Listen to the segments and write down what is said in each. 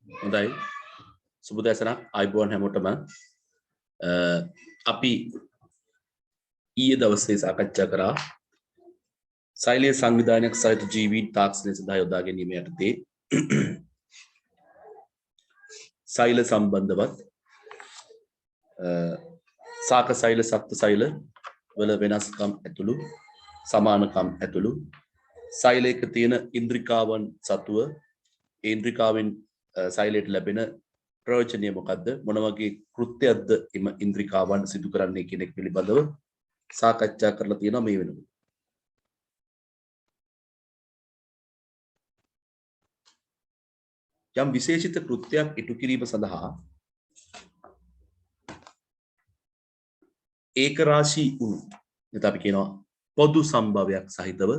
හොඳයි. සුබ දැසනක් ආයුබෝවන් හැමෝටම. අපි ඊයේ දවසේ සාකච්ඡා කරා සෛලීය සංවිධානයක් සහිත ජීවීන් තාක්ෂණය සඳහා යොදා ගැනීම යටතේ සෛල සම්බන්ධවත් සාක සෛල සත්ත්ව සෛල වල වෙනස්කම් ඇතුළු සමානකම් ඇතුළු සෛලයක තියෙන ඉන්ද්‍රිකාවන් සතුව ඉන්ද්‍රිකාවෙන් සෛලයට ලැබෙන ප්‍රයෝජනය මොකද්ද මොන වගේ කෘත්‍යයක්ද එම ඉන්ද්‍රිකාවන් සිදු කරන්නේ කියන එක පිළිබඳව සාකච්ඡා කරලා තියෙනවා මේ වෙනකොට. යම් විශේෂිත කෘත්‍යයක් ඉටු කිරීම සඳහා ඒක රාශී වුණු නැත්නම් අපි කියනවා පොදු සම්භවයක් සහිතව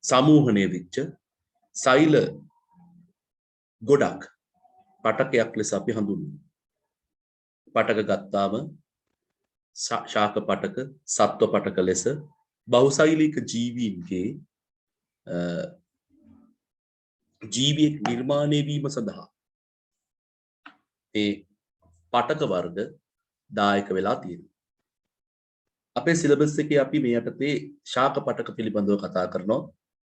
සමූහණය වෙච්ච සෛල ගොඩක් පටකයක් ලෙස අපි හඳුන්වනවා. පටක ගත්තාම ශාක පටක, සත්ව පටක ලෙස බහුසෛලික ජීවීන්ගේ ජීවියෙක් නිර්මාණය වීම සඳහා ඒ පටක වර්ග දායක වෙලා තියෙනවා. අපේ සිලබස් එකේ අපි මේ යටතේ ශාක පටක පිළිබඳව කතා කරනවා.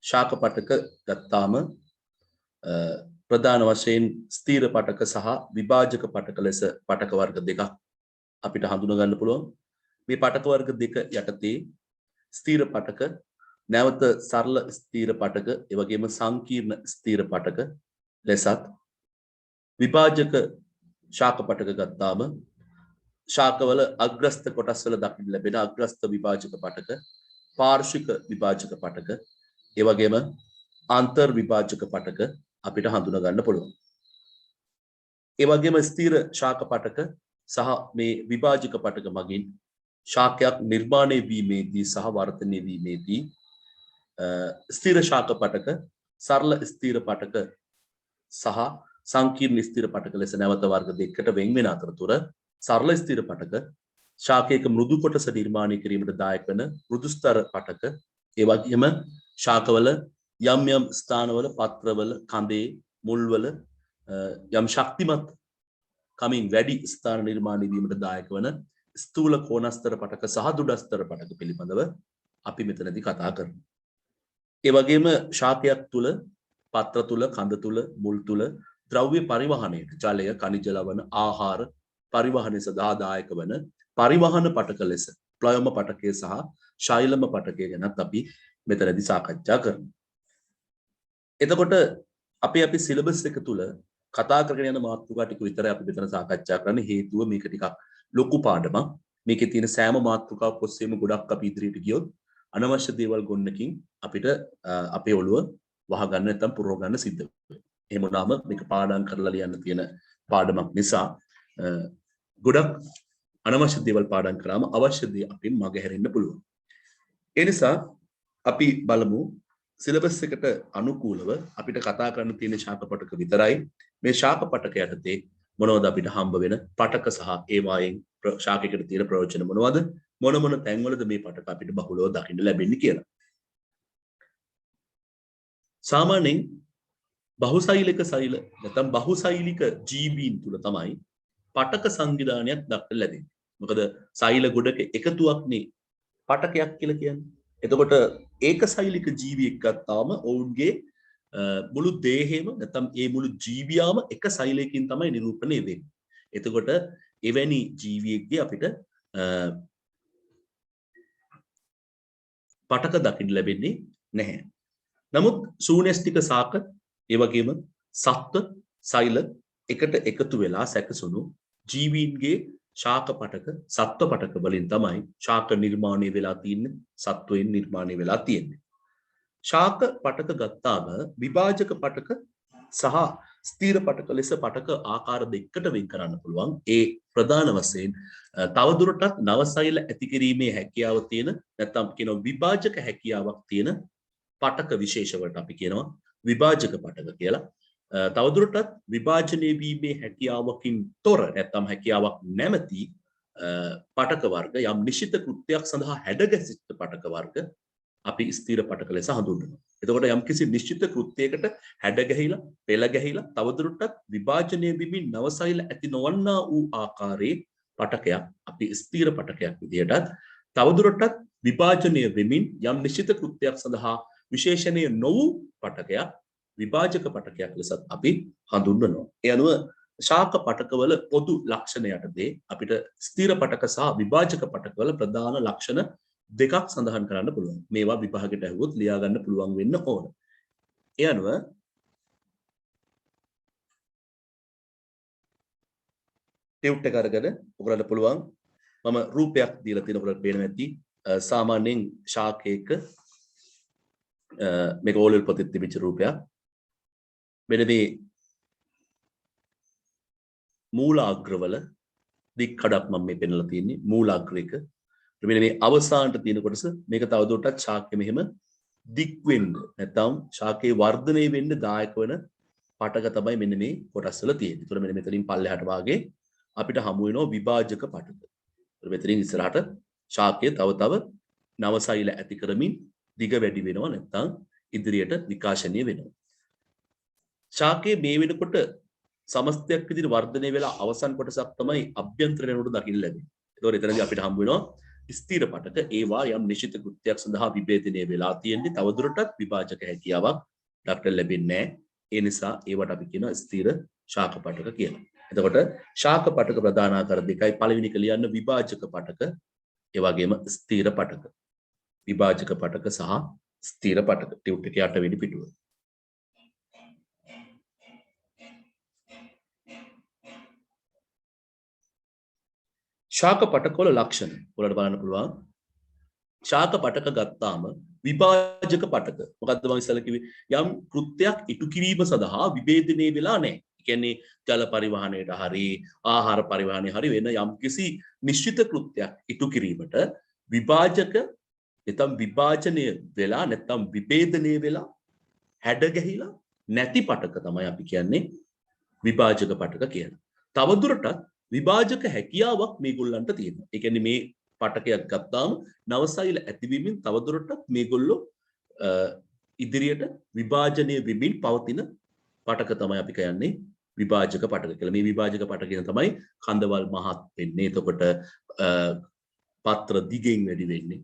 ශාක පටක ගත්තාම ප්‍රධාන වශයෙන් ස්ථීර පටක සහ විභාජක පටක ලෙස පටක වර්ග දෙකක් අපිට හඳුනා ගන්න පුළුවන්. මේ පටක වර්ග දෙක යටතේ ස්ථීර පටක, නැවත සරල ස්ථීර පටක, ඒ වගේම සංකීර්ණ ස්ථීර පටක ලෙසත් විභාජක ශාක පටක ගත්තාම ශාකවල අග්‍රස්ත කොටස් වල දක්වන්න ලැබෙන අග්‍රස්ත විභාජක පටක, පාර්ශ්වික විභාජක පටක, ඒ වගේම ආන්තර් විභාජක පටක අපිට හඳුනා ගන්න පුළුවන්. ඒ වගේම ස්ථීර ශාක පටක සහ මේ විභාජක පටක මගින් ශාකයක් නිර්මාණය වීමේදී සහ වර්ධනය වීමේදී ස්ථීර ශාක පටක, සරල ස්ථීර පටක සහ සංකීර්ණ ස්ථීර පටක ලෙස නැවත වර්ග දෙකකට වෙන් වෙන අතරතුර සරල ස්ථීර පටක ශාකයක මෘදු කොටස නිර්මාණය කිරීමට දායක වන මෘදුස්තර පටක, ඒ වගේම ශාකවල යම් යම් ස්ථානවල පත්‍රවල කඳේ මුල්වල යම් ශක්තිමත් කමින් වැඩි ස්ථාන නිර්මාණය වීමට දායක වන ස්ථූල කෝණස්තර පටක සහ දුඩස්තර පටක පිළිබඳව අපි මෙතනදී කතා කරනවා. ඒ වගේම ශාකයක් තුල පත්‍ර තුල කඳ තුල මුල් තුල ද්‍රව්‍ය පරිවහනයට ජලය ಖನಿජ ලවණ ආහාර පරිවහනය සඳහා දායක වන පරිවහන පටක ලෙස ප්ලයෝම පටකය සහ ශෛලම පටකය ගැනත් අපි මෙතනදී සාකච්ඡා කරනවා. එතකොට අපි සිලබස් එක තුල කතා කරගෙන යන මාතෘකා ටික විතරයි අපි මෙතන සාකච්ඡා කරන්නේ. හේතුව මේක ටිකක් ලොකු පාඩමක්. මේකේ තියෙන සෑම මාතෘකාවක් ඔස්සේම ගොඩක් අපි ඉදිරියට ගියොත් අනවශ්‍ය දේවල් ගොන්නකින් අපිට අපේ ඔළුව වහගන්න නැත්නම් පුරව ගන්න සිද්ධ වෙනවා. එහෙම වුණාම මේක පාඩම් කරලා ලියන්න තියෙන පාඩමක් නිසා ගොඩක් අනවශ්‍ය දේවල් පාඩම් කරාම අවශ්‍ය දේ අපින් මගහැරෙන්න පුළුවන්. ඒ නිසා අපි බලමු සිලබස් එකට අනුකූලව අපිට කතා කරන්න තියෙන ශාක පටක විතරයි. මේ ශාක පටක යටතේ මොනවද අපිට හම්බ වෙන පටක සහ ඒ වයින් ශාකයකට තියෙන ප්‍රයෝජන මොනවද? මොන තැන්වලද මේ පටක අපිට බහුලව දකින්න ලැබෙන්නේ කියලා. සාමාන්‍යයෙන් බහුසෛලික සෛල නැත්නම් බහුසෛලික ජීවීන් තුල තමයි පටක සංවිධානයක් දක්වන්න ලැබෙන්නේ. මොකද සෛල ගොඩක එකතුවක්නේ පටකයක් කියලා කියන්නේ. එතකොට ඒකසෛලික ජීවියෙක් ගත්තාම ඔවුන්ගේ මුළු දේහෙම නැත්නම් ඒ මුළු ජීවියාම එක සෛලයකින් තමයි නිරූපණය වෙන්නේ. එතකොට එවැනි ජීවියෙක්ගේ අපිට පටක දකින්න ලැබෙන්නේ නැහැ. නමුත් ශූන්‍යෂ්ටික ශාක ඒ වගේම සත්ත්ව සෛල එකට එකතු වෙලා සැකසුණු ජීවීන්ගේ ශාක පටක සත්ත්ව පටක වලින් තමයි ශාක නිර්මාණය වෙලා තියෙන්නේ, සත්වයන් නිර්මාණය වෙලා තියෙන්නේ. ශාක පටක ගත්තාම විභාජක පටක සහ ස්ථීර පටක ලෙස පටක ආකාර දෙකකට වෙන් කරන්න පුළුවන්. ඒ ප්‍රධාන වශයෙන් තවදුරටත් නවසෛල ඇති කිරීමේ හැකියාව තියෙන නැත්නම් කියනවා විභාජක හැකියාවක් තියෙන පටක විශේෂ වලට අපි කියනවා විභාජක පටක කියලා. තවදුරටත් විභාජනය වීමේ හැකියාවකින් තොර නැත්නම් හැකියාවක් නැමැති පටක වර්ග යම් නිශ්චිත කෘත්‍යයක් සඳහා හැඩගැසිච්ච පටක වර්ග අපි ස්ථීර පටක ලෙස හඳුන්වනවා. එතකොට යම්කිසි නිශ්චිත කෘත්‍යයකට හැඩ ගැහිලා පෙළ ගැහිලා තවදුරටත් විභාජනය වෙමින් නවසයිල ඇති නොවන්නා වූ ආකාරයේ පටකයක් අපි ස්ථීර පටකයක් විදිහටත් තවදුරටත් විභාජනය වෙමින් යම් නිශ්චිත කෘත්‍යයක් සඳහා විශේෂණය නො වූ පටකයක් විභාජක පටකයක් ලෙසත් අපි හඳුන්වනවා. ඒ අනුව ශාක පටකවල පොදු ලක්ෂණ යටතේ අපිට ස්ථීර පටක සහ විභාජක පටකවල ප්‍රධාන ලක්ෂණ දෙකක් සඳහන් කරන්න පුළුවන්. මේවා විභාගයට ඇහුවොත් ලියා ගන්න පුළුවන් වෙන්න ඕන. ඒ අනුව ටියුට් එක අරගෙන ඔයගලන්ට පුළුවන් මම රූපයක් දීලා තියෙන ඔයගලන්ට පේනවා ඇති සාමාන්‍යයෙන් ශාකයක මේක ඕලෙල් පොතේ තිබිච්ච රූපයක්. මෙන්න මේ මූලාග්‍රවල දික් කඩක් මම මේ පෙන්නලා තියෙන්නේ මූලාග්‍රයක. මෙන්න මේ අවසානට තියෙන කොටස මේක තවදුරටත් ශාකෙ මෙහෙම දික් වෙන්න නැත්නම් ශාකේ වර්ධනය වෙන්න දායක වෙන පටක තමයි මෙන්න මේ කොටස් වල තියෙන්නේ. ඒතර මෙන්න මෙතනින් පල්ලෙහාට වාගේ අපිට හමු වෙනවා විභාජක පටක. ඒතර මෙතනින් ඉස්සරහට ශාකය තව නවසෛල ඇති කරමින් දිග වැඩි වෙනවා නැත්නම් ඉදිරියට විකාශනය වෙනවා. ශාකයේ මේ වෙනකොට සමස්තයක් විදිහට වර්ධනය වෙලා අවසන් කොටසක් තමයි අභ්‍යන්තරයෙන් උඩ දකින්න ලැබෙන්නේ. ඒතකොට එතනදී අපිට හම්බ වෙනවා ස්ථීර පටක. ඒවා යම් නිශ්චිත කෘත්‍යයක් සඳහා විභේදනය වෙලා තියෙන්නේ තවදුරටත් විභාජක හැකියාවක් දක්නට ලැබෙන්නේ නැහැ. ඒ නිසා ඒවට අපි කියනවා ස්ථීර ශාක පටක කියලා. එතකොට ශාක පටක ප්‍රධාන ආකාර දෙකයි. පළවෙනි එක ලියන්න විභාජක පටක, ඒ වගේම ස්ථීර පටක. විභාජක පටක සහ ස්ථීර පටක. ටියුට් එකේ 8 වෙනි පිටුව. ශාක පටකවල ලක්ෂණ ඔයාලට බලන්න පුළුවන්. ශාක පටක ගත්තාම විභාජක පටක. මොකද්ද මම ඉස්සෙල්ලා කිව්වේ? යම් කෘත්‍යයක් ඉටු කිරීම සඳහා විභේදනය වෙලා නැහැ. ඒ කියන්නේ ජල පරිවහණයට හරි ආහාර පරිවහණය හරි වෙන යම් කිසි නිශ්චිත කෘත්‍යයක් ඉටු කිරීමට විභාජක නැත්නම් විභාජනය වෙලා නැත්නම් විභේදනය වෙලා හැඩ ගැහිලා නැති පටක තමයි අපි කියන්නේ විභාජක පටක කියලා. තවදුරටත් විභාජක හැකියාවක් මේගොල්ලන්ට තියෙනවා. ඒ කියන්නේ මේ පටකයක් ගත්තාම නවසෛල ඇතිවීමෙන් තවදුරටත් මේගොල්ලෝ ඉදිරියට විභාජනය වෙමින් පවතින පටක තමයි අපි කියන්නේ විභාජක පටක කියලා. මේ විභාජක පටකෙන් තමයි කන්දවල් මහත් වෙන්නේ. එතකොට පත්‍ර දිගෙන් වැඩි වෙන්නේ.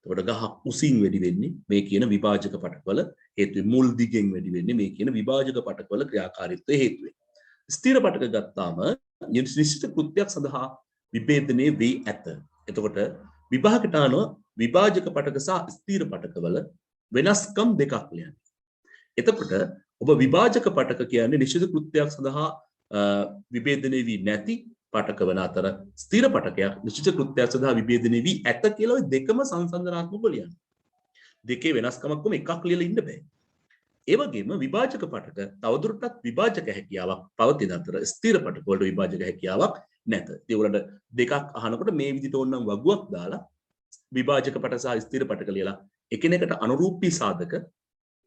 එතකොට ගහ උසින් වැඩි වෙන්නේ මේ කියන විභාජක පටකවල හේතුවෙන්. මුල් දිගෙන් වැඩි වෙන්නේ මේ කියන විභාජක පටකවල ක්‍රියාකාරීත්වයේ හේතුවෙන්. ස්ථීර පටක ගත්තාම නිශ්චිත කෘත්‍යයක් සඳහා විභේදනය වී ඇත. එතකොට විභාගයට අනුව විභාජක පටක සහ ස්ථීර පටකවල වෙනස්කම් දෙකක් ලියන්න. එතකොට ඔබ විභාජක පටක කියන්නේ නිශ්චිත කෘත්‍යයක් සඳහා විභේදනය වී නැති පටක වන අතර ස්ථීර පටකයක් නිශ්චිත කෘත්‍යයක් සඳහා විභේදනය වී ඇත කියලා දෙකම සංසන්දනාත්මකව ලියන්න. දෙකේ වෙනස්කමක් කොම එකක් ලියලා ඉන්න බෑ. ඒ වගේම විභාජක පටක තවදුරටත් විභාජක හැකියාවක් පවතින අතර ස්ථීර පටක වලට විභාජක හැකියාවක් නැත. ඒ වලට දෙකක් අහනකොට මේ විදිහට ඕනනම් වගුවක් දාලා විභාජක පටක සහ ස්ථීර පටක ලියලා එකිනෙකට අනුරූපී සාධක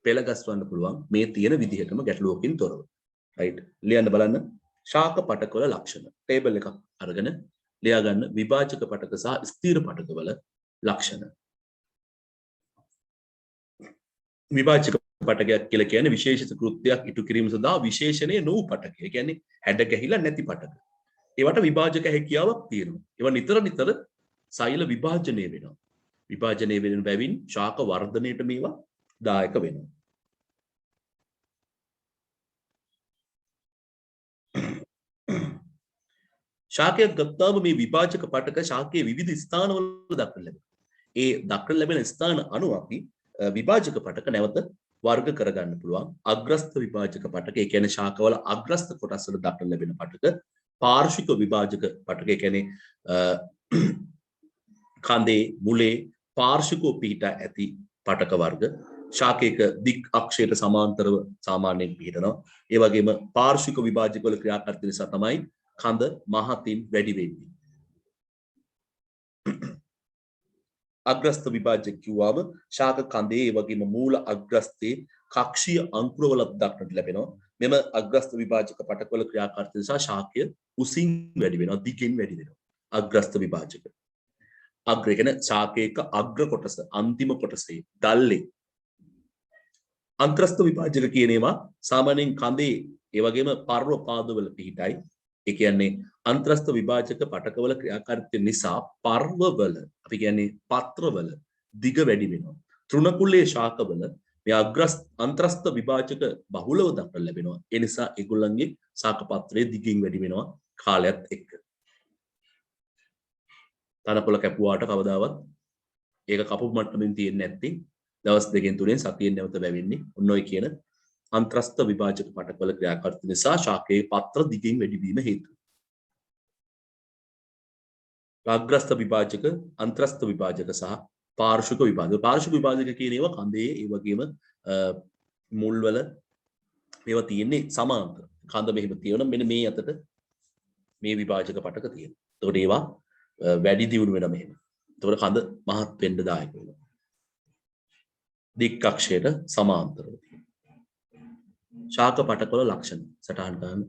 පෙළ ගස්වන්න පුළුවන් මේ තියෙන විදිහටම ගැටලුවකින් තොරව. රයිට්. ලියන්න බලන්න ශාක පටක වල ලක්ෂණ. ටේබල් එකක් අරගෙන ලියා ගන්න විභාජක පටක සහ ස්ථීර පටක වල ලක්ෂණ. විභාජක පටකයක් කියලා කියන්නේ විශේෂිත කෘත්‍යයක් ඉටු කිරීම සඳහා විශේෂණය නොවු පටක. ඒ කියන්නේ හැඩ ගැහිලා නැති පටක. ඒවට විභාජක හැකියාවක් තියෙනවා. ඒවා නිතර සෛල විභාජනය වෙනවා. විභාජනය වෙන බැවින් ශාක වර්ධනයට මේවා දායක වෙනවා. ශාකයක් ගත්තාම මේ විභාජක පටක ශාකයේ විවිධ ස්ථානවල දක්වන්න ලැබෙනවා. ඒ දක්වන්න ලැබෙන ස්ථාන අනුව අපි විභාජක පටක නැවත වර්ග කරගන්න පුළුවන්. අග්‍රස්ත විභාජක පටක, ඒ කියන්නේ ශාකවල අග්‍රස්ත කොටස් වල දක්වන්න ලැබෙන පටක. පාර්ශ්වික විභාජක පටක, ඒ කියන්නේ කඳේ මුලේ පාර්ශ්විකව පිහිටා ඇති පටක වර්ග. ශාකයක දික් අක්ෂයට සමාන්තරව සාමාන්‍යයෙන් පිහිටනවා. ඒ වගේම පාර්ශ්වික විභාජක වල ක්‍රියාකාරීත්වය නිසා තමයි කඳ මහතින් වැඩි වෙන්නේ. අග්‍රස්ත විභාජක කිව්වම ශාක කඳේ ඒ වගේම මූල අග්‍රස්තේ කක්ෂීය අංකුරවලක් දක්නට ලැබෙනවා. මෙම අග්‍රස්ත විභාජක පටකවල ක්‍රියාකාරීත්වය නිසා ශාකය උසින් වැඩි වෙනවා, දිගෙන් වැඩි වෙනවා. අග්‍රස්ත විභාජක. අග්‍ර කියන ශාකයක අග්‍ර කොටස, අන්තිම කොටසේ, දැල්ලේ අන්ත්‍රස්ත විභාජක කියන ඒවා සාමාන්‍යයෙන් කඳේ ඒ වගේම පර්ව පාදවල පිහිටයි. ඒ කියන්නේ අන්ත්‍රස්ත විභාජක පටකවල ක්‍රියාකාරීත්වය නිසා පර්වවල අපි කියන්නේ පත්‍රවල දිග වැඩි වෙනවා. තෘණකුලයේ ශාකවල මේ අන්ත්‍රස්ත විභාජක බහුලව දක්නට ලැබෙනවා. ඒ නිසා ඒගොල්ලන්ගේ ශාක පත්‍රයේ දිගින් වැඩි වෙනවා කාලයත් එක්ක. තනකොළ කැපුවාට කවදාවත් ඒක කපු මට්ටමින් තියෙන්නේ නැත්නම් දවස් දෙකෙන් තුනෙන් සතියෙන් නැවත වැවෙන්නේ ඔන්න ඔය කියන අන්ත්‍රස්ත විභාජක පටකවල ක්‍රියාකාරීත්වය නිසා ශාකයේ පත්‍ර දිගින් වැඩි වීම හේතුව. අග්‍රස්ත විභාජක, අන්ත්‍රස්ත විභාජක සහ පාර්ශ්වික විභාජක. පාර්ශ්වික විභාජක කියන ඒවා කඳේ ඒ වගේම මුල් වල මේවා තියෙන්නේ සමාන්තර. කඳ මෙහෙම තියෙනවා මෙන්න මේ අතට මේ විභාජක පටක තියෙනවා. ඒකට ඒවා වැඩි දියුණු වෙන මෙහෙම. ඒකට කඳ මහත් වෙන්න දායක වෙනවා. දික් අක්ෂයට සමාන්තරව තියෙනවා. ශාක පටකවල ලක්ෂණ සටහන් කරන්න.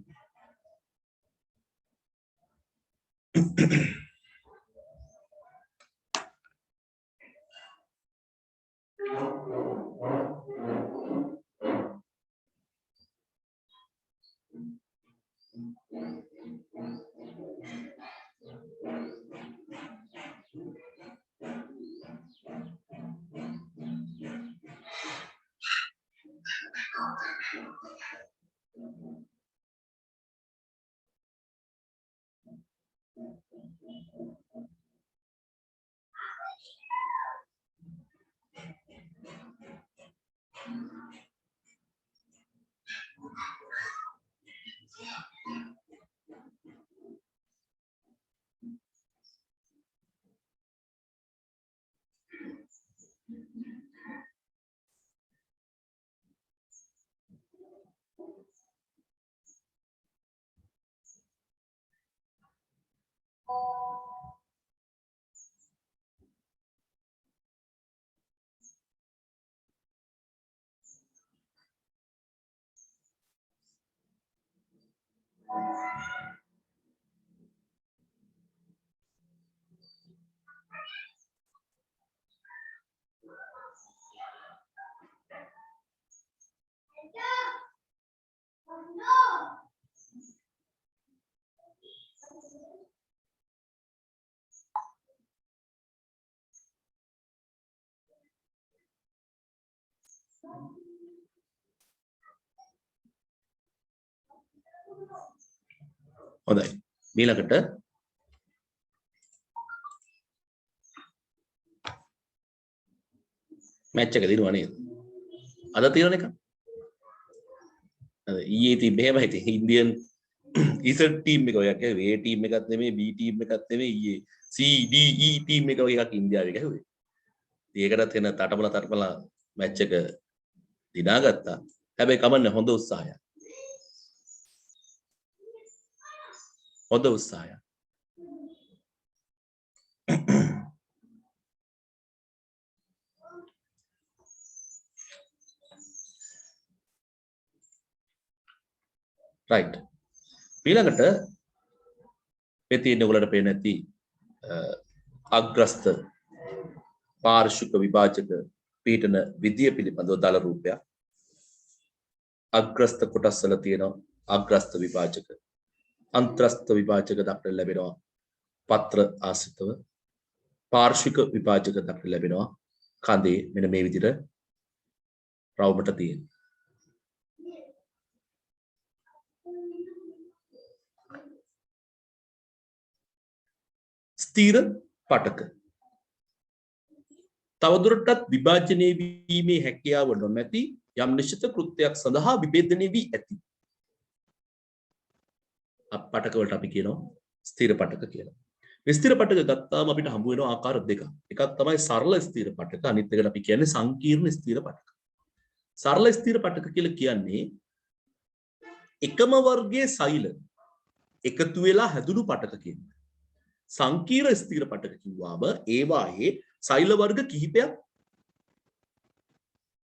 හොඳයි. ඊළඟට මැච් එක දිනුවා නේද? අද තියෙන එක. අද ඊයේ තිබ්බ එහෙමයි ඉතින් ඉන්දියන් ඉසඩ් ටීම් එක ඔයක් ඇහුවේ. A ටීම් එකක් නෙමෙයි B ටීම් එකක් නෙමෙයි ඊයේ C D E ටීම් එක වගේ එකක් ඉන්දියාවේ ගැහුවේ. ඉතින් ඒකටත් වෙන තටමලා මැච් එක දිනාගත්තා. හැබැයි කමන්නේ හොඳ උත්සාහයක්. හොඳ උත්සාහයක්. right. ඊළඟට මේ තියෙන ඔයගලට පේන්නේ නැති අග්‍රස්ත පාර්ශ්වික විභාජක පීඨන විදිය පිළිබඳව දාල රූපයක්. අග්‍රස්ත කොටස් වල තියෙනවා අග්‍රස්ත විභාජක. අන්ත්‍රස්ත විභාජක දක්නට ලැබෙනවා පත්‍ර ආශ්‍රිතව. පාර්ශ්වික විභාජක දක්නට ලැබෙනවා කඳේ මෙන්න මේ විදිහට රවුමට තියෙන. ස්ථීර පටක. තවදුරටත් විභාජනය වීමේ හැකියාව නොමැති යම් නිශ්චිත කෘත්‍යයක් සඳහා විභේදනය වී ඇති. පටක වලට අපි කියනවා ස්ථීර පටක කියලා. මේ ස්ථීර පටක ගත්තාම අපිට හම්බ වෙන ආකාර දෙකක්. එකක් තමයි සරල ස්ථීර පටක, අනිත් එකට අපි කියන්නේ සංකීර්ණ ස්ථීර පටක. සරල ස්ථීර පටක කියලා කියන්නේ එකම වර්ගයේ සෛල එකතු වෙලා හැදුණු පටක කියන්නේ. සංකීර්ණ ස්ථීර පටක කිව්වම ඒවායේ සෛල වර්ග කිහිපයක්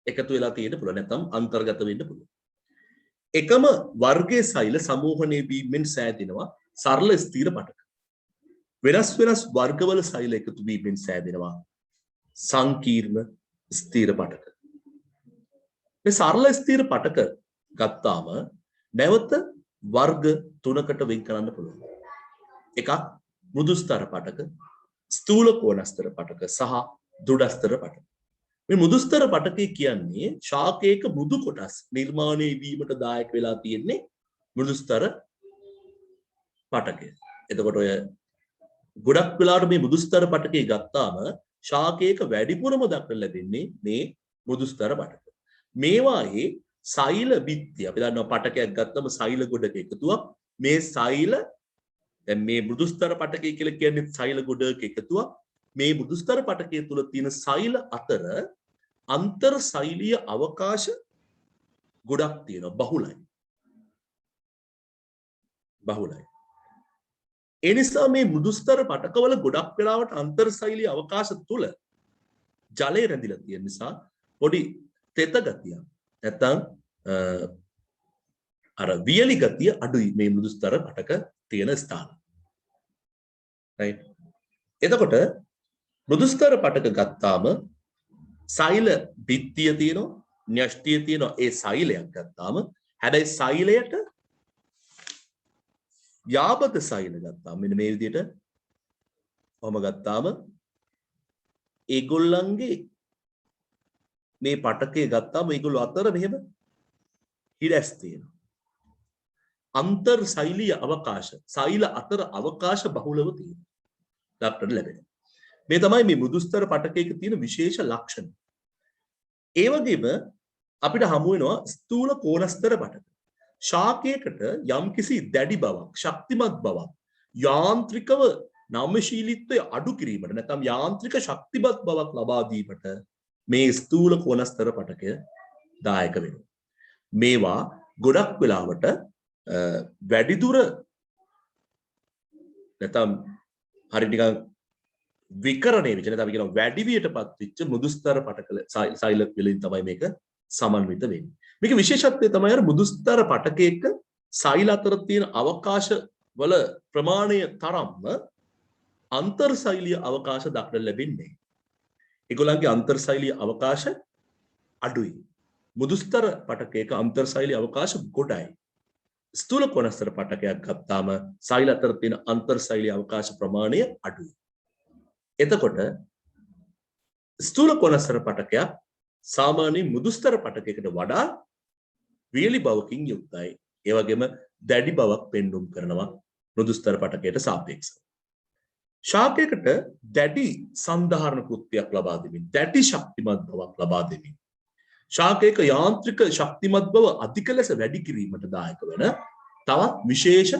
එකතු වෙලා තියෙන්න පුළුවන්, නැත්නම් අන්තර්ගත වෙන්න පුළුවන්. එකම වර්ගයේ සෛල සමූහණය වීමෙන් සෑදෙනවා සරල ස්ථීර පටක. වෙනස් වෙනස් වර්ගවල සෛල එකතු වීමෙන් සෑදෙනවා සංකීර්ණ ස්ථීර පටක. මේ සරල ස්ථීර පටක ගත්තාම නැවත වර්ග තුනකට වෙන් කරන්න පුළුවන්. එකක් මෘදුස්තර පටක, ස්ථූල කෝණස්තර පටක සහ දුඩස්තර පටක. මේ මෘදුස්තර පටකය කියන්නේ ශාකයක මෘදු කොටස් නිර්මාණය වීමට දායක වෙලා තියෙන්නේ මෘදුස්තර පටකය. එතකොට ඔය ගොඩක් වෙලාවට මේ මෘදුස්තර පටකය ගත්තාම ශාකයක වැඩිපුරම දක්නට ලැබෙන්නේ මේ මෘදුස්තර පටක. මේවායේ සෛල බිත්ති අපි දන්නවා පටකයක් ගත්තම සෛල ගොඩක එකතුවක්. මේ සෛල දැන් මේ මෘදුස්තර පටකය කියලා කියන්නේ සෛල ගොඩක එකතුවක්. මේ මෘදුස්තර පටකය තුල තියෙන සෛල අතර අන්තර් සෛලීය අවකාශ ගොඩක් තියෙනවා. බහුලයි. ඒ නිසා මේ මෘදුස්තර පටකවල ගොඩක් වෙලාවට අන්තර් සෛලීය අවකාශ තුල ජලය රැඳිලා තියෙන නිසා පොඩි තෙත ගතියක් නැත්තම් අර වියලි ගතිය අඩුයි මේ මෘදුස්තර පටක තියෙන ස්ථාන. right. එතකොට මෘදුස්තර පටක ගත්තාම සෛල බිත්තිය තියෙනවා, න්‍යෂ්ටිය තියෙනවා. ඒ සෛලයක් ගත්තාම හැබැයි සෛලයට යාබත සෛල ගත්තාම මෙන්න මේ විදිහට ඔහම ගත්තාම ඒගොල්ලන්ගේ මේ පටකය ගත්තාම ඒගොල්ලෝ අතර මෙහෙම හිඩැස් තියෙනවා. අන්තර් සෛලීය අවකාශ සෛල අතර අවකාශ බහුලව තියෙනවා. දක්නට ලැබෙනවා. මේ තමයි මේ මෘදුස්තර පටකයක තියෙන විශේෂ ලක්ෂණ. ඒ වගේම අපිට හමු වෙනවා ස්ථූල කෝණස්තර පටක. ශාකයකට යම්කිසි දැඩි බවක්, ශක්තිමත් බවක්, යාන්ත්‍රිකව නම්‍යශීලීත්වය අඩු කිරීමට නැත්නම් යාන්ත්‍රික ශක්තිමත් බවක් ලබා දීමට මේ ස්ථූල කෝණස්තර පටකය දායක වෙනවා. මේවා ගොඩක් වෙලාවට වැඩිදුර නැත්නම් හරි නිකන් විකරණය වෙච්ච නැත්නම් අපි කියනවා වැඩිවියටපත් වෙච්ච මෘදුස්තර පටකල සෛල වලින් තමයි මේක සමන්විත වෙන්නේ. මේක විශේෂත්වය තමයි අර මෘදුස්තර පටකයක සෛල අතර තියෙන අවකාශ වල ප්‍රමාණය තරම්ම අන්තර් සෛලීය අවකාශ දක්නට ලැබෙන්නේ. ඒගොල්ලන්ගේ අන්තර් සෛලීය අවකාශ අඩුයි. මෘදුස්තර පටකයක අන්තර් සෛලීය අවකාශ ගොඩයි. ස්ථූල කෝණස්තර පටකයක් ගත්තාම සෛල අතර තියෙන අන්තර් සෛලීය අවකාශ ප්‍රමාණය අඩුයි. එතකොට ස්ථූල කෝණස්තර පටකයක් සාමාන්‍ය මෘදුස්තර පටකයකට වඩා වියලි බවකින් යුක්තයි. ඒ වගේම දැඩි බවක් පෙන්වුම් කරනවා මෘදුස්තර පටකයට සාපේක්ෂව. ශාකයකට දැඩි සන්ධාරණ කෘත්‍යයක් ලබා දෙමින්, දැඩි ශක්තිමත් බවක් ලබා දෙමින්, ශාකයක යාන්ත්‍රික ශක්තිමත් බව අධික ලෙස වැඩි කිරීමට දායක වෙන තවත් විශේෂ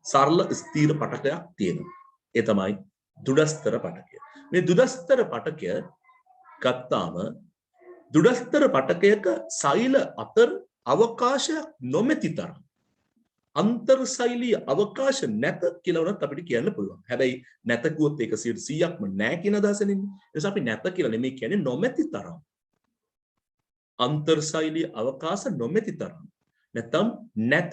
සරල ස්ථීර පටකයක් තියෙනවා. ඒ තමයි දුඩස්තර පටකය. මේ දුඩස්තර පටකය ගත්තාම දුඩස්තර පටකයක සෛල අතර අවකාශයක් නොමැති තරම් අන්තර් සෛලීය අවකාශ නැත කියලා උනත් අපිට කියන්න පුළුවන්. හැබැයි නැත කිව්වොත් ඒක 100%ක්ම නැහැ කියන අදහසනේ. ඒ නිසා අපි නැත කියලා නෙමෙයි කියන්නේ නොමැති තරම්. අන්තර් සෛලීය අවකාශ නොමැති තරම්. නැත්තම් නැත.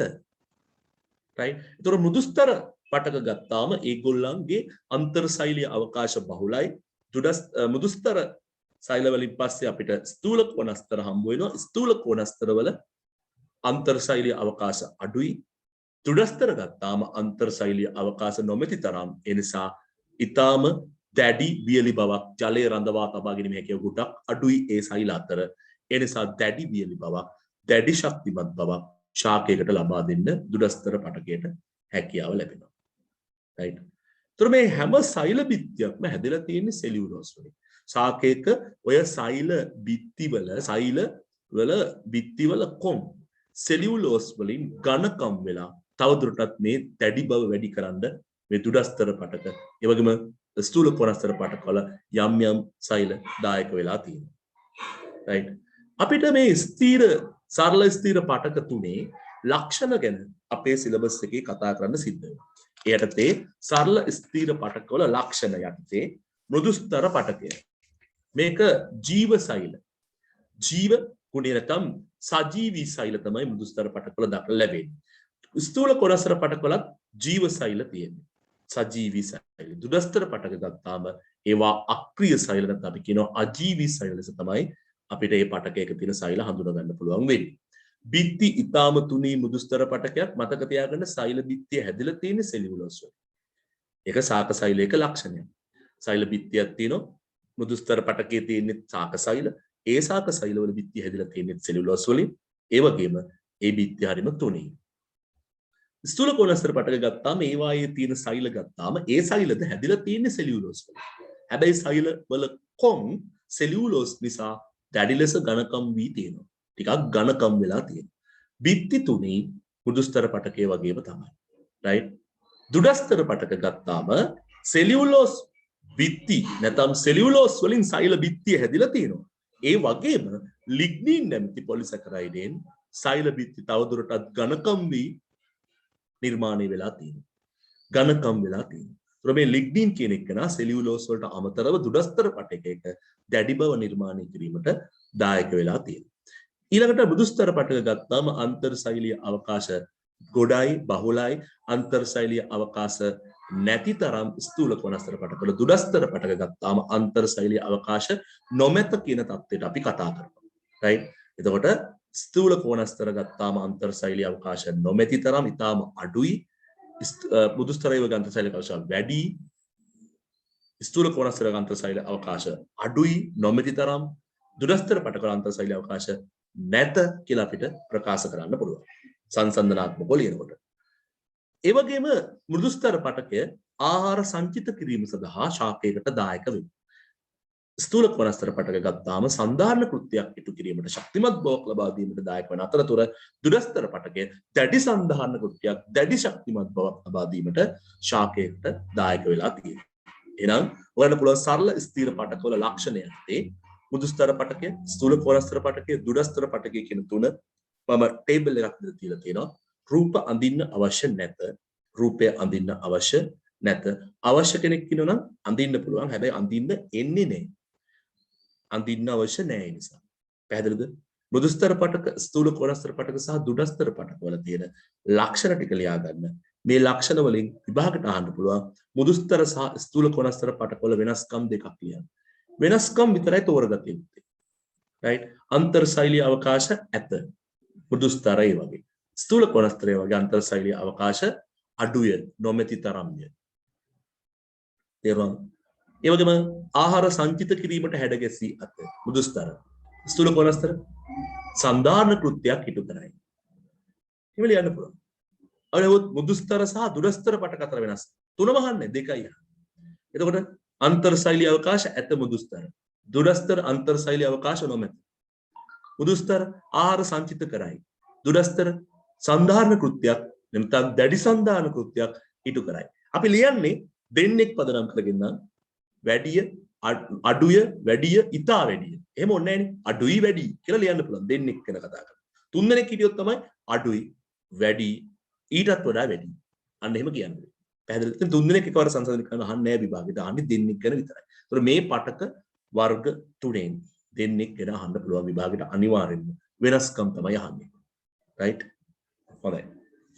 right. ඒතර මෘදුස්තර පටක ගත්තාම ඒගොල්ලන්ගේ අන්තර් සෛලීය අවකාශ බහුලයි. මෘදුස්තර සෛල වලින් පස්සේ අපිට ස්ථූල කෝණස්තර හම්බ වෙනවා. ස්ථූල කෝණස්තර වල අන්තර් සෛලීය අවකාශ අඩුයි. දුඩස්තර ගත්තාම අන්තර් සෛලීය අවකාශ නොමැති තරම්. ඒ නිසා ඊටාම දැඩි වියලි බවක් ජලය රඳවා තබා ගැනීම හැකියාව ගොඩක් අඩුයි ඒ සෛල අතර. ඒ නිසා දැඩි වියලි බවක්, දැඩි ශක්තිමත් බවක් ශාකයකට ලබා දෙන්න දුඩස්තර පටකයට හැකියාව ලැබෙනවා. right. ඒතර මේ හැම සෛල බිත්තියක්ම හැදලා තියෙන්නේ සෙලියුලෝස් වලින්. ශාකයක ඔය සෛල බිත්තිවල කොම් සෙලියුලෝස් වලින් ඝනකම් වෙලා තවදුරටත් මේ දැඩි බව වැඩි කරන්න මේ දුඩස්තර පටක, ඒ වගේම ස්ථූල කෝණස්තර පටකවල යම් යම් සෛල දායක වෙලා තියෙනවා. right. අපිට මේ සරල ස්ථීර පටක තුනේ ලක්ෂණ ගැන අපේ සිලබස් එකේ කතා කරන්න සිද්ධ වෙනවා. ඒ යටතේ සරල ස්ථීර පටකවල ලක්ෂණ යටතේ මෘදුස්තර පටකය. මේක ජීව සෛල. ජීව ගුණය නැත්නම් සජීවී සෛල තමයි මෘදුස්තර පටකවල දක්නට ලැබෙන්නේ. ස්ථූල කෝණස්තර පටකවලත් ජීව සෛල තියෙනවා. සජීවී සෛල. දුඩස්තර පටක ගත්තාම ඒවා අක්‍රීය සෛල නැත්නම් අපි කියනවා අජීවී සෛල ලෙස තමයි අපිට මේ පටකයක තියෙන සෛල හඳුනා ගන්න පුළුවන් වෙන්නේ. බිත්ති ඊටාම තුනී මුදුස්තර පටකයක් මතක තියාගන්න සෛල බිත්තිය හැදිලා තියෙන සෙලියුලෝස් වලින්. ඒක සාක සෛලයක ලක්ෂණයක්. සෛල බිත්තියක් තියෙනවා මුදුස්තර පටකයේ තියෙන සාක සෛල. ඒ සාක සෛල වල බිත්තිය හැදිලා තියෙන සෙලියුලෝස් වලින්. ඒ වගේම ඒ බිත්තිය හරිම තුනී. ස්ථූල කෝණස්තර පටක ගත්තාම ඒ වායේ තියෙන සෛල ගත්තාම ඒ සෛලද හැදිලා තියෙන සෙලියුලෝස් වලින්. හැබැයි සෛල වල කොම් සෙලියුලෝස් නිසා දැඩි ලෙස ඝනකම් වී තියෙනවා. ටිකක් ඝනකම් වෙලා තියෙනවා. බිත්ති තුනේ මුදුස්තර පටකයේ වගේම තමයි. රයිට්? දුඩස්තර පටක ගත්තාම සෙලියුලෝස් බිත්ති නැත්නම් සෙලියුලෝස් වලින් සෛල බිත්තිය හැදිලා තියෙනවා. ඒ වගේම ලිග්නින් නැමැති පොලිසැකරයිඩෙන් සෛල බිත්ති තවදුරටත් ඝනකම් වී නිර්මාණය වෙලා තියෙනවා. ඝනකම් වෙලා තියෙනවා. මේ ලිග්නින් කියන එක නා සෙලියුලෝස් වලට අමතරව දුඩස්තර පටකයක දැඩි බව නිර්මාණය කිරීමට දායක වෙලා තියෙනවා. ඊළඟට මෘදුස්තර පටක ගත්තාම අන්තර්සෛලීය අවකාශ ගොඩයි බහුලයි අන්තර්සෛලීය අවකාශ නැති තරම් ස්ථූල කෝණස්තර පටකවල දුඩස්තර පටක ගත්තාම අන්තර්සෛලීය අවකාශ නොමැත කියන தත්ත්වයට අපි කතා කරනවා. රයිට්? එතකොට ස්ථූල කෝණස්තර ගත්තාම අන්තර්සෛලීය අවකාශ නොමැති තරම් ඊටාම අඩුයි. මෘදුස්තරය වගේ අන්තර්සෛලීය අවකාශ වැඩි. ස්ථූල කෝණස්තර අන්තර්සෛලීය අවකාශ අඩුයි නොමැති තරම්. දුඩස්තර පටකවල අන්තර්සෛලීය අවකාශ නැත කියලා අපිට ප්‍රකාශ කරන්න පුළුවන්. සංසන්දනාත්මකව ලියනකොට. ඒ වගේම මෘදුස්තර පටකය ආහාර සංචිත කිරීම සඳහා ශාකයකට දායක වෙනවා. ස්ථූල කෝණස්තර පටක ගත්තාම සන්ධාරණ කෘත්‍යයක් ඉටු කිරීමට ශක්තිමත් බවක් ලබා දීමට දායක වන අතරතුර දුරස්තර පටකය දැඩි සන්ධාරණ කෘත්‍යයක් දැඩි ශක්තිමත් බවක් ලබා දීමට ශාකයකට දායක වෙලා තියෙනවා. එහෙනම් ඔයාලට පුළුවන් සරල ස්ථීර පටකවල ලක්ෂණයක් තේ මුදුස්තර පටකය, ස්ථූල කෝණස්තර පටකය, දුරස්තර පටකය කියන තුන මම ටේබල් එකක් විතර තියලා තියෙනවා. රූප අඳින්න අවශ්‍ය නැත. රූපය අඳින්න අවශ්‍ය නැත. අවශ්‍ය කෙනෙක් ඉන්නවා නම් අඳින්න පුළුවන්. හැබැයි අඳින්න එන්නේ නැහැ. අඳින්න අවශ්‍ය නැහැ නිසා. පැහැදිලිද? මෘදුස්තර පටක, ස්ථූල කෝණස්තර පටක සහ දුඩස්තර පටක වල තියෙන ලක්ෂණ ටික ලියා ගන්න. මේ ලක්ෂණ වලින් විභාගයට අහන්න පුළුවන්. මෘදුස්තර සහ ස්ථූල කෝණස්තර පටක වල වෙනස්කම් දෙකක් ලියන්න. වෙනස්කම් විතරයි තෝරගත යුත්තේ. රයිට්? අන්තර්සෛලීය අවකාශ ඇත. මෘදුස්තරය වගේ. ස්ථූල කෝණස්තරය වගේ අන්තර්සෛලීය අවකාශ අඩුය, නොමැති තරම්ය. තේරුණාද? ඒ වගේම ආහාර සංචිත කිරීමට හැඩ ගැසී ඇත. මෘදුස්තර. ස්ථූල කෝණස්තර සන්ධාරණ කෘත්‍යයක් ඉටු කරයි. එහෙම ලියන්න පුළුවන්. අවලොත් මෘදුස්තර සහ දුරස්තර පටක අතර වෙනස්. තුනම අහන්නේ දෙකයි. එතකොට අන්තර්සෛලීය අවකාශ ඇත මෘදුස්තර. දුරස්තර අන්තර්සෛලීය අවකාශ නොමැත. මෘදුස්තර ආහාර සංචිත කරයි. දුරස්තර සන්ධාරණ කෘත්‍යයක් නැත්නම් දැඩි සන්ධාරණ කෘත්‍යයක් ඉටු කරයි. අපි ලියන්නේ දෙන්නෙක් පදනම් කරගෙන වැඩිය අඩුය වැඩිය ඉතා වැඩිය. එහෙම ඕනේ නැහැනේ. අඩුයි වැඩි කියලා ලියන්න පුළුවන් දෙන්නෙක් ගැන කතා කරලා. තුන් දෙනෙක් හිටියොත් තමයි අඩුයි වැඩි ඊටත් වඩා වැඩි. අන්න එහෙම කියන්නේ. පැහැදිලිද? තුන් දෙනෙක් එකවර සංසන්දනය කරන අහන්නේ නැහැ විභාගෙට. අහන්නේ දෙන්නෙක් ගැන විතරයි. ඒතර මේ පටක වර්ග තුනෙන් දෙන්නෙක් ගැන අහන්න පුළුවන් විභාගෙට අනිවාර්යෙන්ම වෙනස්කම් තමයි අහන්නේ. රයිට්? හොඳයි.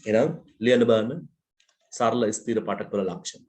එහෙනම් ලියන්න බලන්න සරල ස්ථිර පටක වල ලක්ෂණ.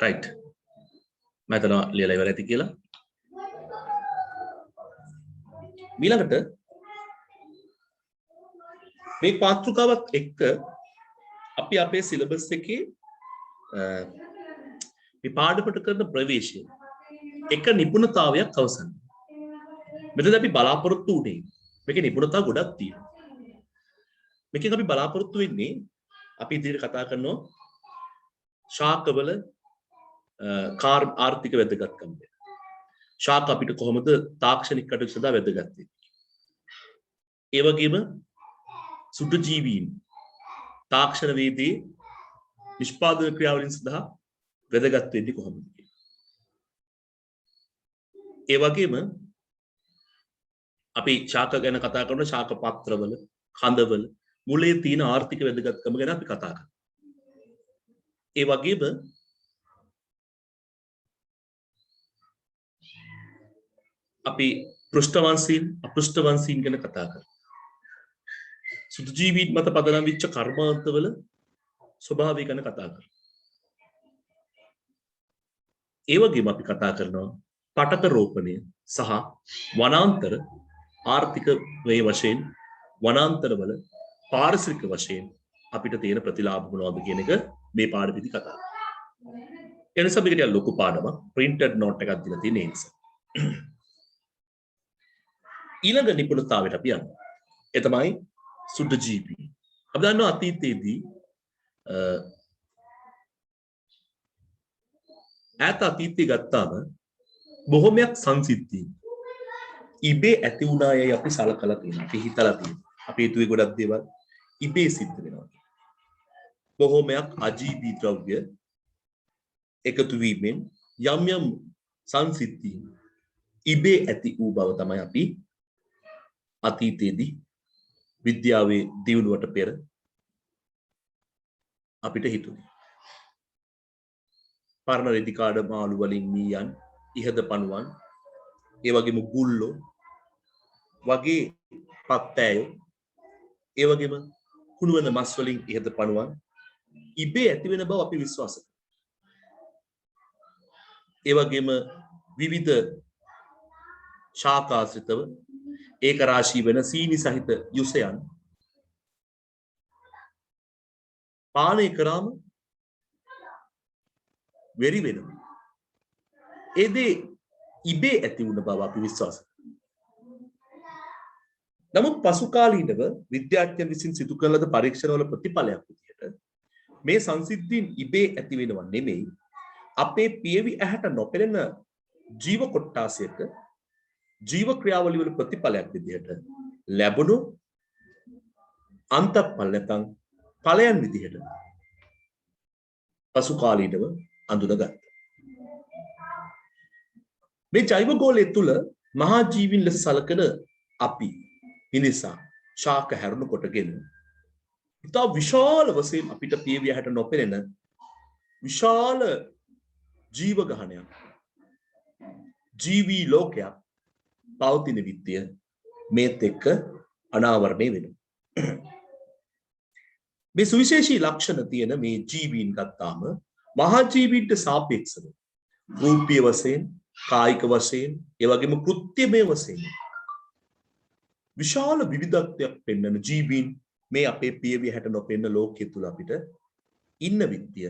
right. මම හිතනවා ලියලා ඉවර ඇති කියලා. ඊළඟට මේ පාත්‍රිකාවත් එක්ක අපි අපේ සිලබස් එකේ මේ පාඩමට කරන ප්‍රවේශය එක නිපුණතාවයක් අවසන්. මෙතන අපි බලාපොරොත්තු උනේ මේකේ නිපුණතාව ගොඩක් තියෙනවා. මේකෙන් අපි බලාපොරොත්තු වෙන්නේ අපි ඉදිරියට කතා කරනවා ශාකවල ආර්ථික වැදගත්කම. ශාක අපිට කොහොමද තාක්ෂණික කටයුතු සඳහා වැදගත් වෙන්නේ? ඒ වගේම සුදු ජීවීන් තාක්ෂණ වේදී නිෂ්පාදන ක්‍රියාවලින් සඳහා වැදගත් වෙන්නේ කොහොමද? ඒ වගේම අපි ශාක ගැන කතා කරන ශාක පත්‍රවල කඳවල මුලේ තියෙන ආර්ථික වැදගත්කම ගැන අපි කතා කරනවා. ඒ වගේම අපි පෘෂ්ඨවංශීන් අපෘෂ්ඨවංශීන් ගැන කතා කරනවා. සුදු ජීවීන් මත පදනම් වෙච්ච කර්මාන්තවල ස්වභාවය ගැන කතා කරනවා. ඒ වගේම අපි කතා කරනවා පටක රෝපණය සහ වනාන්තර ආර්ථික වේ වශයෙන් වනාන්තරවල පාරිසරික වශයෙන් අපිට තියෙන ප්‍රතිලාභ මොනවද කියන එක මේ පාඩමේදී කතා කරනවා. ඒ නිසා මේක ටිකක් ලොකු පාඩමක් printed note එකක් දීලා තියෙන නිසා. ඊළඟ නිපුණතාවයට අපි යමු. ඒ තමයි සුද්ධ ජීවී. අපි දන්නවා අතීතයේදී ඈත අතීතය ගත්තාම බොහොමයක් සංසිද්ධීන් ඉබේ ඇති වුණායයි අපි සලකලා තියෙනවා. අපි හිතලා තියෙනවා. අපි හිතුවේ ගොඩක් දේවල් ඉබේ සිද්ධ වෙනවා. බොහොමයක් අජීවී ද්‍රව්‍ය එකතු වීමෙන් යම් යම් සංසිද්ධීන් ඉබේ ඇති වූ බව තමයි අපි අතීතයේදී විද්‍යාවේ දියුණුවට පෙර අපිට හිතුනේ. පරණ රෙදි කාඩ මාළු වලින් මීයන්, ඉහද පණුවන්, ඒ වගේම ගුල්ලෝ වගේ පත්තෑයෝ, ඒ වගේම කුණු වෙන මස් වලින් ඉහද පණුවන් ඉබේ ඇති වෙන බව අපි විශ්වාස කරනවා. ඒ වගේම විවිධ ශාකාශ්‍රිතව ඒක රාශී වෙන සීනි සහිත යුසයන් පානය කරාම වෙරි වෙනවා. ඒ දේ ඉබේ ඇති වුණ බව අපි විශ්වාස කරනවා. නමුත් පසු කාලීනව විද්‍යාඥයන් විසින් සිදු කළ ලද පරීක්ෂණවල ප්‍රතිඵලයක් විදිහට මේ සංසිද්ධීන් ඉබේ ඇති වෙනව නෙමෙයි, අපේ පියවි ඇහැට නොපෙනෙන ජීව කොට්ටාසයක ජීව ක්‍රියාවලිය වල ප්‍රතිඵලයක් විදිහට ලැබුණු අන්තප්පල නැත්නම් ඵලයන් විදිහට පසු කාලීනව අඳුනගත්තා. මේ ජෛව ගෝලය තුල මහා ජීවීන් ලෙස සලකන අපි මිනිසා ශාක හැරුණු කොටගෙන ඉතා විශාල වශයෙන් අපිට පියවි ඇහැට නොපෙනෙන විශාල ජීව ගහනයක්, ජීවී ලෝකයක් පවතින විද්‍ය මේත් එක්ක අනාවරණය වෙනවා. මේ සුවිශේෂී ලක්ෂණ තියෙන මේ ජීවීන් ගත්තාම මහා ජීවීන්ට සාපේක්ෂව රූපීය වශයෙන්, කායික වශයෙන්, ඒ වගේම කෘත්‍යමය වශයෙන් විශාල විවිධත්වයක් පෙන්වන ජීවීන් මේ අපේ පියවි ඇහැට නොපෙනෙන ලෝකයේ තුල අපිට ඉන්න විද්‍ය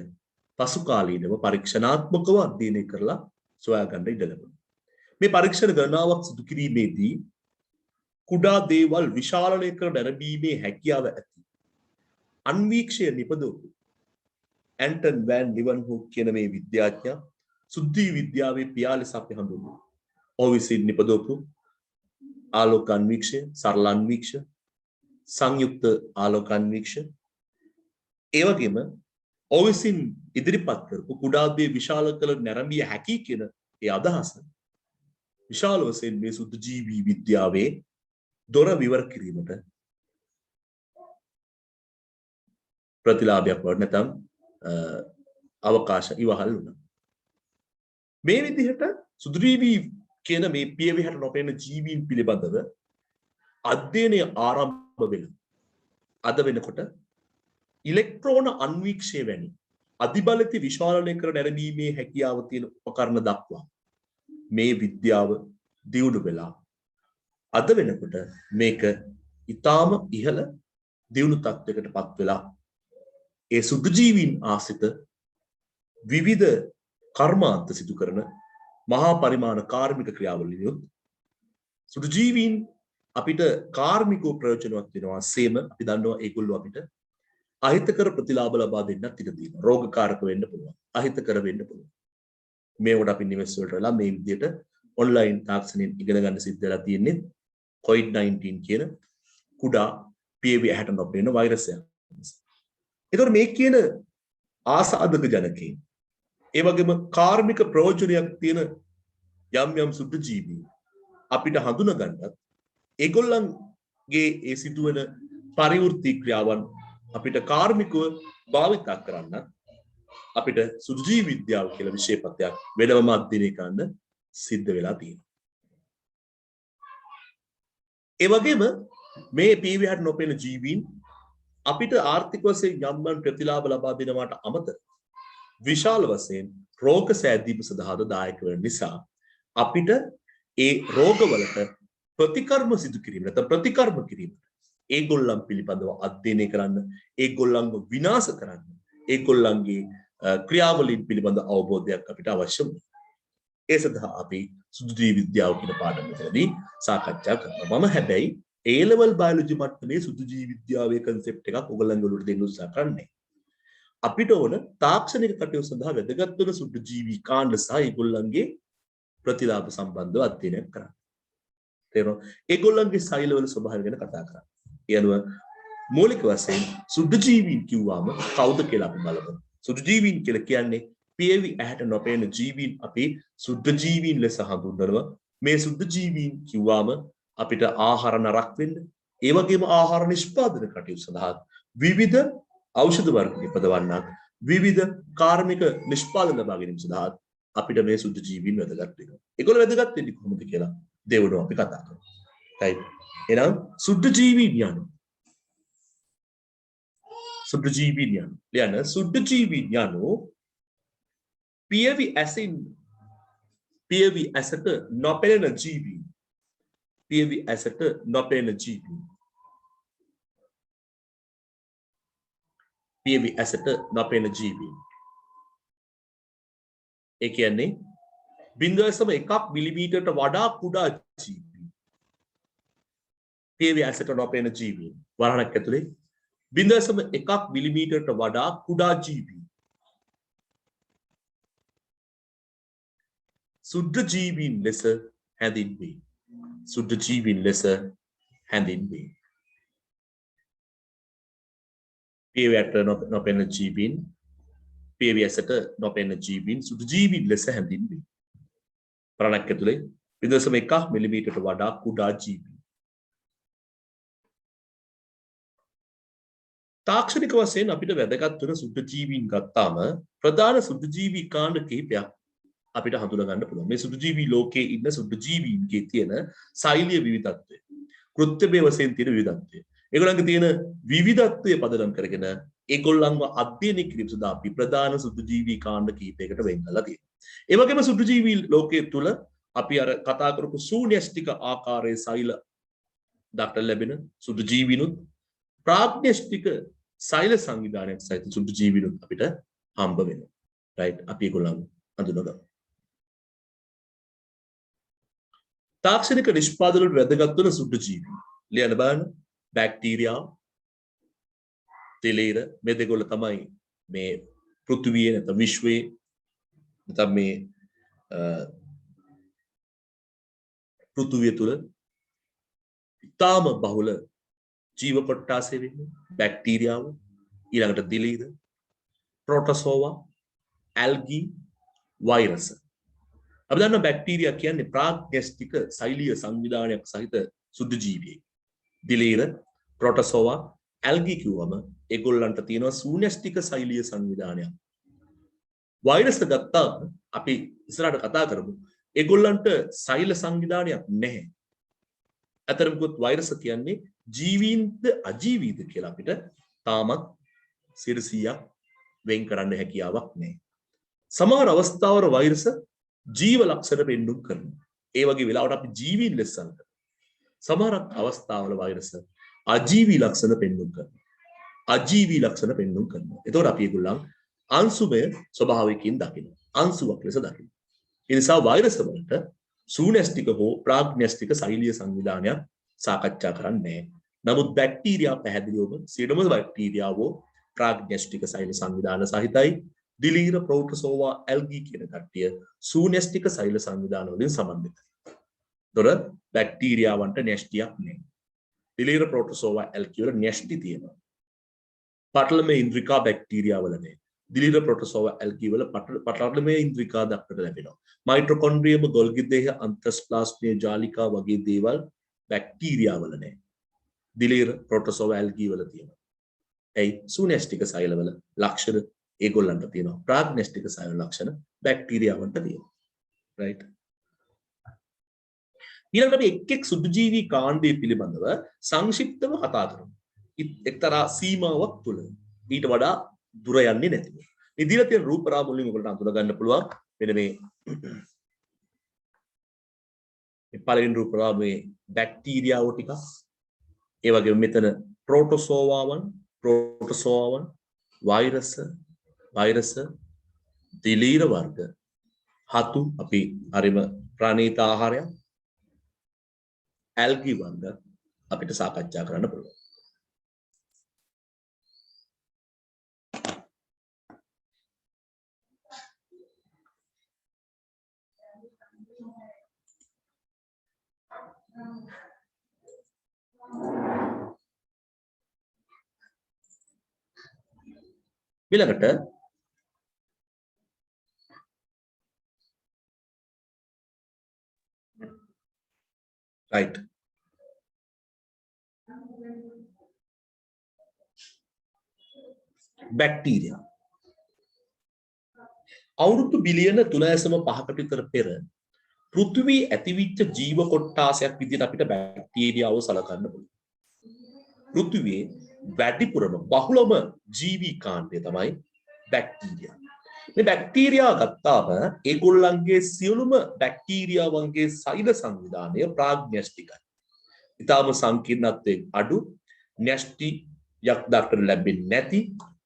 පසු කාලීනව පරීක්ෂණාත්මකව අධ්‍යයනය කරලා සොයාගන්න ඉඩ ලැබුණා. මේ පරීක්ෂණ ගණනාවක් සිදු කිරීමේදී කුඩා දේවල් විශාලණය කර නැරඹීමේ හැකියාව ඇති අන්වීක්ෂය නිපදවපු ඇන්ටන් වෑන් ලිවන්හූක් කියන මේ විද්‍යාඥයා සුද්ධි විද්‍යාවේ පියා ලෙස අපි හඳුන්වනවා. ඔහු විසින් නිපදවපු ආලෝක අන්වීක්ෂය, සරල අන්වීක්ෂය, සංයුක්ත ආලෝක අන්වීක්ෂය, ඒ වගේම ඔහු විසින් ඉදිරිපත් කරපු කුඩා දේ විශාල කළ නැරඹිය හැකි කියන ඒ අදහස විශාල වශයෙන් මේ සුද්ධ ජීවී විද්‍යාවේ දොර විවර කිරීමට ප්‍රතිලාභයක් වඩ නැත්නම් අවකාශ ඉවහල් වුණා. මේ විදිහට සුදු ජීවී කියන මේ පියවි හැට නොපෙනෙන ජීවීන් පිළිබඳව අධ්‍යයනය ආරම්භ වෙන අද වෙනකොට ඉලෙක්ට්‍රෝන අන්වීක්ෂය වැනි අධිබලිත විශාලණය කර නැරඹීමේ හැකියාව තියෙන උපකරණ දක්වා මේ විද්‍යාව දියුණු වෙලා අද වෙනකොට මේක ඊටාම ඉහළ දියුණු තත්වයකට පත් වෙලා ඒ සුදු ජීවීන් ආශ්‍රිත විවිධ කර්මාන්ත සිදු කරන මහා පරිමාණ කාර්මික ක්‍රියාවලියොත් සුදු ජීවීන් අපිට කාර්මිකව ප්‍රයෝජනවත් වෙනවා. සේම අපි දන්නවා ඒගොල්ලෝ අපිට අහිතකර ප්‍රතිලාභ ලබා දෙන්නත් ඉඩ තියෙනවා. රෝගකාරක වෙන්න පුළුවන්, අහිතකර වෙන්න පුළුවන්. මේවට අපි නිවෙස් වලට වෙලා මේ විදිහට ඔන්ලයින් තාක්ෂණයෙන් ඉගෙන ගන්න සිද්ධ වෙලා තියෙන්නේ COVID-19 කියන කුඩා පියවි ඇහැට නොපෙනෙන වෛරසයක්. ඒතකොට මේ කියන ආසාදක ජනකයන්, ඒ වගේම කාර්මික ප්‍රයෝජනයක් තියෙන යම් යම් සුදු ජීවීන් අපිට හඳුනා ගන්නත් ඒගොල්ලන්ගේ ඒ සිදුවන පරිවෘත්ති ක්‍රියාවන් අපිට කාර්මිකව භාවිත කරන්න අපිට සුදු ජීවි විද්‍යාව කියලා විෂයපතයක් වෙනම අධ්‍යයනය කරන්න සිද්ධ වෙලා තියෙනවා. ඒ වගේම මේ පියවි හැට නොපෙනෙන ජීවීන් අපිට ආර්ථික වශයෙන් යම් යම් ප්‍රතිලාභ ලබා දෙනවාට අමතරව විශාල වශයෙන් රෝග සෑදීම සඳහාද දායක වෙන නිසා අපිට ඒ රෝගවලට ප්‍රතිකර්ම සිදු කිරීම නැත්නම් ප්‍රතිකර්ම කිරීම ඒගොල්ලන් පිළිබඳව අධ්‍යයනය කරන්න, ඒගොල්ලන්ව විනාශ කරන්න, ඒගොල්ලන්ගේ ක්‍රියාවලින් පිළිබඳ අවබෝධයක් අපිට අවශ්‍ය වෙනවා. ඒ සඳහා අපි සුදු ජීවි විද්‍යාව කියන පාඩම මෙතනදී සාකච්ඡා කරනවා. මම හැබැයි A level biology මට්ටමේ සුදු ජීවි විද්‍යාවේ concept එකක් ඔයගොල්ලන්ගේ ඔළුවට දෙන්න උත්සාහ කරන්නේ. අපිට ඕන තාක්ෂණික කටයුතු සඳහා වැදගත් වන සුද්ධ ජීවි කාණ්ඩ සහ ඒගොල්ලන්ගේ ප්‍රතිලාභ සම්බන්ධව අධ්‍යයනය කරන්න. තේරෙනවද? ඒගොල්ලන්ගේ සෛලවල ස්වභාවය ගැන කතා කරන්න. ඒ අනුව මූලික වශයෙන් සුද්ධ ජීවීන් කිව්වම කවුද කියලා අපි බලමු. සුද්ධ ජීවීන් කියලා කියන්නේ පියවි ඇහැට නොපෙනෙන ජීවීන් අපි සුද්ධ ජීවීන් ලෙස හඳුන්වනවා. මේ සුද්ධ ජීවීන් කිව්වම අපිට ආහාර නරක් වෙන්න, ඒ වගේම ආහාර නිෂ්පාදන කටයුතු සඳහා විවිධ ඖෂධ වර්ග නිපදවන්නක්, විවිධ කාර්මික නිෂ්පාදන ලබා ගැනීම සඳහා අපිට මේ සුද්ධ ජීවීන් වැදගත් වෙනවා. ඒගොල්ලෝ වැදගත් වෙන්නේ කොහොමද කියලා දෙවනුව අපි කතා කරමු. right. එහෙනම් සුද්ධ ජීවීන් යන සුද්ධ ජීවීන් යන සුද්ධ ජීවීන් යනෝ පියවි ඇසට නොපෙනෙන ජීවීන්. පියවි ඇසට නොපෙනෙන ජීවීන්. පියවි ඇසට නොපෙනෙන ජීවීන්. ඒ කියන්නේ 0.1 මිලිමීටරට වඩා කුඩා ජීවීන්. පියවි ඇසට නොපෙනෙන ජීවීන්. වරහණක් ඇතුලේ 0.1 මිලිමීටරට වඩා කුඩා ජීවීන්. සුද්ධ ජීවීන් ලෙස හැඳින්වේ. සුද්ධ ජීවීන් ලෙස හැඳින්වේ. පියවි ඇට නොපෙනෙන ජීවීන්, පියවි ඇසට නොපෙනෙන ජීවීන් සුද්ධ ජීවීන් ලෙස හැඳින්වේ. වරහණක් ඇතුලේ 0.1 මිලිමීටරට වඩා කුඩා ජීවීන්. තාක්ෂණික වශයෙන් අපිට වැදගත් වෙන සුද්ධ ජීවීන් ගත්තාම ප්‍රධාන සුද්ධ ජීවී කාණ්ඩ කිහිපයක් අපිට හඳුනා ගන්න පුළුවන්. මේ සුද්ධ ජීවී ලෝකයේ ඉන්න සුද්ධ ජීවීන්ගේ තියෙන ශෛලිය විවිධත්වය, කෘත්‍යමය වශයෙන් තියෙන විවිධත්වය, ඒගොල්ලන්ගේ තියෙන විවිධත්වය පදනම් කරගෙන ඒගොල්ලන්ව අධ්‍යයනය කිරීම සඳහා අපි ප්‍රධාන සුද්ධ ජීවී කාණ්ඩ කිහිපයකට වෙන් කරලා තියෙනවා. ඒ වගේම සුද්ධ ජීවී ලෝකයේ තුල අපි අර කතා කරපු ශූන්‍යෂ්ටික ආකාරයේ ශෛල දක්නට ලැබෙන සුද්ධ ජීවීනුත්, ප්‍රාග්ඥෂ්ටික ශෛල සංවිධානයක් සහිත සුද්ධ ජීවීනුත් අපිට හම්බ වෙනවා. right. අපි ඒගොල්ලන් හඳුනගමු. තාක්ෂණික නිෂ්පාදන වලට වැදගත් වන සුද්ධ ජීවීන් ලියන්න බලන්න. බැක්ටීරියා, තෙලීර, මේ දෙකොල්ල තමයි මේ පෘථිවියේ නැත්නම් විශ්වයේ නැත්නම් මේ පෘථිවිය තුල ඉතාම බහුල ජීව කොට්ටාසය වෙන්නේ. බැක්ටීරියාව, ඊළඟට දිලීර, ප්‍රෝටෝසෝවා, ඇල්ගී, වෛරස. අපි දන්නවා බැක්ටීරියා කියන්නේ ප්‍රාග්ඥෂ්ටික ශෛලීය සංවිධානයක් සහිත සුද්ධ ජීවියෙක්. දිලීර, ප්‍රෝටෝසෝවා, ඇල්ගී කිව්වම ඒගොල්ලන්ට තියෙනවා ශූන්‍යෂ්ටික ශෛලීය සංවිධානයක්. වෛරස් ගත්තාම අපි ඉස්සරහට කතා කරමු. ඒගොල්ලන්ට ශෛල සංවිධානයක් නැහැ. අතරම කිව්වොත් වෛරස් කියන්නේ ජීවීන්ද අජීවීද කියලා අපිට තාමත් 100% වෙන් කරන්න හැකියාවක් නැහැ. සමහර අවස්ථාවල වෛරස් ජීව ලක්ෂණ පෙන්වුම් කරනවා. ඒ වගේ වෙලාවට අපි ජීවීන් ලෙස සලකනවා. සමහර අවස්ථාවල වෛරස් අජීවී ලක්ෂණ පෙන්වුම් කරනවා. අජීවී ලක්ෂණ පෙන්වුම් කරනවා. එතකොට අපි ඒගොල්ලන් අංශුමය ස්වභාවයකින් දකිනවා. අංශුවක් ලෙස දකිනවා. ඒ නිසා වෛරස් වලට ශූන්‍යෂ්ටික හෝ ප්‍රාග්ඥෂ්ටික ශෛලීය සංවිධානයක් සාකච්ඡා කරන්නේ නැහැ. නමුත් බැක්ටීරියා පැහැදිලිවම සියලුම බැක්ටීරියාවෝ ප්‍රාග්ඥෂ්ටික ශෛල සංවිධාන සහිතයි. දිලීර, ප්‍රෝටෝසෝවා, ඇල්ගී කියන කට්ටිය ශූන්‍යෂ්ටික ශෛල සංවිධාන වලින් සමන්විතයි. දොර බැක්ටීරියාවන්ට න්‍යෂ්ටියක් නැහැ. දිලීර, ප්‍රෝටෝසෝවා, ඇල්ගී වල න්‍යෂ්ටි තියෙනවා. පටලමේ ඉන්ද්‍රිකා බැක්ටීරියා වල නැහැ. දිලීර, ප්‍රෝටෝසෝවා, ඇල්ගී වල පටලමේ ඉන්ද්‍රිකා දක්නට ලැබෙනවා. මයිටොකොන්ඩ්‍රියම, ගොල්ගි දේහ, අන්තස්ප්ලාස්මීය ජාලිකා වගේ දේවල් බැක්ටීරියා වල නැහැ. දිලීර, ප්‍රෝටෝසෝවා, ඇල්ගී වල තියෙනවා. ඇයි? ශූන්‍යෂ්ටික ශෛලවල ලක්ෂණ ඒගොල්ලන්ට තියෙනවා. ප්‍රාග්ඥෂ්ටික ශෛල ලක්ෂණ බැක්ටීරියාවන්ට තියෙනවා. right. ඊළඟට අපි එක් සුද්ධ ජීවී කාණ්ඩය පිළිබඳව සංක්ෂිප්තව කතා කරමු. එක්තරා සීමාවක් තුළ ඊට වඩා දුර යන්නේ නැතිව. මේ දීලා තියෙන රූප රාමුවලින් ඔයගොල්ලන්ට අඳුන ගන්න පුළුවන්. මෙන්න මේ පළවෙනි රූප රාමුවේ බැක්ටීරියාවෝ ටික. ඒ වගේම මෙතන ප්‍රෝටෝසෝවාවන්, වෛරස, දිලීර වර්ග, හතු අපි හරිම ප්‍රාණීත ආහාරයක්, ඇල්ගී වර්ග අපිට සාකච්ඡා කරන්න පුළුවන්. ඊළඟට right බැක්ටීරියා අවුරුදු බිලියන 3.5කට විතර පෙර පෘථිවි ඇතිවිච්ච ජීව කොට්ටාසයක් විදිහට අපිට බැක්ටීරියාව සලකන්න පුළුවන්. පෘථිවියේ වැඩිපුරම බහුලම ජීවී කාණ්ඩය තමයි බැක්ටීරියා. මේ බැක්ටීරියා ගත්තාම ඒගොල්ලන්ගේ සියලුම බැක්ටීරියාවන්ගේ සෛල සංවිධානය ප්‍රාග්න්‍යෂ්ටිකයි. ඊටාම සංකීර්ණත්වයෙන් අඩු න්‍යෂ්ටියක් දක්වන්න ලැබෙන්නේ නැති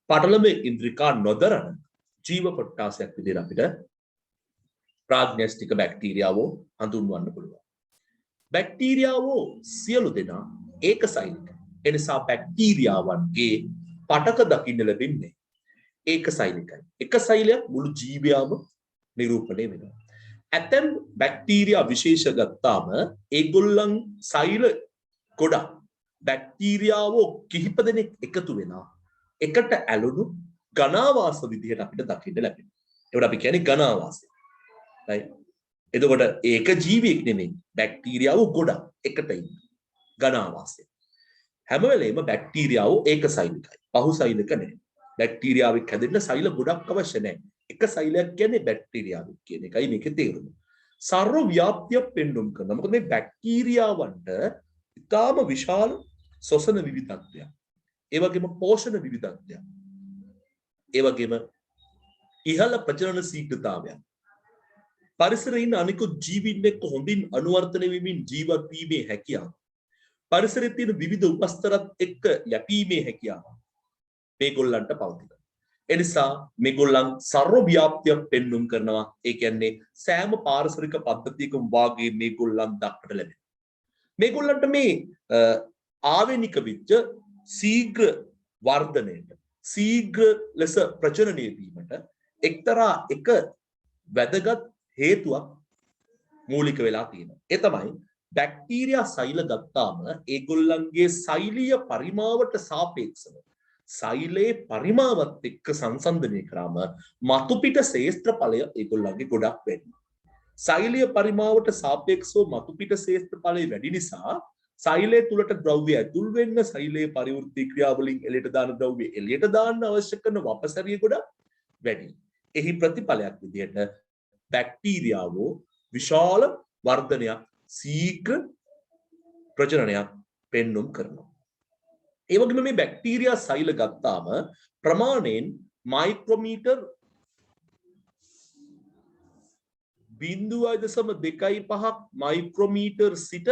පටලම ඉන්ද්‍රිකා නොදරන ජීව කොට්ටාසයක් විදිහට අපිට ප්‍රාග්න්‍යෂ්ටික බැක්ටීරියාවෝ හඳුන්වන්න පුළුවන්. බැක්ටීරියාවෝ සියලු දෙනා ඒකසෛලික. එනිසා බැක්ටීරියාවන්ගේ පටක දකින්න ලැබෙන්නේ ඒකසෛලිකයි. එක සෛලයක් මුළු ජීවයාම නිරූපණය වෙනවා. ඇතැම් බැක්ටීරියා විශේෂ ගත්තාම ඒගොල්ලන් සෛල ගොඩක් බැක්ටීරියාවෝ කිහිප දෙනෙක් එකතු වෙනවා. එකට ඇලුණු ඝනාවාස විදිහට අපිට දකින්න ලැබෙනවා. ඒකට අපි කියන්නේ ඝනාවාසය. right එතකොට ඒක ජීවියෙක් නෙමෙයි බැක්ටීරියාව ගොඩක් එකට ඉන්න ඝනාවාසය. හැම වෙලේම බැක්ටීරියාව ඒකසෛලිකයි. බහුසෛලික නෙමෙයි. බැක්ටීරියාවෙක් හැදෙන්න සෛල ගොඩක් අවශ්‍ය නැහැ. එක සෛලයක් කියන්නේ බැක්ටීරියාවක් කියන එකයි මේකේ තේරුම. සර්ව ව්‍යාප්තිය පෙන්වුම් කරනවා. මොකද මේ බැක්ටීරියාවන්ට ඉතාම විශාල ශ්වසන විවිධත්වයක්. ඒ වගේම පෝෂණ විවිධත්වයක්. ඒ වගේම ඉහළ ප්‍රජනන ශීඝ්‍රතාවයක්. පරිසරයේ ඉන්න අනිකුත් ජීවීන් එක්ක හොඳින් අනුවර්තනය වෙමින් ජීවත් වීමේ හැකියාව. පරිසරයේ තියෙන විවිධ උපස්තරත් එක්ක යැපීමේ හැකියාව මේගොල්ලන්ට පවතිනවා. ඒ නිසා මේගොල්ලන් සර්ව ව්‍යාප්තියක් පෙන්වුම් කරනවා. ඒ කියන්නේ සෑම පාරිසරික පද්ධතියකම වාගේ මේගොල්ලන් දක්වට ලැබෙනවා. මේගොල්ලන්ට මේ ආවේනික විච්ච ශීඝ්‍ර වර්ධනයට ශීඝ්‍ර ලෙස ප්‍රජනනය වීමට එක්තරා එක වැදගත් හේතුවක් මූලික වෙලා තියෙනවා. ඒ තමයි බැක්ටීරියා සෛල ගත්තාම ඒගොල්ලන්ගේ සෛලීය පරිමාවට සාපේක්ෂව සෛලයේ පරිමාවත් එක්ක සංසන්දනය කරාම මතුපිට ශේෂ්ත්‍රඵලය ඒගොල්ලන්ගේ ගොඩක් වෙනවා. සෛලීය පරිමාවට සාපේක්ෂව මතුපිට ශේෂ්ත්‍රඵලය වැඩි නිසා සෛලය තුලට ද්‍රව්‍ය ඇතුල් වෙන්න සෛලයේ පරිවෘත්ති ක්‍රියාවලින් එළියට දාන ද්‍රව්‍ය එළියට දාන්න අවශ්‍ය කරන වපසරිය ගොඩක් වැඩි. එහි ප්‍රතිඵලයක් විදිහට බැක්ටීරියාවෝ විශාල වර්ධනයක් ශීඝ්‍ර ප්‍රජනනයක් පෙන්වුම් කරනවා. ඒ වගේම මේ බැක්ටීරියා සෛල ගත්තාම ප්‍රමාණයෙන් මයික්‍රෝමීටර් 0.25ක් මයික්‍රෝමීටර් සිට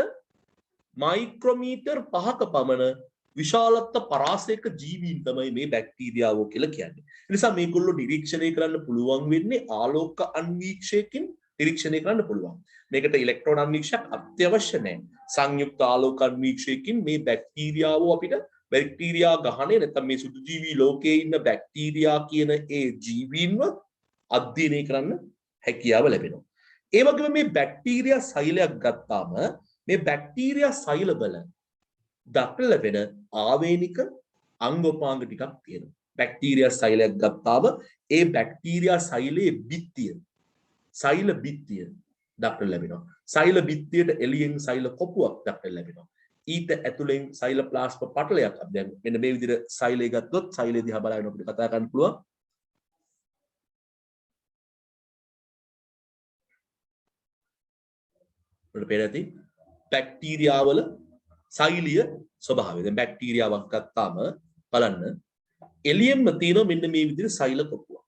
මයික්‍රෝමීටර් 5ක පමණ විශාලත්ව පරාසයක ජීවීන් තමයි මේ බැක්ටීරියාවෝ කියලා කියන්නේ. ඒ නිසා මේගොල්ලෝ නිරීක්ෂණය කරන්න පුළුවන් වෙන්නේ ආලෝක අන්වීක්ෂයකින් නිරීක්ෂණය කරන්න පුළුවන්. මේකට ඉලෙක්ට්‍රෝන අන්වීක්ෂයක් අත්‍යවශ්‍ය නැහැ. සංයුක්ත ආලෝක අන්වීක්ෂයකින් මේ බැක්ටීරියාවෝ අපිට බැක්ටීරියා ගහණය නැත්නම් මේ සුදු ජීවී ලෝකයේ ඉන්න බැක්ටීරියා කියන ඒ ජීවීන්ව අධ්‍යයනය කරන්න හැකියාව ලැබෙනවා. ඒ වගේම මේ බැක්ටීරියා සෛලයක් ගත්තාම මේ බැක්ටීරියා සෛලවල දක්නට ලැබෙන ආවේනික අංගෝපාංග ටිකක් තියෙනවා. බැක්ටීරියා සෛලයක් ගත්තාම ඒ බැක්ටීරියා සෛලයේ බිත්තිය සෛල බිත්තිය දක්නට ලැබෙනවා. සෛල බිත්තියට එළියෙන් සෛල කොපුවක් දක්නට ලැබෙනවා. ඊට ඇතුලෙන් සෛලෝප්ලාස්ම පටලයක්. දැන් මෙන්න මේ විදිහට සෛලය ගත්තොත් සෛලය දිහා බලන අපිට කතා කරන්න පුළුවන්. අපිට පේනදී බැක්ටීරියාවල සෛලීය ස්වභාවය. දැන් බැක්ටීරියාවක් ගත්තාම බලන්න එළියෙන්ම තියෙන මෙන්න මේ විදිහට සෛල කොපුව.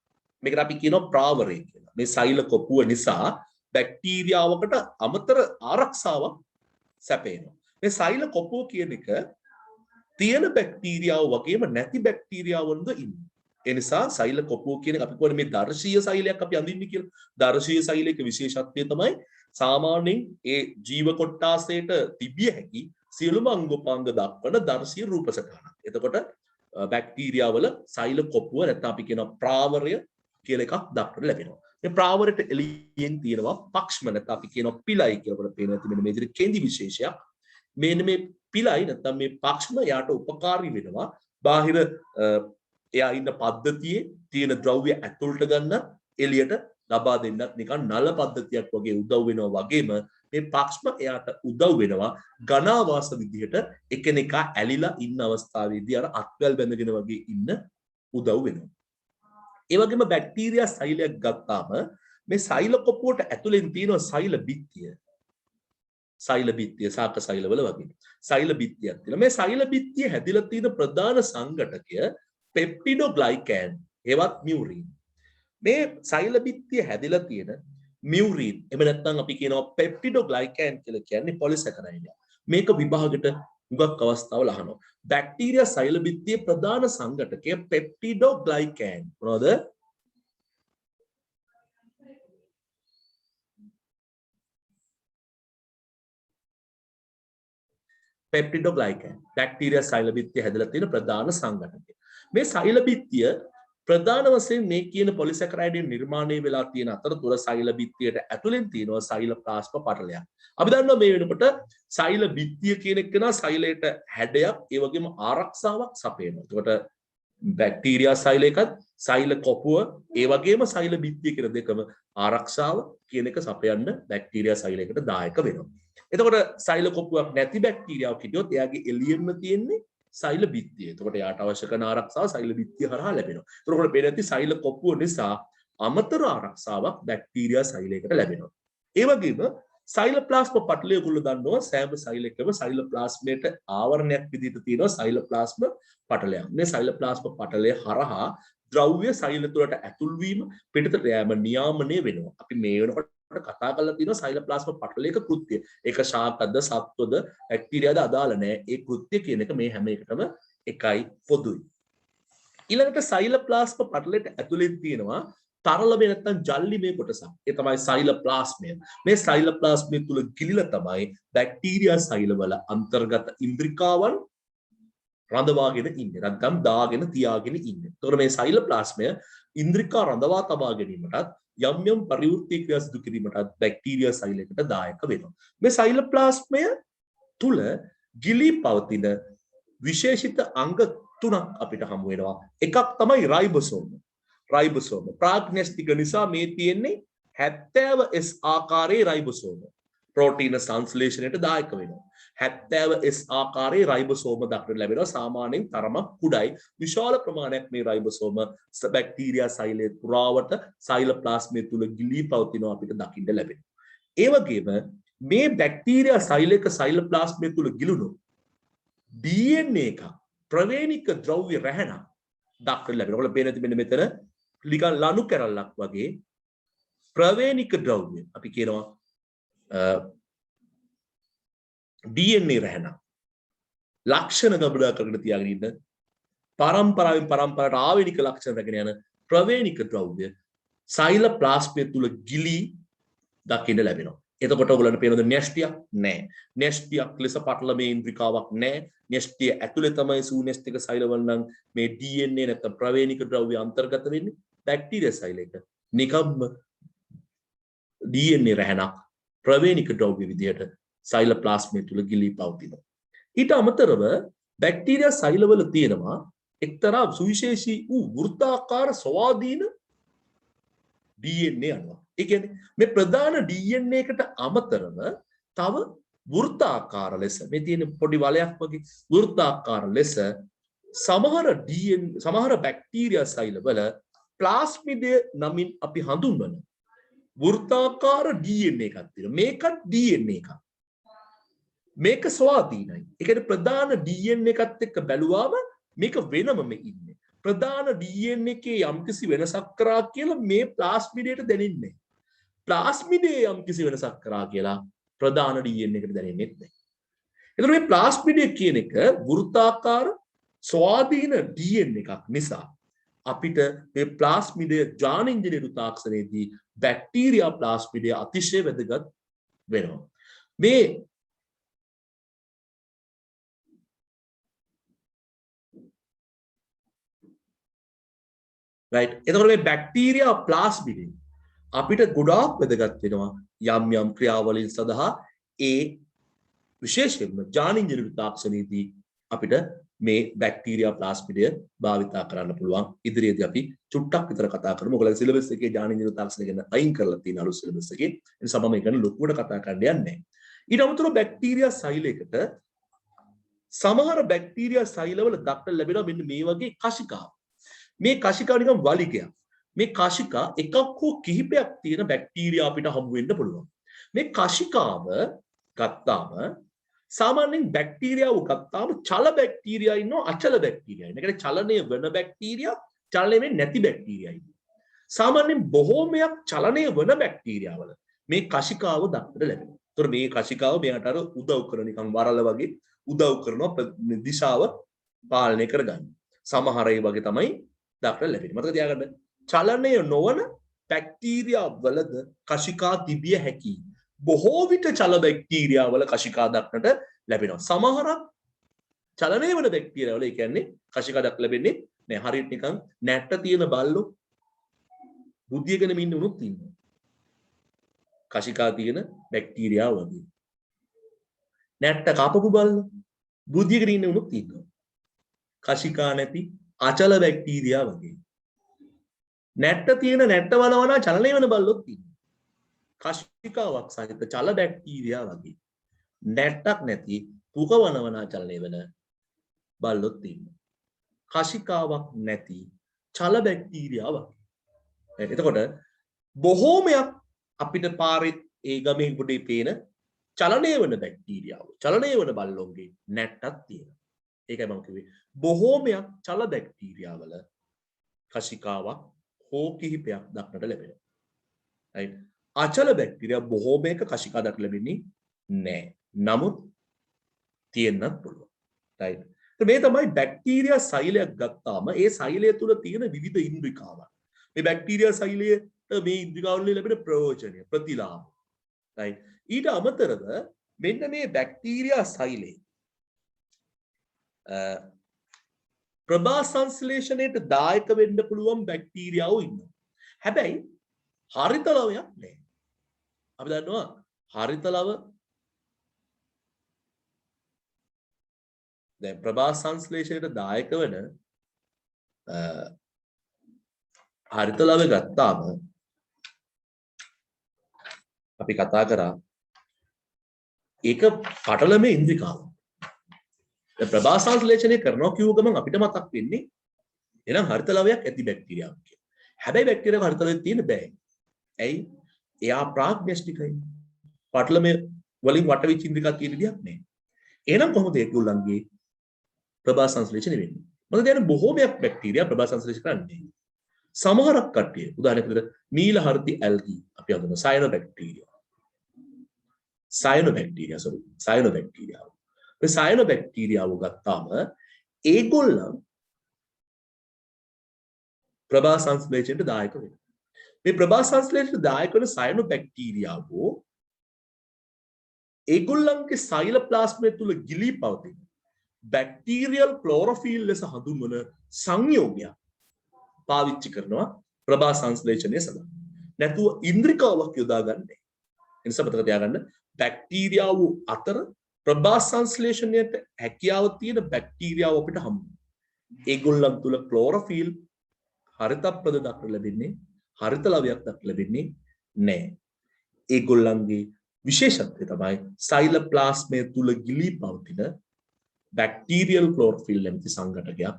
මේකට අපි කියනවා ප්‍රාවරය කියලා. මේ සෛල කොපුව නිසා බැක්ටීරියාවකට අමතර ආරක්ෂාවක් සැපේනවා. මේ සෛල කොපුව කියන එක තියෙන බැක්ටීරියාව වගේම නැති බැක්ටීරියාවන්ද ඉන්නේ. ඒ නිසා සෛල කොපුව කියන එක අපි කියන්නේ මේ දර්ශීය සෛලයක් අපි අඳින්නේ කියලා. දර්ශීය සෛලයක විශේෂත්වය තමයි සාමාන්‍යයෙන් ඒ ජීව කොට්ටාසයට තිබිය හැකි සියලුම අංගෝපාංග දක්වන දර්ශීය රූප සටහනක්. එතකොට බැක්ටීරියාවල සෛල කොපුව නැත්නම් අපි කියන ප්‍රාවරය කියලා එකක් දක්වන්න ලැබෙනවා. මේ ප්‍රාවරයට එළියෙන් තියෙනවා පක්ෂම නැත්නම් අපි කියනවා පිලයි කියලා කොට පේන ඇති මෙන්න මේ විදිහට කේන්දි විශේෂයක්. මෙන්න මේ පිලයි නැත්නම් මේ පක්ෂම යාට උපකාරී වෙනවා බාහිර එයා ඉන්න පද්ධතියේ තියෙන ද්‍රව්‍ය ඇතුළට ගන්න එළියට ලබා දෙන්නත් නිකන් නල පද්ධතියක් වගේ උදව් වෙනවා වගේම මේ පක්ෂම එයාට උදව් වෙනවා ඝනාවාස විදිහට එකිනෙකා ඇලිලා ඉන්න අවස්ථාවේදී අර අත්වැල් බැඳගෙන වගේ ඉන්න උදව් වෙනවා. ඒ වගේම බැක්ටීරියා සෛලයක් ගත්තාම මේ සෛල කොපුවට ඇතුලෙන් තියෙන සෛල බිත්තිය සෛල බිත්තිය සාක සෛලවල වගේ සෛල බිත්තියක් තියෙනවා. මේ සෛල බිත්තිය හැදිලා තියෙන ප්‍රධාන සංඝටකය පෙප්ටිඩෝග්ලයිකෑන් එවත් මියුරින්. මේ සෛල බිත්තිය හැදිලා තියෙන මියුරින් එහෙම නැත්නම් අපි කියනවා පෙප්ටිඩෝග්ලයිකෑන් කියලා කියන්නේ පොලිසැකරයිඩ්. මේක විභාගෙට හුඟක් අවස්ථාවල අහනවා. බැක්ටීරියා සෛල බිත්තියේ ප්‍රධාන සංඝටකය පෙප්ටිඩෝග්ලයිකෑන්. මොනවද? පෙප්ටිඩෝග්ලයිකෑන්. බැක්ටීරියා සෛල බිත්තිය හැදලා තියෙන ප්‍රධාන සංඝටකය. මේ සෛල බිත්තිය ප්‍රධාන වශයෙන් මේ කියන පොලිසැකරයිඩ් නිර්මාණය වෙලා තියෙන අතරතුර සෛල බිත්තියට ඇතුලෙන් තියෙනවා සෛලප්ලාස්ම පටලයක්. අපි දන්නවා මේ වෙනකොට සෛල බිත්තිය කියන එක නා සෛලයට හැඩයක් ඒ වගේම ආරක්ෂාවක් සපයනවා. එතකොට බැක්ටීරියා සෛලයකත් සෛල කොපුව ඒ වගේම සෛල බිත්තිය කියන දෙකම ආරක්ෂාව කියන එක සපයන්න බැක්ටීරියා සෛලයකට දායක වෙනවා. එතකොට සෛල කොපුවක් නැති බැක්ටීරියාවක් හිටියොත් එයාගේ එළියෙන්න තියෙන්නේ සෛල බිත්තිය. එතකොට යාට අවශ්‍ය කරන ආරක්ෂාව සෛල බිත්තිය හරහා ලැබෙනවා. එතකොට මේ නැති සෛල කොපුව නිසා අමතර ආරක්ෂාවක් බැක්ටීරියා සෛලයකට ලැබෙනවා. ඒ වගේම සෛලප්ලාස්ම පටලය ඔයගොල්ලෝ දන්නවා සෑම සෛලයකම සෛලප්ලාස්මයට ආවරණයක් විදිහට තියෙනවා සෛලප්ලාස්ම පටලයක්. මේ සෛලප්ලාස්ම පටලය හරහා ද්‍රව්‍ය සෛල තුළට ඇතුල් වීම පිටතට යෑම නියාමනය වෙනවා. අපි මේ වෙනකොට කතා කරලා තියෙනවා සෛලප්ලාස්ම පටලයක කෘත්‍යය. ඒක ශාකද සත්වද බැක්ටීරියාද අදාළ නැහැ. ඒ කෘත්‍ය කියන එක මේ හැම එකටම එකයි පොදුයි. ඊළඟට සෛලප්ලාස්ම පටලයට ඇතුලේ තියෙනවා තරලමේ නැත්නම් ජල්ලිමේ කොටසක්. ඒ තමයි සෛලප්ලාස්මය. මේ සෛලප්ලාස්මය තුල ගිලිලා තමයි බැක්ටීරියා සෛලවල අන්තර්ගත ඉන්ද්‍රිකාවන් රඳවාගෙන ඉන්නේ. නැත්නම් දාගෙන තියාගෙන ඉන්නේ. ඒතකොට මේ සෛලප්ලාස්මය ඉන්ද්‍රිකා රඳවා තබා ගැනීමටත් යම් යම් පරිවෘත්ති ක්‍රියා සිදු කිරීමටත් බැක්ටීරියා සෛලයකට දායක වෙනවා. මේ සෛලප්ලාස්මය තුල ගිලී පවතින විශේෂිත අංග තුනක් අපිට හමු වෙනවා. එකක් තමයි රයිබෝසෝම. රයිබෝසෝම ප්‍රාග්නස්තික නිසා මේ තියෙන්නේ 70S ආකාරයේ රයිබෝසෝම. ප්‍රෝටීන සංශ්ලේෂණයට දායක වෙනවා. 70S ආකාරයේ රයිබෝසෝම දක්නට ලැබෙනවා. සාමාන්‍යයෙන් තරමක් කුඩායි. විශාල ප්‍රමාණයක් මේ රයිබෝසෝම බැක්ටීරියා සෛලයේ පුරාවට සෛලප්ලාස්මය තුල ගිලී පවතිනවා අපිට දකින්න ලැබෙනවා. ඒ වගේම මේ බැක්ටීරියා සෛලයක සෛලප්ලාස්මය තුල ගිලුණු DNA එක ප්‍රවේණික ද්‍රව්‍ය රැහැනක් දක්නට ලැබෙනවා. ඔයාලා පේන මෙන්න මෙතන නිකන් ලණු කැරල්ලක් වගේ ප්‍රවේණික ද්‍රව්‍ය අපි කියනවා DNA රැහැනක් ලක්ෂණ ගබඩා කරගෙන තියාගෙන ඉන්න පරම්පරාවෙන් පරම්පරාවට ආවේනික ලක්ෂණ රැගෙන යන ප්‍රවේණික ද්‍රව්‍ය සෛලප්ලාස්මය තුල ගිලී දකින්න ලැබෙනවා. එතකොට ඔයගොල්ලන්ට පේනවද න්‍යෂ්ටියක් නැහැ. න්‍යෂ්ටියක් ලෙස පටලමේ ඉන්ද්‍රිකාවක් නැහැ. න්‍යෂ්ටිය ඇතුලේ තමයි සූන්‍යෂ්ටික සෛලවල නම් මේ DNA නැත්නම් ප්‍රවේණික ද්‍රව්‍ය අන්තර්ගත වෙන්නේ. බැක්ටීරියා සෛලයක නිකම්ම DNA රැහැනක් ප්‍රවේණික ද්‍රව්‍ය විදියට සෛලප්ලාස්මය තුල ගිලී පවතිනවා. ඊට අමතරව බැක්ටීරියා සෛලවල තියෙනවා එක්තරා සුවිශේෂී වූ වෘත්තාකාර ස්වාධීන DNA අණුවක්. ඒ කියන්නේ මේ ප්‍රධාන DNA එකට අමතරව තව වෘත්තාකාර ලෙස මේ තියෙන පොඩි වලයක් වගේ වෘත්තාකාර ලෙස සමහර බැක්ටීරියා සෛලවල ප්ලාස්මිඩය නමින් අපි හඳුන්වන වෘත්තාකාර DNA එකක් තියෙනවා. මේකත් DNA එකක්. මේක ස්වාධීනයි. ඒ කියන්නේ ප්‍රධාන DNA එකත් එක්ක බැලුවාම මේක වෙනමම ඉන්නේ. ප්‍රධාන DNA එකේ යම්කිසි වෙනසක් කරා කියලා මේ ප්ලාස්මිඩයට දැනෙන්නේ නැහැ. ප්ලාස්මිඩයේ යම්කිසි වෙනසක් කරා කියලා ප්‍රධාන DNA එකට දැනෙන්නේ නැහැ. එතකොට මේ ප්ලාස්මිඩය කියන එක වෘත්තාකාර ස්වාධීන DNA එකක් නිසා අපිට මේ ප්ලාස්මිඩය ජානින්ජනේරු තාක්ෂණයේදී බැක්ටීරියා ප්ලාස්මිඩය අතිශය වැදගත් වෙනවා. මේ right එතකොට මේ බැක්ටීරියා ප්ලාස්මිඩය අපිට ගොඩාක් වැදගත් වෙනවා යම් යම් ක්‍රියාවලින් සඳහා ඒ විශේෂයෙන්ම ජානින්ජන තාක්ෂණයේදී අපිට මේ බැක්ටීරියා ප්ලාස්මිඩය භාවිතා කරන්න පුළුවන්. ඉදිරියේදී අපි චුට්ටක් විතර කතා කරමු. ඔයගොල්ලෝ සිලබස් එකේ ජානින්ජන තාක්ෂණය ගැන අයින් කරලා තියෙන අලුත් සිලබස් එකේ. ඒ නිසා මම ඒක ගැන ලොකුවට කතා කරන්න යන්නේ නැහැ. ඊට අමතරව බැක්ටීරියා සෛලයකට සමහර බැක්ටීරියා සෛලවල දක්නට ලැබෙනවා මෙන්න මේ වගේ කශිකා. මේ කශිකා නිකන් වලිගයක්. මේ කශිකා එකක් හෝ කිහිපයක් තියෙන බැක්ටීරියා අපිට හමු වෙන්න පුළුවන්. මේ කශිකාව ගත්තාම සාමාන්‍යයෙන් බැක්ටීරියාව ගත්තාම චල බැක්ටීරියා ඉන්නවා අචල බැක්ටීරියා ඉන්නවා. ඒ කියන්නේ චලනය වෙන බැක්ටීරියා චලනය වෙන්නේ නැති බැක්ටීරියා ඉන්නවා. සාමාන්‍යයෙන් බොහෝමයක් චලනය වෙන බැක්ටීරියාවල මේ කශිකාව දක්නට ලැබෙනවා. ඒතර මේ කශිකාව මෙයාට අර උදව් කරන නිකන් වරල වගේ උදව් කරනවා දිශාව පාලනය කරගන්න. සමහර ඒ වගේ තමයි දක්නට ලැබෙන්නේ. මතක තියාගන්න චලනය නොවන බැක්ටීරියා වලද කශිකා තිබිය හැකියි. බොහෝ විට චල බැක්ටීරියා වල කශිකා දක්නට ලැබෙනවා. සමහරක් චලනය වන බැක්ටීරියා වල ඒ කියන්නේ කශිකා දක්නට ලැබෙන්නේ නෑ. හරියට නිකන් නැට්ට තියෙන බල්ලෝ බුද්ධියගෙන ඉන්න උනුත් ඉන්නවා. කශිකා තියෙන බැක්ටීරියා වගේ. නැට්ට කපපු බල්ලෝ බුද්ධියගෙන ඉන්න උනුත් ඉන්නවා. කශිකා නැති අචල බැක්ටීරියා වගේ. නැට්ට තියෙන නැට්ට වනවනා චලනය වෙන බල්ලොත් ඉන්නවා. කශිකාවක් සහිත චල බැක්ටීරියා වගේ. නැට්ටක් නැති පුක වනවනා චලනය වෙන බල්ලොත් ඉන්නවා. කශිකාවක් නැති චල බැක්ටීරියා වගේ. එතකොට බොහෝමයක් අපිට පාරේ ඒ ගමේ ගොඩේ පේන චලනය වෙන බැක්ටීරියාව චලනය වෙන බල්ලොන්ගේ නැට්ටක් තියෙනවා. ඒකයි මම කිව්වේ බොහෝමයක් චල බැක්ටීරියාවල කශිකාවක් හෝ කිහිපයක් දක්නට ලැබෙනවා. right අචල බැක්ටීරියා බොහෝමයක කශිකා දක්නට ලැබෙන්නේ නැහැ. නමුත් තියෙන්නත් පුළුවන්. right මේ තමයි බැක්ටීරියා සෛලයක් ගත්තාම ඒ සෛලය තුල තියෙන විවිධ ඉන්ද්‍රිකාවන්. මේ බැක්ටීරියා සෛලයට මේ ඉන්ද්‍රිකාවල ලැබෙන ප්‍රයෝජනය ප්‍රතිලාභ. right ඊට අමතරව මෙන්න මේ බැක්ටීරියා සෛලේ ප්‍රභා සංශ්ලේෂණයට දායක වෙන්න පුළුවන් බැක්ටීරියාවෝ ඉන්නවා. හැබැයි හරිත ලවයක් නැහැ. අපි දන්නවා හරිත ලව දැන් ප්‍රභා සංශ්ලේෂණයට දායක වෙන හරිත ලව ගත්තාම අපි කතා කරා ඒක පටලමේ ඉන්ද්‍රිකාව. දැන් ප්‍රභා සංශ්ලේෂණය කරනවා කියව ගමන් අපිට මතක් වෙන්නේ එනම් හරිත ලවයක් ඇති බැක්ටීරියාවක් කියලා. හැබැයි බැක්ටීරියාව හරිත ලවයේ තියෙන්න බෑ. ඇයි? එයා ප්‍රාග්න්‍යෂ්ටිකයි. පටලමේ වලින් වටවිච්ච ඉන්ද්‍රිකා තියෙන විදියක් නෑ. එහෙනම් කොහොමද ඒගොල්ලන්ගේ ප්‍රභා සංශ්ලේෂණය වෙන්නේ? මොකද දැන් බොහෝමයක් බැක්ටීරියා ප්‍රභා සංශ්ලේෂණ කරන්නේ. සමහරක් කට්ටිය උදාහරණයක් විදිහට නීල හර්දි ඇල්ගී අපි හඳුනන සයනොබැක්ටීරියා. සයනොබැක්ටීරියා. මේ සයනොබැක්ටීරියාව ගත්තාම ඒගොල්ලන් ප්‍රභා සංශ්ලේෂණයට දායක වෙනවා. මේ ප්‍රභා සංශ්ලේෂණයට දායක වෙන සයනොබැක්ටීරියාවෝ ඒගොල්ලන්ගේ සෛලප්ලාස්මය තුල ගිලී පවතින බැක්ටීරියල් ක්ලෝරොෆිල් ලෙස හඳුන්වන සංයෝගයක් පාවිච්චි කරනවා ප්‍රභා සංශ්ලේෂණය සඳහා. නැතුව ඉන්ද්‍රිකාවක් යොදා ගන්න. ඒ නිසා මතක තියාගන්න බැක්ටීරියාව අතර ප්‍රභා සංශ්ලේෂණයට හැකියාව තියෙන බැක්ටීරියාව අපිට හමු වෙනවා. ඒගොල්ලන් තුල ක්ලෝරොෆිල් හරිතප්‍රද දක්නට ලැබෙන්නේ හරිත ලවයක් දක්නට ලැබෙන්නේ නැහැ. ඒගොල්ලන්ගේ විශේෂත්වය තමයි සෛලප්ලාස්මය තුල ගිලී පවතින බැක්ටීරියල් ක්ලෝරොෆිල් නැමැති සංඝටකයක්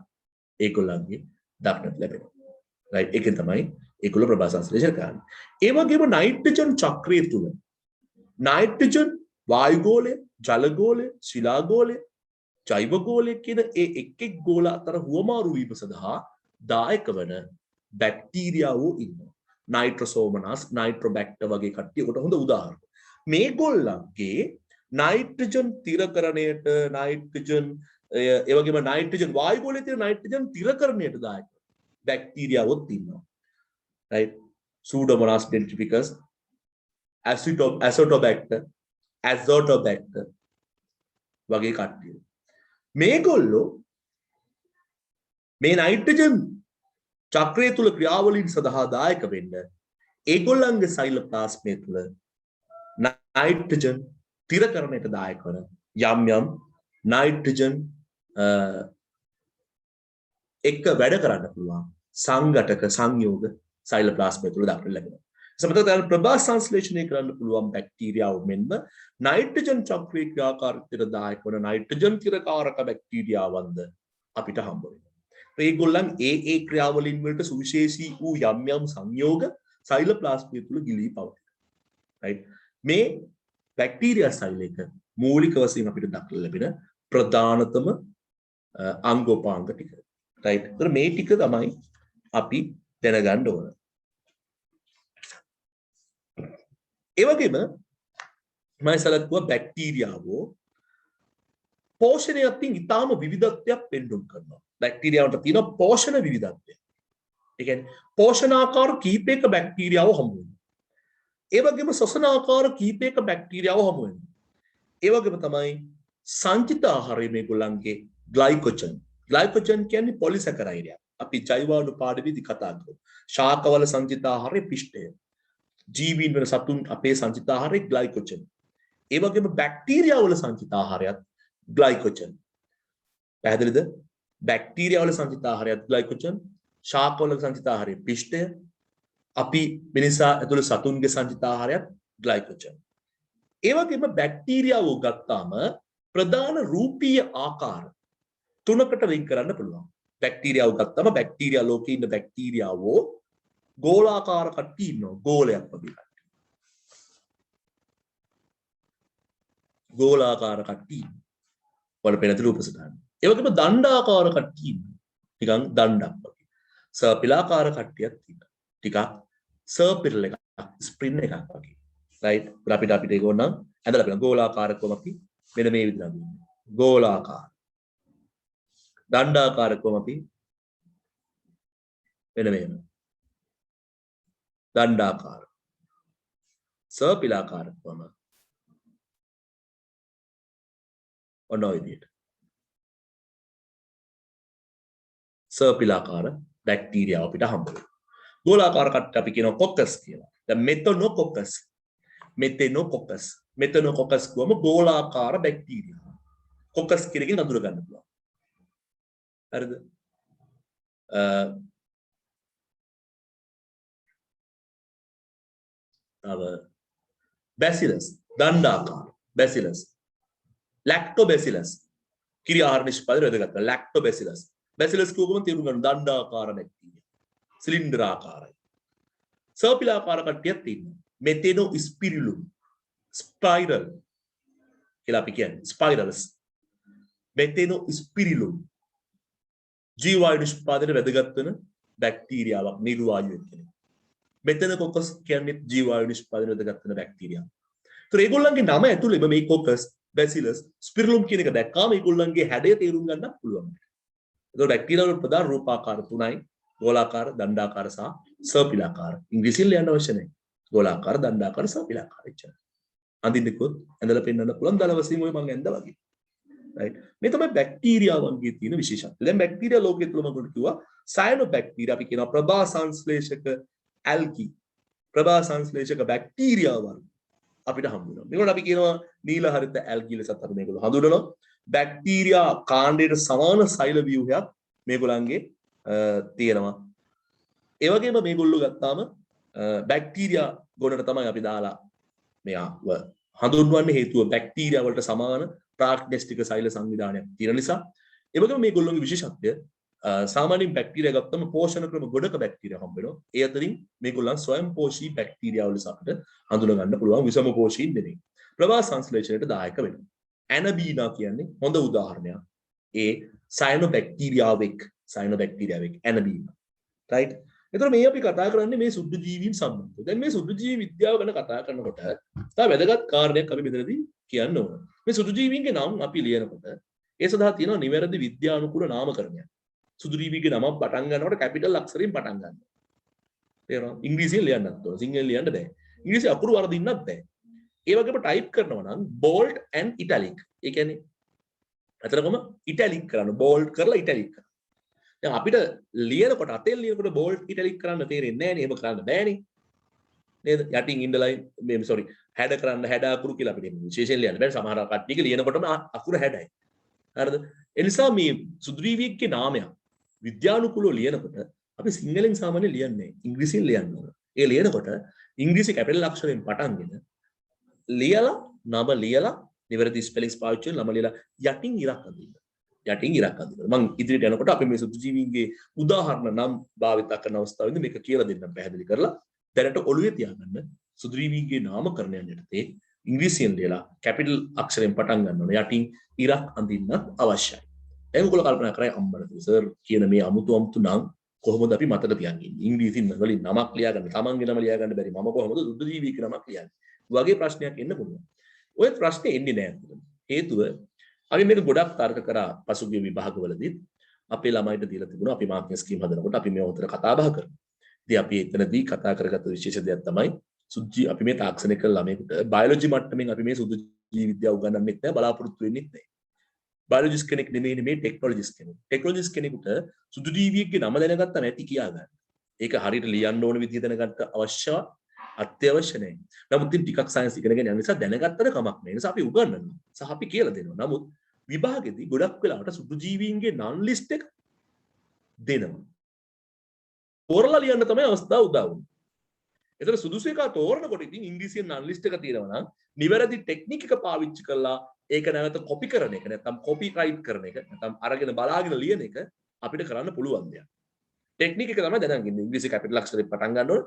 ඒගොල්ලන්ගේ දක්නට ලැබෙනවා. right ඒකෙන් තමයි ඒගොල්ලෝ ප්‍රභා සංශ්ලේෂණ කරන්නේ. ඒ වගේම නයිට්‍රජන් චක්‍රය තුල නයිට්‍රජන් වායු ගෝලය, ජල ගෝලය, ශිලා ගෝලය, ජෛව ගෝලය කියන ඒ එක් ගෝල අතර හුවමාරු වීම සඳහා දායක වන බැක්ටීරියාවෝ ඉන්නවා. නයිට්‍රෝසෝමනස්, නයිට්‍රෝබැක්ටර් වගේ කට්ටියකට හොඳ උදාහරණ. මේගොල්ලන්ගේ නයිට්‍රජන් තිරකරණයට නයිට්‍රජන් ඒ වගේම නයිට්‍රජන් වායු ගෝලයේ තියෙන නයිට්‍රජන් තිරකරණයට දායක බැක්ටීරියාවොත් ඉන්නවා. right Pseudomonas denitrificus, Azotobacter, Azotobacter වගේ කට්ටිය. මේගොල්ලෝ මේ නයිට්‍රජන් චක්‍රය තුල ක්‍රියාවලින් සඳහා දායක වෙන්න ඒගොල්ලන්ගේ සයිලෝප්ලාස්මය තුළ නයිට්‍රජන් තිරකරණයට දායක වන යම් නයිට්‍රජන් එක්ක වැඩ කරන්න පුළුවන් සංඝටක සංයෝග සයිලෝප්ලාස්මය තුළ දක්නට ලැබෙනවා. සමහරවිට ප්‍රභා සංශ්ලේෂණය කරන්න පුළුවන් බැක්ටීරියාව මෙන්ම නයිට්‍රජන් චක්‍රයේ ක්‍රියාකාරීත්වයට දායක වන නයිට්‍රජන් තිරකාරක බැක්ටීරියාවන්ද අපිට හම්බ වෙනවා. ඒගොල්ලන් ඒ ක්‍රියාවලින් වලට සුවිශේෂී වූ යම් සංයෝග සයිලෝප්ලාස්මය තුළ ගිලී පවතිනවා. රයිට්. මේ බැක්ටීරියා සෛලයක මූලික වශයෙන් අපිට දක්නට ලැබෙන ප්‍රධානතම අංගෝපාංග ටික. රයිට්. ඒතර මේ ටික තමයි අපි දැනගන්න ඕන. ඒ වගේම මම සලකුවා බැක්ටීරියාවෝ පෝෂණය අතින් ඊටාම විවිධත්වයක් පෙන්වන්න කරනවා. බැක්ටීරියාවට තියෙන පෝෂණ විවිධත්වය. ඒ කියන්නේ පෝෂණාකාර කීපයක බැක්ටීරියාව හමු වෙනවා. ඒ වගේම ශ්වසන ආකාර කීපයක බැක්ටීරියාව හමු වෙනවා. ඒ වගේම තමයි සංචිත ආහාරයේ මේගොල්ලන්ගේ ග්ලයිකොජන්. ග්ලයිකොජන් කියන්නේ පොලිසැකරයිඩයක්. අපි ජෛවාණු පාඩුවේදී කතා කරමු. ශාකවල සංචිත ආහාරයේ පිෂ්ඨය. ජීවීන් වල සතුන් අපේ සංචිත ආහාරයේ ග්ලයිකොජන්. ඒ වගේම බැක්ටීරියා වල සංචිත ආහාරයත් ග්ලයිකොජන්. පැහැදිලිද? බැක්ටීරියා වල සංචිත ආහාරයත් ග්ලයිකොජන්, ශාකවල සංචිත ආහාරයේ පිෂ්ඨය, අපි මිනිසා ඇතුළු සතුන්ගේ සංචිත ආහාරයත් ග්ලයිකොජන්. ඒ වගේම බැක්ටීරියාව ගත්තාම ප්‍රධාන රූපීය ආකාර තුනකට වෙන් කරන්න පුළුවන්. බැක්ටීරියාව ගත්තාම බැක්ටීරියා ලෝකේ ඉන්න බැක්ටීරියාවෝ ගෝලාකාර කට්ටිය ඉන්නවා. ගෝලයක් වගේ කට්ටිය. ගෝලාකාර කට්ටිය ඉන්නවා. වල පෙරතුළු උපසටහන. ඒ වගේම දණ්ඩාකාර කට්ටිය ඉන්නවා. නිකන් දණ්ඩක් වගේ. සර්පිලාකාර කට්ටියක් ඉන්නවා. ටිකක් සර්පිල් එකක්, ස්ප්‍රින් එකක් වගේ. රයිට්. අපිට ඒක ඕන නම් ඇඳලා බලන්න. ගෝලාකාරකම අපි මෙන්න මේ විදිහට අඳිනවා. ගෝලාකාර. දණ්ඩාකාරකම අපි මෙන්න මෙහෙම. දණ්ඩාකාර. සර්පිලාකාරකම ඔන්න ඔය විදිහට. සර්පිලාකාර බැක්ටීරියාව අපිට හම්බ වෙනවා. ගෝලාකාර කට්ට අපි කියනවා කොකස් කියලා. දැන් මෙතනොකොකස්. මෙතනොකොකස් කියවම ගෝලාකාර බැක්ටීරියා. කොකස් කියන එකෙන් අඳුර ගන්න පුළුවන්. හරිද? බැසිලස් දණ්ඩාකාර බැසිලස්. ලැක්ටෝබැසිලස් කිරි ආහාර නිෂ්පාදනය වැදගත්. ලැක්ටෝබැසිලස්. බැසිලස් කියවම තේරුම් ගන්න දණ්ඩාකාර බැක්ටීරියා. සිලින්ඩර් ආකාරයි. සර්පිලාකාර කට්ටියක් තියෙනවා. මෙතෙනෝ ස්පිරිලුම්, ස්පයිරල් කියලා අපි කියන්නේ. ස්පයිරල්ස්. මෙතෙනෝ ස්පිරිලුම් ජීවායු නිෂ්පාදනයේ වැදගත් වෙන බැක්ටීරියාවක් නිර්වායුවෙන් කෙනෙක්. මෙතනොකොකස් කියන්නේ ජීවායු නිෂ්පාදනයේ වැදගත් වෙන බැක්ටීරියාවක්. ඒතර ඒගොල්ලන්ගේ නම ඇතුළේ මේ කොකස්, බැසිලස්, ස්පිරිලුම් කියන එක දැක්කාම ඒගොල්ලන්ගේ හැඩය තේරුම් ගන්න පුළුවන්. ඒතර බැක්ටීරියා වල ප්‍රධාන රූපාකාර තුනයි. ගෝලාකාර, දණ්ඩාකාර සහ සර්පිලාකාර. ඉංග්‍රීසියෙන් ලියන්න අවශ්‍ය නැහැ. ගෝලාකාර, දණ්ඩාකාර, සර්පිලාකාර එච්චරයි. අඳින්නකොත් ඇඳලා පෙන්නන්න පුළුවන් දලවසීම ඔය මම ඇඳලා වගේ. රයිට්. මේ තමයි බැක්ටීරියාවන්ගේ තියෙන විශේෂත්වය. දැන් බැක්ටීරියා ලෝකයේ තුල මම කිව්වා සයනෝබැක්ටීරියා අපි කියනවා ප්‍රභා සංශ්ලේෂක ඇල්ගි. ප්‍රභා සංශ්ලේෂක බැක්ටීරියාවල් අපිට හම්බ වෙනවා. මේකට අපි කියනවා නිල හරිත ඇල්ගි ලෙසත් අපි මේගොල්ලෝ හඳුනනවා. බැක්ටීරියා කාණ්ඩයට සමාන සෛල ව්‍යුහයක් මේගොල්ලන්ගේ තියෙනවා. ඒ වගේම මේගොල්ලෝ ගත්තාම බැක්ටීරියා ගොඩට තමයි අපි දාලා මෙයාව හඳුන්වන්නේ. හේතුව බැක්ටීරියා වලට සමාන ප්‍රාග්නස්ටික සෛල සංවිධානයක් තියෙන නිසා. ඒ වගේම මේගොල්ලෝගේ විශේෂත්වය සාමාන්‍යයෙන් බැක්ටීරියා ගත්තම පෝෂණ ක්‍රම ගොඩක බැක්ටීරියා හම්බ වෙනවා. ඒ අතරින් මේගොල්ලන් ස්වයංපෝෂී බැක්ටීරියා වල අපිට හඳුනා ගන්න පුළුවන් විෂමපෝෂී නෙමෙයි. ප්‍රවාහ සංශ්ලේෂණයට දායක වෙනවා. ඇනබීනා කියන්නේ හොඳ උදාහරණයක්. ඒ සයනෝබැක්ටීරියාවෙක් ඇනබීනා. රයිට්. එතකොට මේ අපි කතා කරන්නේ මේ සුද්ධ ජීවීන් සම්බන්ධව. දැන් මේ සුද්ධ ජීවි විද්‍යාව ගැන කතා කරනකොට තව වැදගත් කාරණයක් අපි මෙතනදී කියන්න ඕන. මේ සුද්ධ ජීවීන්ගේ නම් අපි ලියනකොට ඒ සඳහා තියෙනවා නිවැරදි විද්‍යානුකූල නාමකරණයක්. සුදු ජීවීන්ගේ නම පටන් ගන්නකොට කැපිටල් අක්ෂරයෙන් පටන් ගන්නවා. තේරෙනවද? ඉංග්‍රීසියෙන් ලියන්නත් ඕන. සිංහලෙන් ලියන්න බෑ. ඉංග්‍රීසි අකුරු වරදින්නත් බෑ. ඒ වගේම ටයිප් කරනවා නම් bold and italic. ඒ කියන්නේ අතරකම italic කරන්න. bold කරලා italic කරන්න. දැන් අපිට ලියනකොට අතෙන් ලියනකොට bold italic කරන්න තේරෙන්නේ නැහැ නේ. එහෙම කරන්න බෑනේ. නේද? යටින් ඉඳලා මේ sorry හැඩ කරන්න හැඩ අකුරු කියලා අපිට විශේෂයෙන් ලියන්න බෑ. සමහර කට්ටියක ලියනකොටම අකුර හැඩයි. හරිද? ඒ නිසා මේ සුදුරිවිගේ නාමයක් විද්‍යානුකූලව ලියනකොට අපි සිංහලෙන් සාමාන්‍ය ලියන්නේ ඉංග්‍රීසියෙන් ලියන්න ඕන. ඒ ලියනකොට ඉංග්‍රීසි කැපිටල් අක්ෂරයෙන් පටන්ගෙන ලියලා නම ලියලා නිවැරදි ස්පෙලිංස් පාවිච්චි කරලා නම ලියලා යටින් ඉරක් අඳින්න. යටින් ඉරක් අඳින්න. මම ඉදිරියට යනකොට අපි මේ සුදුජීවීන්ගේ උදාහරණ නම් භාවිත කරන අවස්ථාවෙදී මේක කියලා දෙන්නම් පැහැදිලි කරලා දැනට ඔළුවේ තියාගන්න සුදුජීවීන්ගේ නාමකරණයන් යටතේ ඉංග්‍රීසියෙන් ලියලා කැපිටල් අක්ෂරයෙන් පටන් ගන්න ඕන. යටින් ඉරක් අඳින්නත් අවශ්‍යයි. ඒගොල්ලෝ කල්පනා කරයි අම්මලා සර් කියන මේ අමුතු නම් කොහොමද අපි මතක තියන්නේ? ඉංග්‍රීසියෙන් වලින් නමක් ලියාගන්න, තමන්ගේ නම ලියාගන්න බැරි මම කොහොමද සුදුජීවීක නමක් ලියන්නේ? වගේ ප්‍රශ්නයක් එන්න පුළුවන්. ඔය ප්‍රශ්නේ එන්නේ නැහැ. හේතුව අපි මේක ගොඩක් තර්ක කරා පසුගිය විභාගවලදී අපේ ළමයිට දීලා තිබුණා අපි මාර්කින් ස්කීම් හදනකොට අපි මේ උතර කතා බහ කරමු. ඉතින් අපි එතනදී කතා කරගත්ත විශේෂ දෙයක් තමයි සුද්ධි අපි මේ තාක්ෂණික ළමයෙකුට බයොලොජි මට්ටමින් අපි මේ සුද්ධි ජීව විද්‍යාව උගන්වන්නෙත් නැහැ බලාපොරොත්තු වෙන්නෙත් නැහැ. බයොලොජිස්ට් කෙනෙක් නෙමෙයි මේ ටෙක්නොලොජිස්ට් කෙනෙක්. ටෙක්නොලොජිස්ට් කෙනෙකුට සුදු ජීවියෙක්ගේ නම දැනගත්තා නැති කියා ගන්න. ඒක හරියට ලියන්න ඕන විදිහ දැනගත්ත අත්‍යවශ්‍ය නැහැ. නමුත් ඉතින් ටිකක් සයන්ස් ඉගෙනගෙන යන නිසා දැනගත්තද කමක් නැහැ. ඒ නිසා අපි උගන්වනවා. සහ අපි කියලා දෙනවා. නමුත් විභාගෙදී ගොඩක් වෙලාවට සුදු ජීවීන්ගේ නන් ලිස්ට් එක දෙනවා. තෝරලා ලියන්න තමයි අවස්ථාව උදා වුනේ. ඒතර සුදුසු එක තෝරනකොට ඉතින් ඉංග්‍රීසියෙන් නන් ලිස්ට් එක තියෙනවා නම් නිවැරදි ටෙක්නික් එක පාවිච්චි කරලා ඒක නැවත කොපි කරන එක නැත්නම් කොපි රයිට් කරන එක නැත්නම් අරගෙන බලාගෙන ලියන එක අපිට කරන්න පුළුවන් දෙයක්. ටෙක්නික් එක තමයි දැනගන්න ඉන්නේ. ඉංග්‍රීසි කැපිටල් අක්ෂරයෙන් පටන් ගන්න ඕන.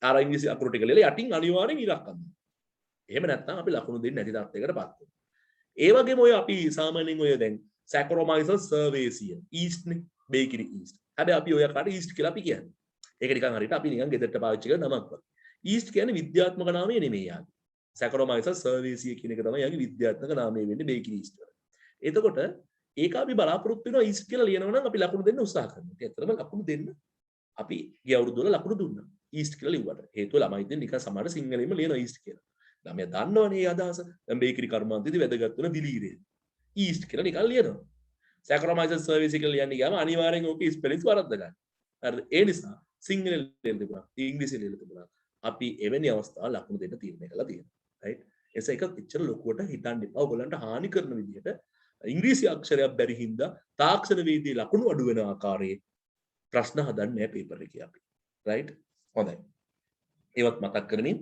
අර ඉංග්‍රීසි අකුරු ටික ලියලා යටින් අනිවාර්යෙන් ඉරක් අඳින්න. එහෙම නැත්නම් අපි ලකුණු දෙන්නේ නැති තත්යකටපත් වෙනවා. ඒ වගේම ඔය අපි සාමාන්‍යයෙන් ඔය දැන් සැක්‍රොමයිසර් සර්වේසිය ඊස්ට් නේ බේකිරි ඊස්ට්. හැබැයි අපි ඔය කාට ඊස්ට් කියලා අපි කියන්නේ. ඒක නිකන් හරියට අපි නිකන් ගෙදරට පාවිච්චි කරන නමක් වගේ. ඊස්ට් කියන්නේ විද්‍යාත්මක නාමය නෙමෙයි යාගේ. සැක්‍රොමයිසර් සර්වේසිය කියන එක තමයි යාගේ විද්‍යාත්මක නාමය වෙන්නේ බේකිරි ඊස්ට් වල. එතකොට ඒක අපි බලාපොරොත්තු වෙනවා ඊස්ට් කියලා ලියනවා නම් අපි ලකුණු දෙන්න උත්සාහ කරනවා. ඒත් ඇත්තටම ලකුණු දෙන්න අපි ගිය අවුරුදු වල ලකුණු දුන්නා. ඊස්ට් කියලා ලිව්වට. හේතුව ළමයි ඉතින් නිකන් සමහර සිංහලෙන්ම ලියනවා ඊස්ට් කියලා. ළමයා දන්නවනේ මේ අදහස. දැන් බේකිරි කර්මාන්තයේදී වැදගත් වෙන දිලීරේ. ඊස්ට් කියලා නිකන් ලියනවා. සැක්‍රොමයිසර් සර්වේසිය කියලා ලියන්නේ ගියාම අනිවාර්යෙන් ඕකේ ස්පෙලිංස් වරද්ද ගන්න. හරිද? ඒ නිසා සිංහලෙන් ලියන්න තිබුණා. ඉංග්‍රීසියෙන් ලියන්න තිබුණා. අපි එවැනි අවස්ථා ලකුණු දෙන්න තීරණය කළා තියෙනවා. රයිට්? එසේ එක එච්චර ලොකුවට හිතන්න එපා. ඔයගලන්ට හානි කරන විදිහට ඉංග්‍රීසි අක්ෂරයක් බැරි හින්දා තාක්ෂණ වේදී ලකුණු අඩු වෙන ආකාරයේ ප්‍රශ්න හදන්නේ නැහැ පේපර් එකේ අපි. රයිට්? හොඳයි. ඒවත් මතක් කරමින්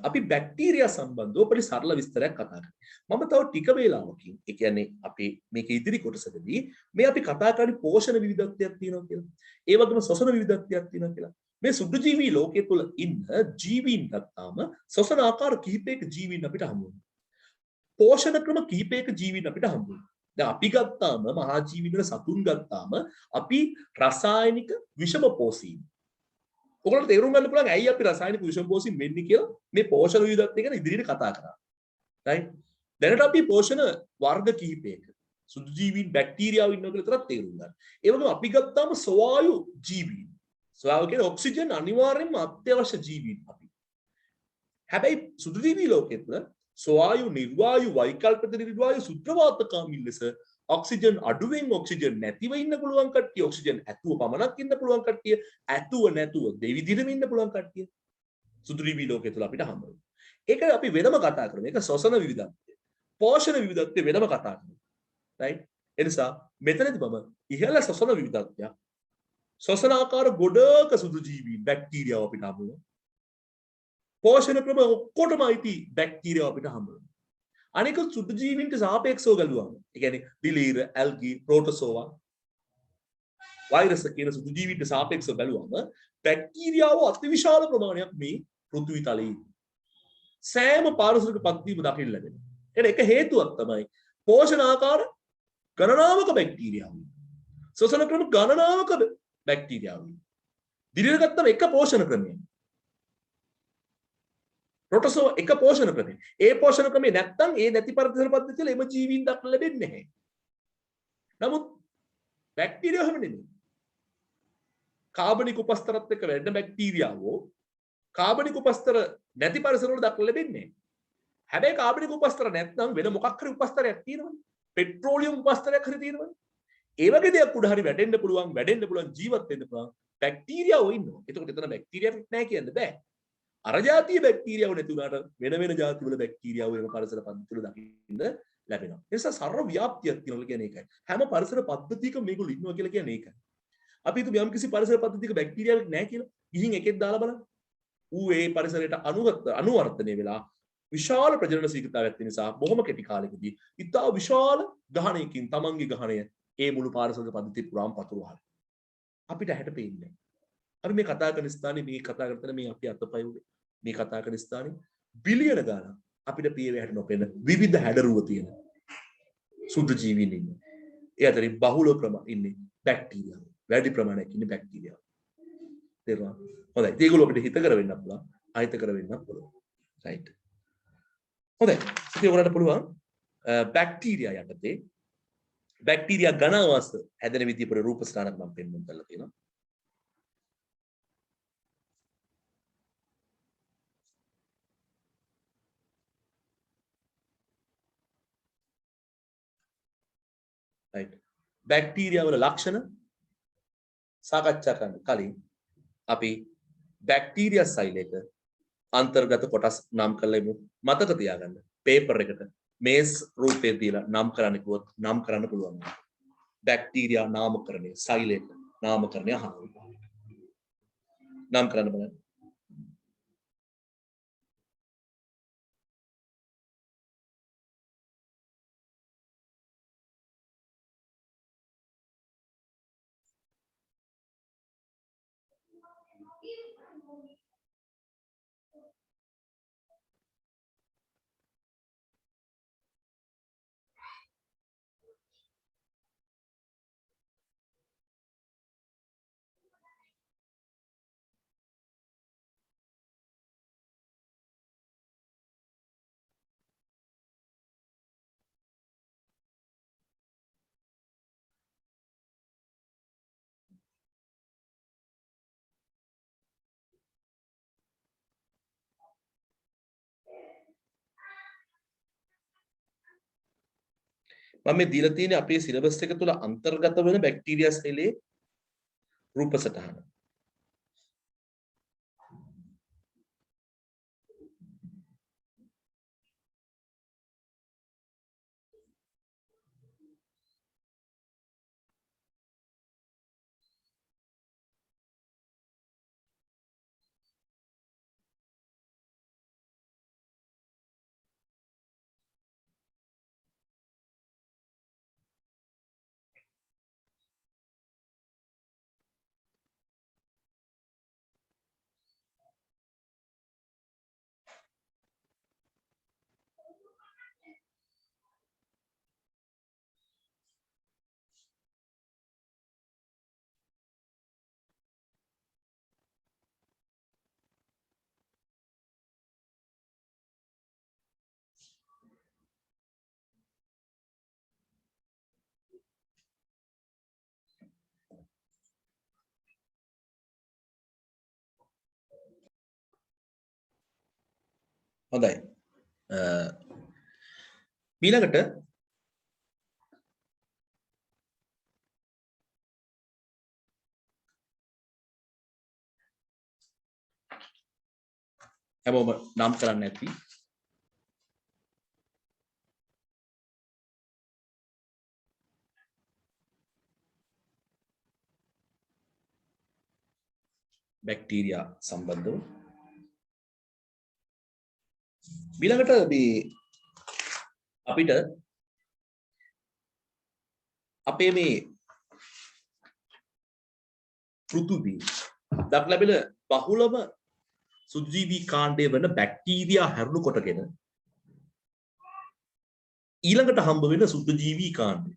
අපි බැක්ටීරියා සම්බන්ධව පොඩි සරල විස්තරයක් කතා කරමු. මම තව ටික වේලාවකින් ඒ කියන්නේ අපි මේක ඉදිරි කොටසකදී මේ අපි කතා කරන්නේ පෝෂණ විවිධත්වයක් තියෙනවා කියලා. ඒ වගේම ශ්වසන විවිධත්වයක් තියෙනවා කියලා. මේ සුදු ජීවී ලෝකයේ තුල ඉන්න ජීවීන් ගත්තාම ශ්වසන ආකාර කිහිපයක ජීවීන් අපිට හමු වෙනවා. පෝෂණ ක්‍රම කිහිපයක ජීවීන් අපිට හමු වෙනවා. දැන් අපි ගත්තාම මහා ජීවීන් වල සතුන් ගත්තාම අපි රසායනික විෂම පෝෂීන්. ඔයගොල්ලෝ තේරුම් ගන්න පුළුවන් ඇයි අපි රසායනික විෂම පෝෂීන් වෙන්නේ කියලා මේ පෝෂණ විවිධත්වය ගැන ඉදිරියට කතා කරා. රයිට්? දැනට අපි පෝෂණ වර්ග කිහිපයක සුදු ජීවීන් බැක්ටීරියාව ඉන්නවා කියලා විතරක් තේරුම් ගන්න. ඒ වගේම අපි ගත්තාම සවායු ජීවීන්. සවායු කියන්නේ ඔක්සිජන් අනිවාර්යෙන්ම අත්‍යවශ්‍ය ජීවීන් අපි. හැබැයි සුදු ජීවී ලෝකෙත් සවායු නිර්වායු වෛකල්පික නිර්වායු සුත්‍රවාතකාමී ලෙස ඔක්සිජන් අඩුවෙන් ඔක්සිජන් නැතිව ඉන්න පුළුවන් කට්ටිය ඔක්සිජන් ඇතුව පමණක් ඉන්න පුළුවන් කට්ටිය ඇතුව නැතුව දෙවිදිහටම ඉන්න පුළුවන් කට්ටිය සුදු ජීවී ලෝකයේ තුල අපිට හම්බ වෙනවා. ඒක අපි වෙනම කතා කරමු. ඒක ශ්වසන විවිධත්වය. පෝෂණ විවිධත්වය වෙනම කතා කරමු. රයිට්? ඒ නිසා මෙතනදී මම ඉහළ ශ්වසන විවිධත්වය ශ්වසන ආකාර ගොඩක සුදු ජීවීන් බැක්ටීරියාව අපිට හම්බ වෙනවා. පෝෂණ ක්‍රම ඔක්කොටම අයිති බැක්ටීරියාව අපිට හම්බ වෙනවා. අනික සුදු ජීවීන්ට සාපේක්ෂව ගලුවාම ඒ කියන්නේ දිලීර, ඇල්ගි, ප්‍රෝටෝසෝවා, වෛරස් කියන සුදු ජීවීන්ට සාපේක්ෂව බැලුවම බැක්ටීරියාව අතිවිශාල ප්‍රමාණයක් මේ පෘථිවි තලයේ සෑම පාරිසරික පද්ධතියම දකින්න ලැබෙනවා. ඒක හේතුවක් තමයි පෝෂණ ආකාර ගණනාවක බැක්ටීරියාව. ශ්වසන ක්‍රම ගණනාවක බැක්ටීරියාව. දිලීර ගත්තම එක පෝෂණ ක්‍රමයක්. ප්‍රෝටෝසෝවා එක පෝෂණ ක්‍රමයක්. ඒ පෝෂණ ක්‍රමේ නැත්තම් ඒ නැති පරිසර පද්ධතිය වල එම ජීවීන් දක්න ලැබෙන්නේ නැහැ. නමුත් බැක්ටීරියා හැම නෙමෙයි. කාබනික උපස්තරත් එක්ක වැඩ බැක්ටීරියාවෝ කාබනික උපස්තර නැති පරිසර වල දක්න ලැබෙන්නේ නැහැ. හැබැයි කාබනික උපස්තර නැත්නම් වෙන මොකක් හරි උපස්තරයක් තියෙනවනේ. පෙට්‍රෝලියම් උපස්තරයක් හරි තියෙනවනේ. ඒ වගේ දෙයක් උඩ හරි වැඩෙන්න පුළුවන් ජීවත් වෙන්න පුළුවන් බැක්ටීරියාවෝ ඉන්නවා. එතකොට එතන බැක්ටීරියාවක් නැහැ කියන්න බෑ. අර જાතිය බැක්ටීරියාව නැති වුණාට වෙන જાති වල බැක්ටීරියාව වෙන පරිසර පද්ධති වල දකින්න ලැබෙනවා. ඒ නිසා සර්ව ව්‍යාප්තියක් තියෙනවා කියන්නේ ඒකයි. හැම පරිසර පද්ධතියකම මේගොල්ලෝ ඉන්නවා කියලා කියන්නේ ඒකයි. අපි හිතමු යම් කිසි පරිසර පද්ධතියක බැක්ටීරියාවක් නැහැ කියලා. ගිහින් එකෙක් දාලා බලන්න. ඌ ඒ පරිසරයට අනුවර්තනය වෙලා විශාල ප්‍රජනන ශීඝ්‍රතාවයක් තියෙන නිසා බොහොම කෙටි කාලෙකදී ඉතා විශාල ගහණයකින් තමන්ගේ ගහණය ඒ මුළු පාරිසරික පද්ධතිය පුරාම පතුරවහලා. අපිට ඇහැට පේන්නේ. අපි මේ කතා කරන ස්ථානේ මේ කතා කරන මේ අපි අතපය උනේ මේ කතා කරන ස්ථානේ බිලියන ගාණක් අපිට පියවේ හැට නොපෙන විවිධ හැඩරුව තියෙන සුදු ජීවීන් ඉන්නේ. ඒ අතරින් බහුල ඉන්නේ බැක්ටීරියා. වැඩි ප්‍රමාණයක් ඉන්නේ බැක්ටීරියා. තේරුණා? හොඳයි. ඒගොල්ලෝ අපිට හිත කර වෙන්නත් පුළුවන්, අහිත කර වෙන්නත් පුළුවන්. රයිට්. හොඳයි. ඉතින් ඔයාලට පුළුවන් බැක්ටීරියා යටතේ බැක්ටීරියා ඝනාවාස හැදෙන විදිය පොඩි රූප ස්ථානක් මම පෙන්වන්න කරලා තියෙනවා. right බැක්ටීරියා වල ලක්ෂණ සාකච්ඡා කරන්න කලින් අපි බැක්ටීරියා සෛලයක අන්තර්ගත කොටස් නම් කරලා ඉමු. මතක තියාගන්න පේපර් එකට මේස් රූපේ දීලා නම් කරන්න කිව්වොත් නම් කරන්න පුළුවන්. බැක්ටීරියා නාමකරණය සෛලයක නාමකරණය අහනවා. නම් කරන්න බලන්න. මම මේ දීලා තියෙන්නේ අපේ සිලබස් එක තුල අන්තර්ගත වෙන බැක්ටීරියා සෛලයේ රූප සටහන. හොඳයි. ඊළඟට හැමෝම නම් කරන්න ඇති. බැක්ටීරියා සම්බන්ධව ඊළඟට මේ අපිට අපේ මේ පෘථිවි දක් ලැබෙන බහුලම සුජීවී කාණ්ඩය වෙන බැක්ටීරියා හැරුණු කොටගෙන ඊළඟට හම්බ වෙන සුජීවී කාණ්ඩය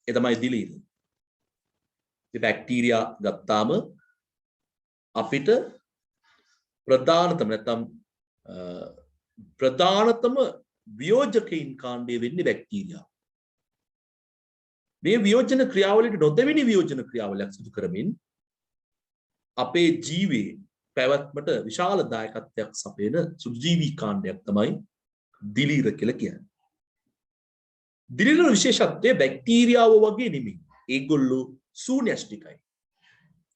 ඒ තමයි දිලීර. මේ බැක්ටීරියා ගත්තාම අපිට ප්‍රධානතම නැත්නම් ප්‍රධානතම වියෝජකයින් කාණ්ඩය වෙන්නේ බැක්ටීරියා. මේ වියෝජන ක්‍රියාවලියට නොදෙවෙනි වියෝජන ක්‍රියාවලියක් සිදු කරමින් අපේ ජීවයේ පැවැත්මට විශාල දායකත්වයක් සපයන සුජීවී කාණ්ඩයක් තමයි දිලීර කියලා කියන්නේ. දිලීර විශේෂත්වය බැක්ටීරියාව වගේ නෙමෙයි. ඒගොල්ලෝ ශූන්‍යෂ්ටිකයි.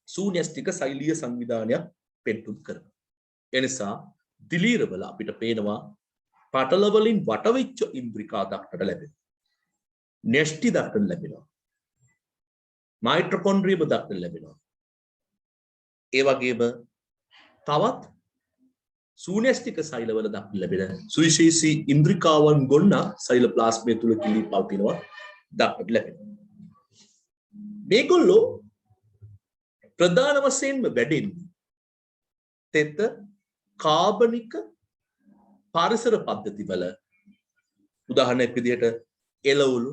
ශූන්‍යෂ්ටික සෛලීය සංවිධානයක් පෙන්තුම් කරනවා. එනිසා දිලීරවල අපිට පේනවා පටලවලින් වටවෙච්ච ඉන්ද්‍රිකා දක්නට ලැබෙනවා. න්‍යෂ්ටි දක්නට ලැබෙනවා. මයිටොකොන්ඩ්‍රියම දක්නට ලැබෙනවා. ඒ වගේම තවත් සූන්‍යෂ්ටික සෛලවල දක්නට ලැබෙන සුවිශේෂී ඉන්ද්‍රිකාවන් ගොන්න සෛලප්ලාස්මය තුල කිලී පවතිනවා දක්නට ලැබෙනවා. මේගොල්ලෝ ප්‍රධාන වශයෙන්ම වැඩෙන්නේ තෙත කාබනික පරිසර පද්ධතිවල උදාහරණයක් විදිහට එළවලු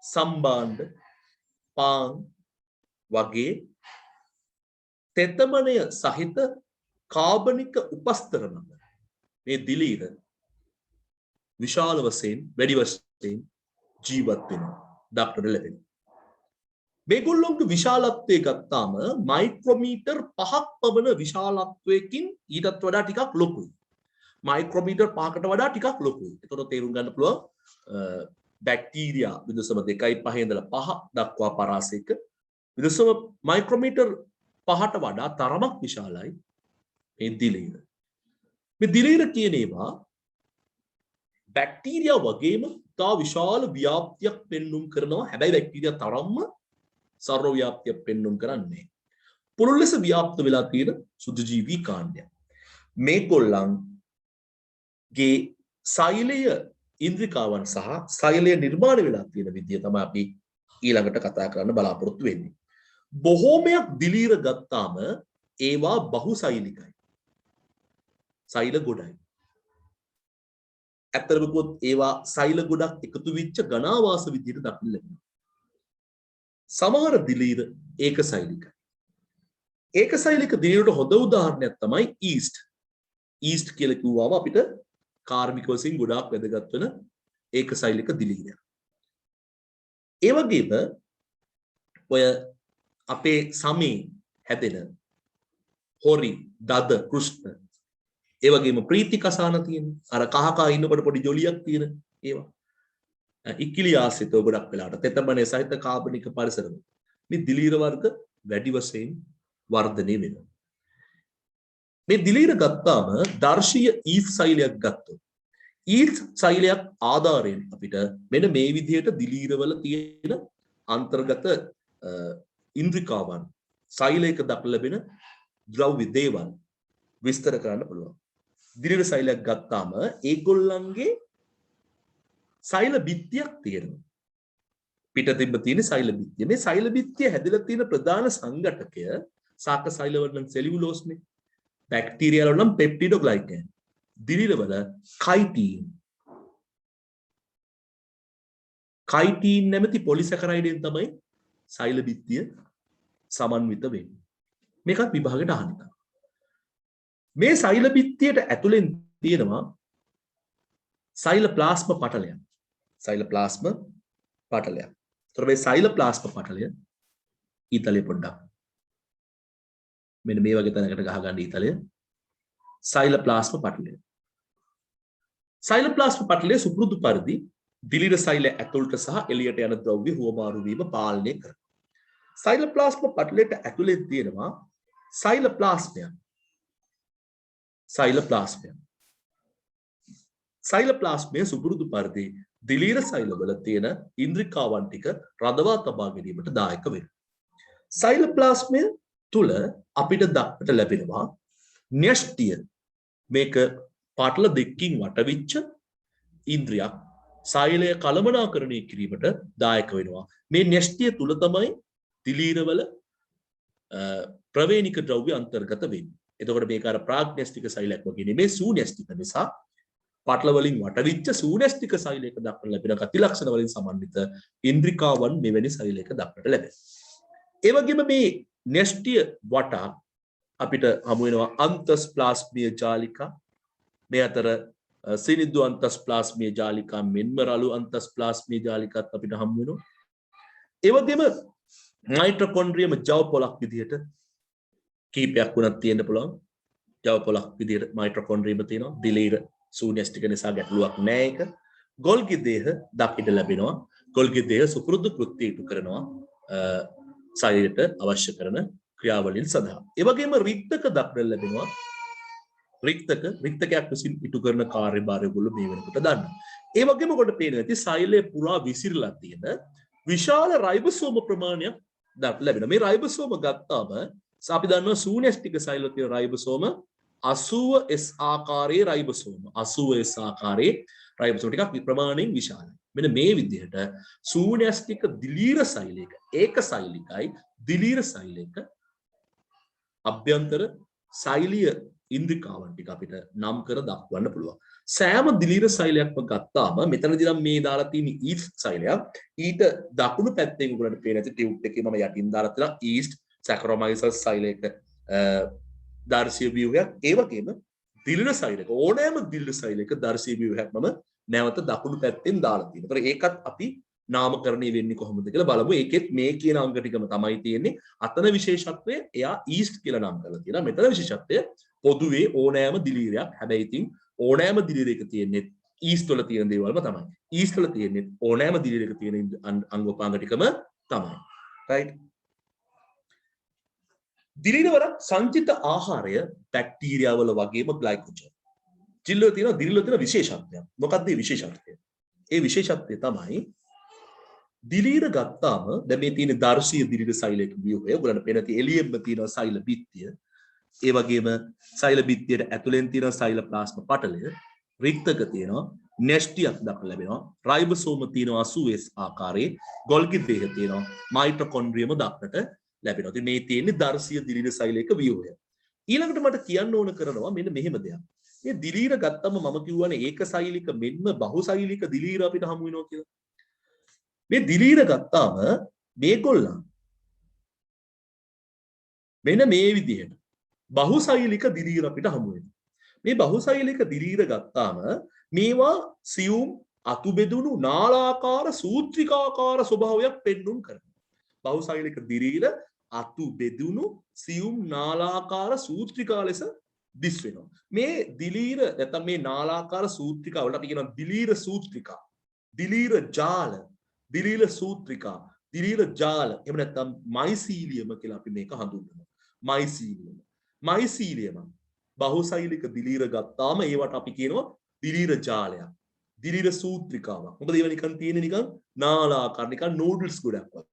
සම්බාණ්ඩ පාන් වගේ තෙතමනය සහිත කාබනික උපස්තර මත මේ දිලීර විශාල වශයෙන් වැඩි වශයෙන් ජීවත් වෙනවා දක්නට ලැබෙනවා. මේගොල්ලොන්ගේ විශාලත්වය ගත්තාම මයික්‍රොමීටර් 5ක් පමණ විශාලත්වයකින් ඊටත් වඩා ටිකක් ලොකුයි. මයික්‍රොමීටර් 5කට වඩා ටිකක් ලොකුයි. ඒතකොට තේරුම් ගන්න පුළුවන් බැක්ටීරියා 0.2.5 ඉඳලා 5 දක්වා පරාසයක 0. මයික්‍රොමීටර් 5ට වඩා තරමක් විශාලයි මේ දිලීර. මේ දිලීර කියන ඒවා බැක්ටීරියා වගේම තා විශාල ව්‍යාප්තියක් පෙන්눔 කරනවා. හැබැයි බැක්ටීරියා තරම්ම සර්ව ව්‍යාප්තියක් පෙන්눔 කරන්නේ. පුළුල් ලෙස ව්‍යාප්ත වෙලා තියෙන සුදු ජීවී කාණ්ඩයක්. මේගොල්ලන්ගේ සෛලය ඉන්ද්‍රිකාවන් සහ සෛලය නිර්මාණය වෙලා තියෙන විදිය තමයි අපි ඊළඟට කතා කරන්න බලාපොරොත්තු වෙන්නේ. බොහෝමයක් දිලීර ගත්තාම ඒවා බහුසෛලිකයි. සෛල ගොඩයි. ඇත්තටම කිව්වොත් ඒවා සෛල ගොඩක් එකතු වෙච්ච ඝනාවාස විදියට දක්වන්න ලැබෙනවා. සමහර දිලීර ඒකසෛලිකයි. ඒකසෛලික දිලීරට හොඳ උදාහරණයක් තමයි ඊස්ට්. ඊස්ට් කියලා කිව්වම අපිට කාර්මික වශයෙන් ගොඩාක් වැදගත් වෙන ඒකසෛලික දිලීරයක්. ඒ වගේම ඔය අපේ සමේ හැදෙන හොරි, දද, කෘෂ්ණ ඒ වගේම ප්‍රීති කසාන තියෙන අර කහ කහ ඉන්නකොට පොඩි ජොලියක් තියෙන ඒවා. ඉකිලියාසිත ගොඩක් වෙලාට තෙතමනේ සහිත කාබනික පරිසරවල මේ දිලීර වර්ග වැඩි වශයෙන් වර්ධනය වෙනවා. මේ දිලීර ගත්තාම දර්ශීය ඊස් සෛලයක් ගත්තොත් ඊස් සෛලයක් ආධාරයෙන් අපිට මෙන්න මේ විදිහට දිලීරවල තියෙන අන්තර්ගත ඉන්ද්‍රිකාවන් සෛලයක දක්වලා ලැබෙන ද්‍රව්‍ය දේවල් විස්තර කරන්න පුළුවන්. දිලීර සෛලයක් ගත්තාම ඒගොල්ලන්ගේ සෛල බිත්තියක් තියෙනවා. පිටතින්ම තියෙන සෛල බිත්තිය. මේ සෛල බිත්තිය හැදලා තියෙන ප්‍රධාන සංඝටකය සාක සෛල වල නම් සෙලියුලෝස්නේ. බැක්ටීරියා වල නම් පෙප්ටිඩෝග්ලයිකන්. දිලීර වල කයිටින්. කයිටින් නැමැති පොලිසැකරයිඩෙන් තමයි සෛල බිත්තිය සමන්විත වෙන්නේ. මේකත් විභාගයට අහන්න. මේ සෛල බිත්තියට ඇතුලෙන් තියෙනවා සෛලප්ලාස්ම පටලයක්. සෛලප්ලාස්ම පටලයක්. ඒතර මේ සෛලප්ලාස්ම පටලය ඊතලයේ පොඩ්ඩක් මෙන්න මේ වගේ තැනකට ගහගන්න ඊතලය සෛලප්ලාස්ම පටලය. සෛලප්ලාස්ම පටලය සුපුරුදු පරිදි දිලීර සෛල ඇතුළට සහ එළියට යන ද්‍රව්‍ය හුවමාරු වීම පාලනය කරනවා. සෛලප්ලාස්ම පටලයට ඇතුලේ තියෙනවා සෛලප්ලාස්මය. සෛලප්ලාස්මය. සෛලප්ලාස්මය සුපුරුදු පරිදි දිලීර සෛලවල තියෙන ඉන්ද්‍රිකාවන් ටික රඳවා තබා ගැනීමට දායක වෙනවා. සෛලප්ලාස්මය තුල අපිට දක්නට ලැබෙනවා න්‍යෂ්ටිය. මේක පාටල දෙකකින් වටවිච්ච ඉන්ද්‍රියක් සෛලය කළමනාකරණය කිරීමට දායක වෙනවා. මේ න්‍යෂ්ටිය තුල තමයි දිලීරවල ප්‍රවේණික ද්‍රව්‍ය අන්තර්ගත වෙන්නේ. එතකොට මේක අර ප්‍රාග්න්‍යෂ්ටික සෛලයක් වගේ නෙමෙයි සූන්‍යෂ්ටික නිසා පාටල වලින් වටවිච්ච සූන්‍යෂ්ටික සෛලයක දක්වන ලැබෙන ගති ලක්ෂණ වලින් සමන්විත ඉන්ද්‍රිකාවන් මෙවැනි සෛලයක දක්නට ලැබෙනවා. ඒ වගේම මේ න්‍යෂ්ටිය වටා අපිට හමු වෙනවා අන්තස්ප්ලාස්මීය ජාලිකා. මේ අතර සිනිඳු අන්තස්ප්ලාස්මීය ජාලිකා මෙන්ම රළු අන්තස්ප්ලාස්මීය ජාලිකාත් අපිට හමු වෙනවා. ඒ වගේම මයිටොකොන්ඩ්‍රියම ජව පොලක් විදිහට කීපයක් වුණත් තියෙන්න පුළුවන්. ජව පොලක් විදිහට මයිටොකොන්ඩ්‍රියම තියෙනවා. දිලීර සූන්‍යෂ්ටික නිසා ගැටලුවක් නැහැ ඒක. ගොල්ගි දේහ දකින්න ලැබෙනවා. ගොල්ගි දේහ සුපුරුදු කෘත්‍ය ඉටු කරනවා ශරීරයට අවශ්‍ය කරන ක්‍රියාවලින් සඳහා. ඒ වගේම රික්තක දක්නට ලැබෙනවා රික්තකයක් විසින් ඉටු කරන කාර්යභාරය ඔයගොල්ලෝ මේ වෙනකොට දන්නවා. ඒ වගේම ඔකට පේනවා ඇති සෛලය පුරා විසිරලා තියෙන විශාල රයිබෝසෝම ප්‍රමාණයක් ලැබෙනවා. මේ රයිබෝසෝම ගත්තාම අපි දන්නවා ශූන්‍යෂ්ටික සෛල තියෙන රයිබෝසෝම 80S ආකාරයේ රයිබෝසෝම 80S ආකාරයේ රයිබෝසෝම ටිකක් ප්‍රමාණයෙන් විශාලයි. මෙන්න මේ විදිහට ශූන්‍යෂ්ටික දිලීර සෛලයක ඒක සෛලිකයි දිලීර සෛලයක අභ්‍යන්තර සෛලීය ඉන්ද්‍රිකාවන් ටික අපිට නම් කර දක්වන්න පුළුවන්. සෑම දිලීර සෛලයක්ම ගත්තාම මෙතනදී නම් මේ දාලා තියෙන ඊස්ට් සෛලයක් ඊට දකුණු පැත්තෙන් උගලට පේන ඇති ටියුට් එකේ මම යටින් දාලා තියෙනවා ඊස්ට් සැකරොමයිසස් සෛලයක දර්ශීය ව්‍යුහයක්. ඒ වගේම දිලීර සෛලයක ඕනෑම දිලීර සෛලයක දර්ශීය ව්‍යුහයක් මම නැවත දකුණු පැත්තෙන් දාලා තියෙනවා. ඒතර ඒකත් අපි නාමකරණය වෙන්නේ කොහොමද කියලා බලමු. ඒකෙත් මේ කියන අංග ටිකම තමයි තියෙන්නේ. අතන විශේෂත්වය එයා ඊස්ට් කියලා නම් කරලා තියෙනවා. මෙතන විශේෂත්වය පොදුවේ ඕනෑම දිලීරයක්. හැබැයි ඉතින් ඕනෑම දිලීරයක තියෙන්නේ ඊස්ට් වල තියෙන දේවල්ම තමයි. ඊස්ට් වල තියෙන්නේ ඕනෑම දිලීරයක තියෙන අංගෝපාංග ටිකම තමයි. රයිට්. දිලීරවල සංචිත ආහාරය බැක්ටීරියා වල වගේම ග්ලයිකෝජන්. දිලීරවල තියෙන විශේෂත්වයක්. මොකක්ද මේ විශේෂත්වය? ඒ විශේෂත්වය තමයි දිලීර ගත්තාම දැන් මේ තියෙන දර්ශීය දිලීර සෛලයක ව්‍යුහය ඔයගලන්ට පේන තියෙන එළියෙම තියෙන සෛල බිත්තිය ඒ වගේම සෛල බිත්තියට ඇතුලෙන් තියෙන සෛල ප්ලාස්ම පටලය රික්තක තියෙනවා නෙස්ටියක් දක්වලා ලැබෙනවා රයිබෝසෝම තියෙනවා 80S ආකාරයේ ගොල්ගි දේහ තියෙනවා මයිටොකොන්ඩ්‍රියම දක්නට ලැබෙනවා. ඉතින් මේ තියෙන්නේ දර්ශීය දිලීර සෛලයක ව්‍යුහය. ඊළඟට මට කියන්න ඕන කරනවා මෙන්න මෙහෙම දෙයක්. මේ දිලීර ගත්තම මම කියවනේ ඒක සෛලික මෙන්න බහුසෛලික දිලීර අපිට හමු වෙනවා කියලා. මේ දිලීර ගත්තාම මේගොල්ලන් මෙන්න මේ විදිහට බහුසෛලික දිලීර අපිට හමු වෙනවා. මේ බහුසෛලික දිලීර ගත්තාම මේවා සියුම් අතු බෙදුණු නාලාකාර සූත්‍රිකාකාර ස්වභාවයක් පෙන්눔 කරනවා. බහුසෛලික දිලීර අතු බෙදුණු සියුම් නාලාකාර සූත්‍රිකා ලෙස දිස් වෙනවා. මේ දිලීර නැත්නම් මේ නාලාකාර සූත්‍රිකා වලට අපි කියනවා දිලීර සූත්‍රිකා, දිලීර ජාල, දිලීර සූත්‍රිකා, දිලීර ජාල, එහෙම නැත්නම් මයිසීලියම කියලා අපි මේක හඳුන්වනවා. මයිසීලියම බහුසෛලික දිලීර ගත්තාම ඒවට අපි කියනවා දිලීර ජාලයක්, දිලීර සූත්‍රිකාවක්. මොකද ඒවා නිකන් තියෙන්නේ නිකන් නාලාකාර නිකන් නූඩල්ස් ගොඩක් වගේ.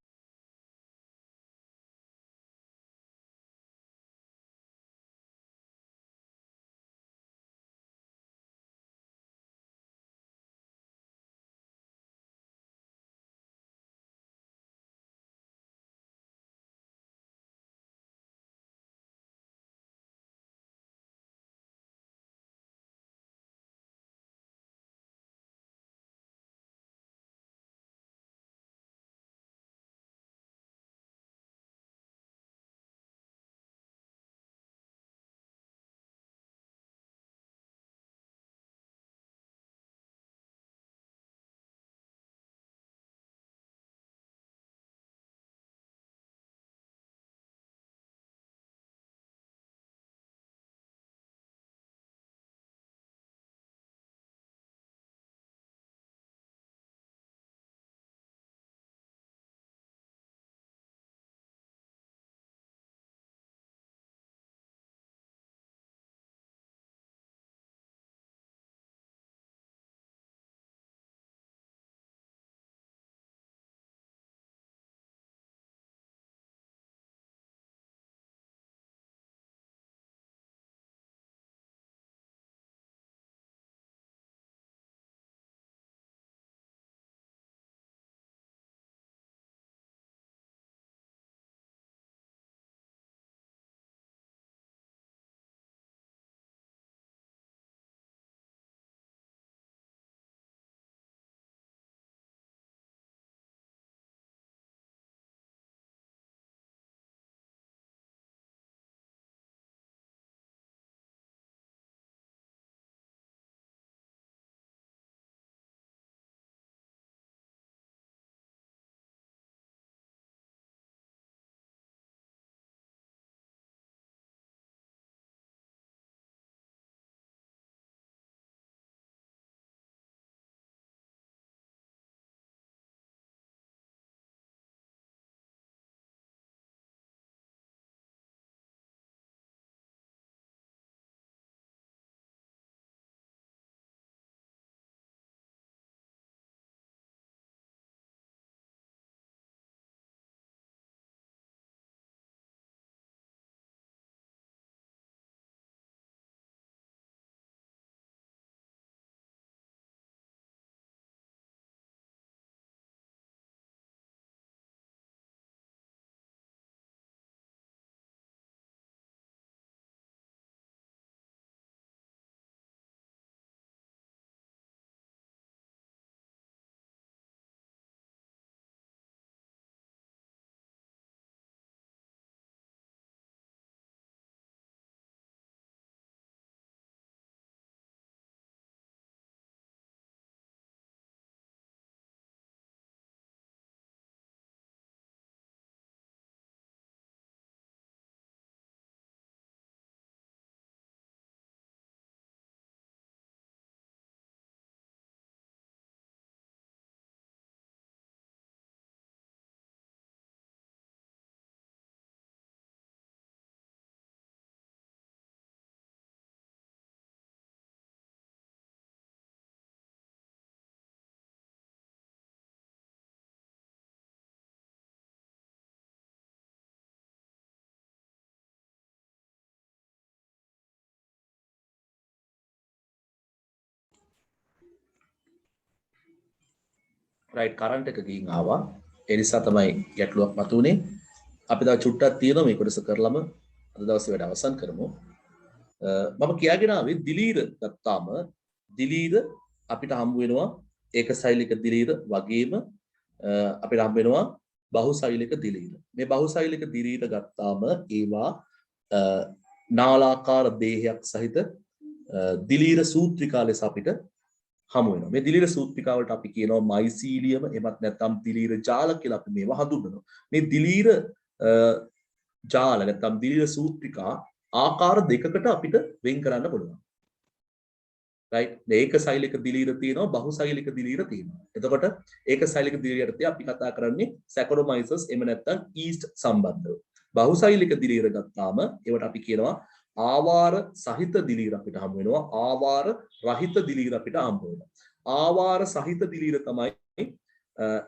රයිට් කරන්ට් එක ගිහින් ආවා. ඒ නිසා තමයි ගැටලුවක් මතුනේ. අපි තව චුට්ටක් තියෙනවා මේ කොටස කරලම අද දවසේ වැඩ අවසන් කරමු. මම කියාගෙන ආවේ දිලීර ගත්තාම දිලීර අපිට හම්බ වෙනවා ඒකසෛලික දිලීර වගේම අපිට හම්බ වෙනවා බහුසෛලික දිලීර. මේ බහුසෛලික දිලීර ගත්තාම ඒවා නාලාකාර දේහයක් සහිත දිලීර සූත්‍රිකා ලෙස අපිට හමු වෙනවා. මේ දිලීර සූත්‍රිකා වලට අපි කියනවා මයිසීලියම එමත් නැත්නම් දිලීර ජාල කියලා අපි මේවා හඳුන්වනවා. මේ දිලීර ජාල නැත්නම් දිලීර සූත්‍රිකා ආකාර දෙකකට අපිට වෙන් කරන්න පුළුවන්. right ඒකසෛලික දිලීර තියෙනවා බහුසෛලික දිලීර තියෙනවා. එතකොට ඒකසෛලික දිලීරට අපි කතා කරන්නේ සැකරොමයිසස් එහෙම නැත්නම් ඊස්ට් සම්බන්ධව. බහුසෛලික දිලීර ගත්තාම ඒවට අපි කියනවා ආවාර සහිත දිලීර අපිට හම්බ වෙනවා. ආවාර රහිත දිලීර අපිට හම්බ වෙනවා. ආවාර සහිත දිලීර තමයි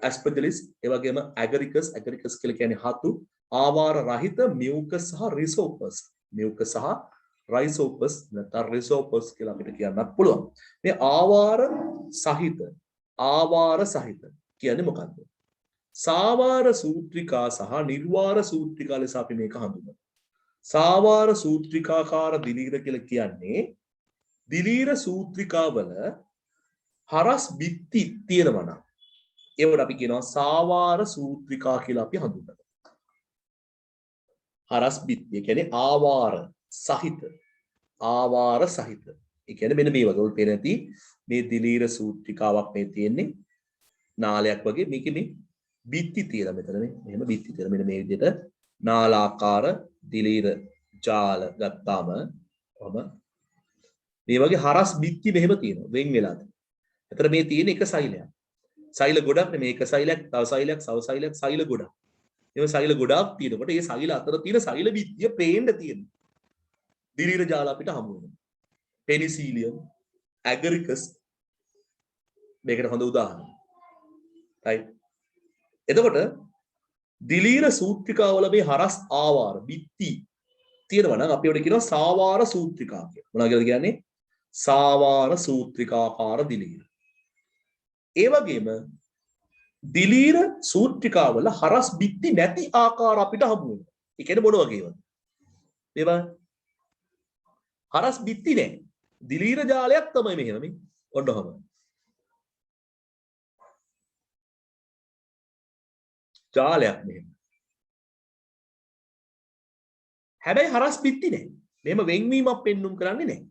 ඇස්පර්ජිලස් ඒ වගේම ඇගරිකස් කියලා කියන්නේ හතු. ආවාර රහිත මියුකස් සහ රිසෝපස් මියුකස් සහ රයිසෝපස් නැත්නම් රිසෝපස් කියලා අපිට කියන්නත් පුළුවන්. මේ ආවාර සහිත කියන්නේ මොකක්ද? සාවාර සූත්‍රිකා සහ නිර්වාර සූත්‍රිකා ලෙස අපි මේක හඳුන්වනවා. සාවාර සූත්‍රිකාකාර දිලීර කියලා කියන්නේ දිලීර සූත්‍රිකාවල හරස් බිත්ති තියෙනවා නම් ඒවට අපි කියනවා සාවාර සූත්‍රිකා කියලා අපි හඳුන්වනවා. හරස් බිත්ති කියන්නේ ආවාර සහිත ඒ කියන්නේ මෙන්න මේ වගේ ඔය පේන ඇති මේ දිලීර සූත්‍රිකාවක් මේ තියෙන්නේ නාලයක් වගේ මේකේ මේ බිත්ති තියෙනවා මෙතන මේ මෙහෙම බිත්ති තියෙනවා මෙන්න මේ විදිහට නාලාකාර දිලීර ජාල ගත්තාම ඔහම මේ වගේ හරස් බිත්ති මෙහෙම තියෙනවා වෙන් වෙලා තියෙනවා. එතන මේ තියෙන එක සෛලයක්. සෛල ගොඩක් නෙමේ එක සෛලයක් තව සෛලයක් සෛල ගොඩක්. එහෙම සෛල ගොඩක් තියෙනකොට මේ සෛල අතර තියෙන සෛල බිත්තිය පේන්න තියෙනවා. දිලීර ජාල අපිට හමු වෙනවා. පෙනිසිලියම්, ඇගරිකස් මේකට හොඳ උදාහරණයක්. right. එතකොට දිලීර සූත්‍රිකාවල මේ හරස් ආවාර බිත්ති තියෙනවා නම් අපි ඒකට කියනවා සාවාර සූත්‍රිකා කියලා. මොනවද කියන්නේ? සාවාර සූත්‍රිකාකාර දිලීර. ඒ වගේම දිලීර සූත්‍රිකාවල හරස් බිත්ති නැති ආකාර අපිට හමු වෙනවා. ඒ කියන්නේ මොන වගේවද? මේවා හරස් බිත්ති නැහැ. දිලීර ජාලයක් තමයි මෙහෙම මේ. ඔන්න ඔහම. ජාලයක් මෙහෙම. හැබැයි හරස් බිත්ති නැහැ. මෙහෙම වෙන්වීමක් පෙන්눔 කරන්නේ නැහැ.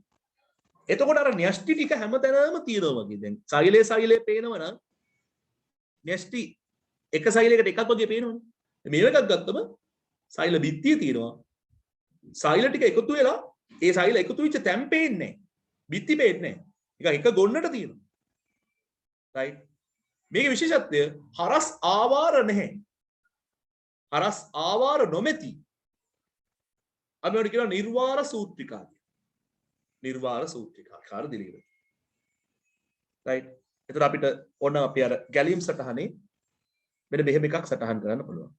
එතකොට අර න්‍යෂ්ටි ටික හැමතැනම තියෙනවා වගේ. දැන් සෛලේ පේනවා නම් න්‍යෂ්ටි එක සෛලයකට එකක් වගේ පේනවනේ. මේ එකක් ගත්තම සෛල බිත්තිය තියෙනවා. සෛල ටික එකතු වෙලා ඒ සෛල එකතු වෙච්ච තැන් පේන්නේ නැහැ. බිත්ති පේන්නේ නැහැ. එක ගොන්නට තියෙනවා. right. මේකේ විශේෂත්වය හරස් ආවාර නැහැ. හරස් ආවාර නොමැති. අපි වල කියනවා නිර්වාර සූත්‍රිකා කියලා. නිර්වාර සූත්‍රිකාකාර දිලීර. right. එතකොට අපිට ඕන අපි අර ගැලීම් සටහනේ මෙන්න මෙහෙම එකක් සටහන් කරන්න පුළුවන්.